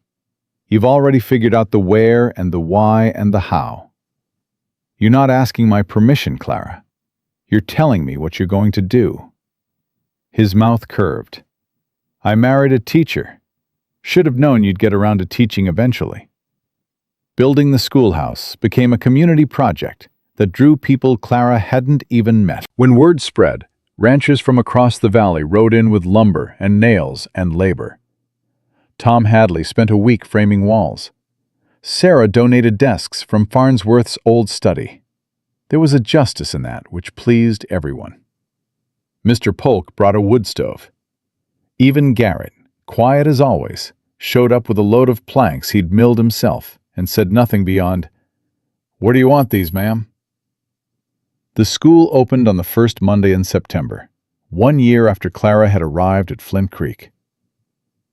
You've already figured out the where and the why and the how. You're not asking my permission, Clara. You're telling me what you're going to do. His mouth curved. I married a teacher. Should have known you'd get around to teaching eventually. Building the schoolhouse became a community project that drew people Clara hadn't even met. When word spread, ranchers from across the valley rode in with lumber and nails and labor. Tom Hadley spent a week framing walls. Sarah donated desks from Farnsworth's old study. There was a justice in that which pleased everyone. Mr. Polk brought a wood stove. Even Garrett, quiet as always, showed up with a load of planks he'd milled himself and said nothing beyond, "Where do you want these, ma'am?" The school opened on the first Monday in September, 1 year after Clara had arrived at Flint Creek.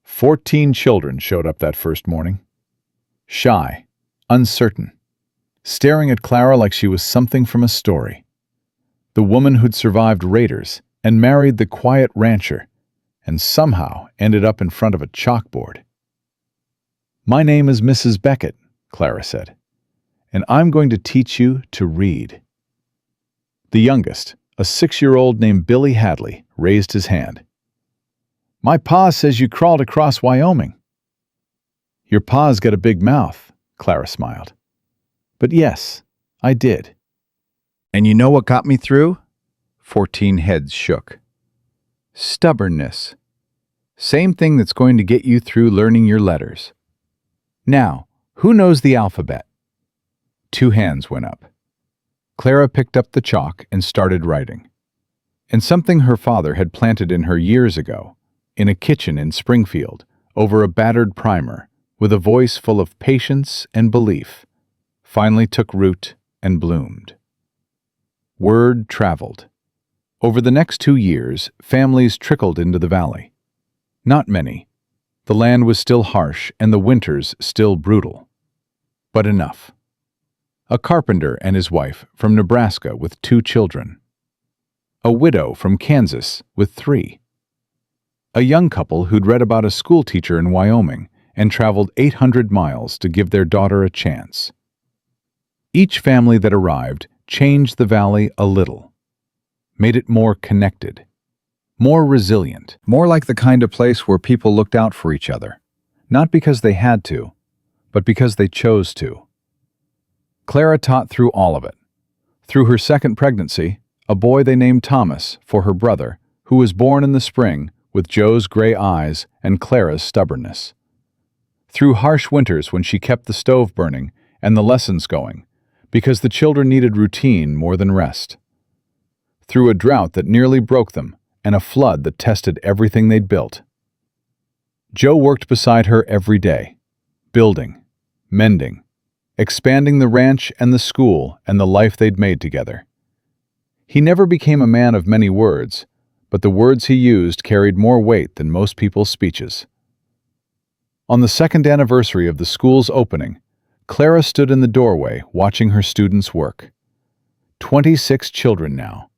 14 children showed up that first morning. Shy, uncertain, staring at Clara like she was something from a story. The woman who'd survived raiders and married the quiet rancher and somehow ended up in front of a chalkboard. "My name is Mrs. Beckett," Clara said, "and I'm going to teach you to read." The youngest, a 6-year-old named Billy Hadley, raised his hand. "My pa says you crawled across Wyoming." "Your pa's got a big mouth," Clara smiled. "But yes, I did." "And you know what got me through?" 14 heads shook. "Stubbornness. Same thing that's going to get you through learning your letters. Now, who knows the alphabet?" 2 hands went up. Clara picked up the chalk and started writing. And something her father had planted in her years ago, in a kitchen in Springfield, over a battered primer, with a voice full of patience and belief, finally took root and bloomed. Word traveled. Over the next 2 years, families trickled into the valley. Not many. The land was still harsh and the winters still brutal. But enough. A carpenter and his wife from Nebraska with 2 children. A widow from Kansas with 3. A young couple who'd read about a school teacher in Wyoming and traveled 800 miles to give their daughter a chance. Each family that arrived changed the valley a little, made it more connected, more resilient, more like the kind of place where people looked out for each other, not because they had to, but because they chose to. Clara taught through all of it. Through her second pregnancy, a boy they named Thomas for her brother, who was born in the spring with Joe's gray eyes and Clara's stubbornness. Through harsh winters when she kept the stove burning and the lessons going, because the children needed routine more than rest. Through a drought that nearly broke them and a flood that tested everything they'd built. Joe worked beside her every day, building, mending, expanding the ranch and the school and the life they'd made together. He never became a man of many words, but the words he used carried more weight than most people's speeches. On the 2nd anniversary of the school's opening, Clara stood in the doorway watching her students work. 26 children now.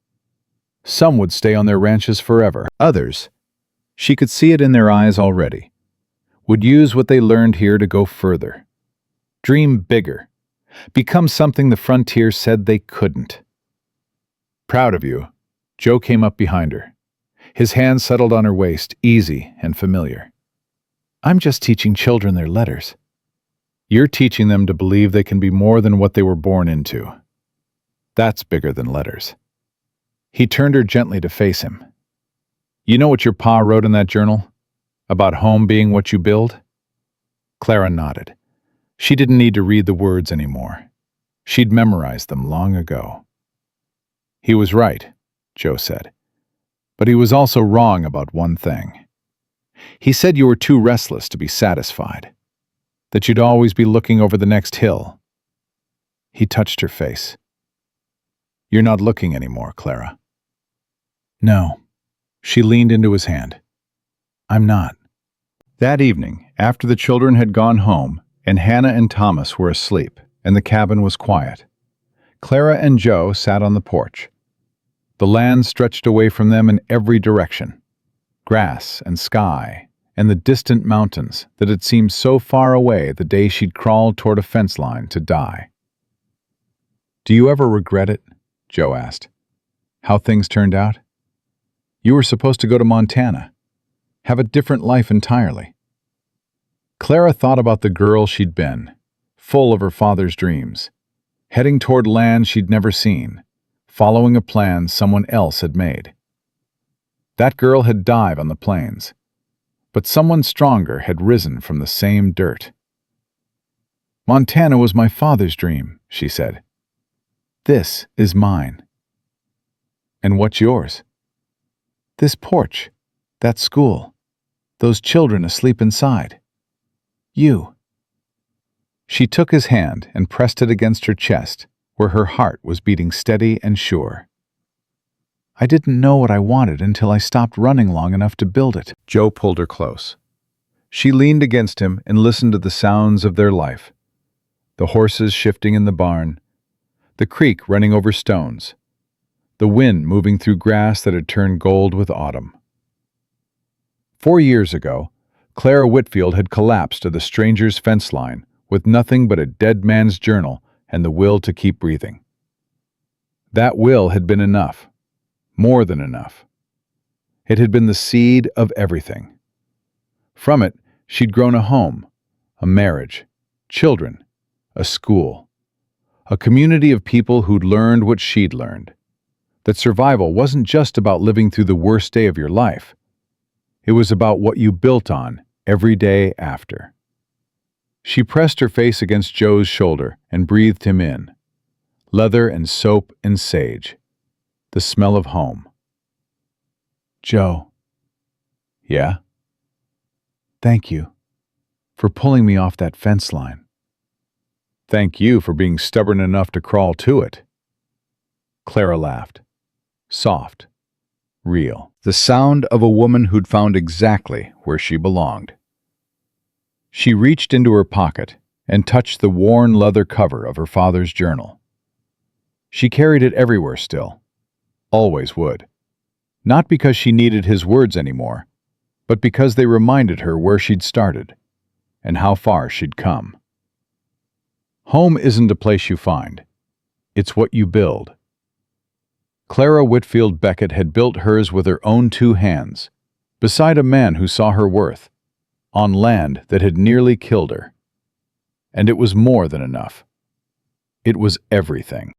Some would stay on their ranches forever. Others, She could see it in their eyes already. Would use what they learned here to go further. Dream bigger. Become something the frontier said they couldn't. Proud of you. Joe came up behind her. His hand settled on her waist, easy and familiar. I'm just teaching children their letters. You're teaching them to believe they can be more than what they were born into. That's bigger than letters. He turned her gently to face him. You know what your pa wrote in that journal? About home being what you build? Clara nodded. She didn't need to read the words anymore. She'd memorized them long ago. He was right, Joe said. But he was also wrong about one thing. He said you were too restless to be satisfied. That you'd always be looking over the next hill. He touched her face. You're not looking anymore, Clara. No. She leaned into his hand. I'm not. That evening, after the children had gone home, and Hannah and Thomas were asleep, and the cabin was quiet, Clara and Joe sat on the porch. The land stretched away from them in every direction. Grass and sky, and the distant mountains that had seemed so far away the day she'd crawled toward a fence line to die. Do you ever regret it? Joe asked. How things turned out? You were supposed to go to Montana. Have a different life entirely. Clara thought about the girl she'd been, full of her father's dreams, heading toward land she'd never seen, following a plan someone else had made. That girl had died on the plains, but someone stronger had risen from the same dirt. Montana was my father's dream, she said. This is mine. And what's yours? This porch, that school, those children asleep inside. You. She took his hand and pressed it against her chest, where her heart was beating steady and sure. I didn't know what I wanted until I stopped running long enough to build it. Joe pulled her close. She leaned against him and listened to the sounds of their life. The horses shifting in the barn, the creek running over stones, the wind moving through grass that had turned gold with autumn. 4 years ago, Clara Whitfield had collapsed to the stranger's fence line with nothing but a dead man's journal and the will to keep breathing. That will had been enough, more than enough. It had been the seed of everything. From it, she'd grown a home, a marriage, children, a school, a community of people who'd learned what she'd learned. That survival wasn't just about living through the worst day of your life. It was about what you built on every day after. She pressed her face against Joe's shoulder and breathed him in. Leather and soap and sage. The smell of home. Joe. Yeah? Thank you for pulling me off that fence line. Thank you for being stubborn enough to crawl to it. Clara laughed. Soft. Real. The sound of a woman who'd found exactly where she belonged. She reached into her pocket and touched the worn leather cover of her father's journal. She carried it everywhere still. Always would. Not because she needed his words anymore, but because they reminded her where she'd started and how far she'd come. Home isn't a place you find. It's what you build. Clara Whitfield Beckett had built hers with her own 2 hands, beside a man who saw her worth, on land that had nearly killed her. And it was more than enough. It was everything.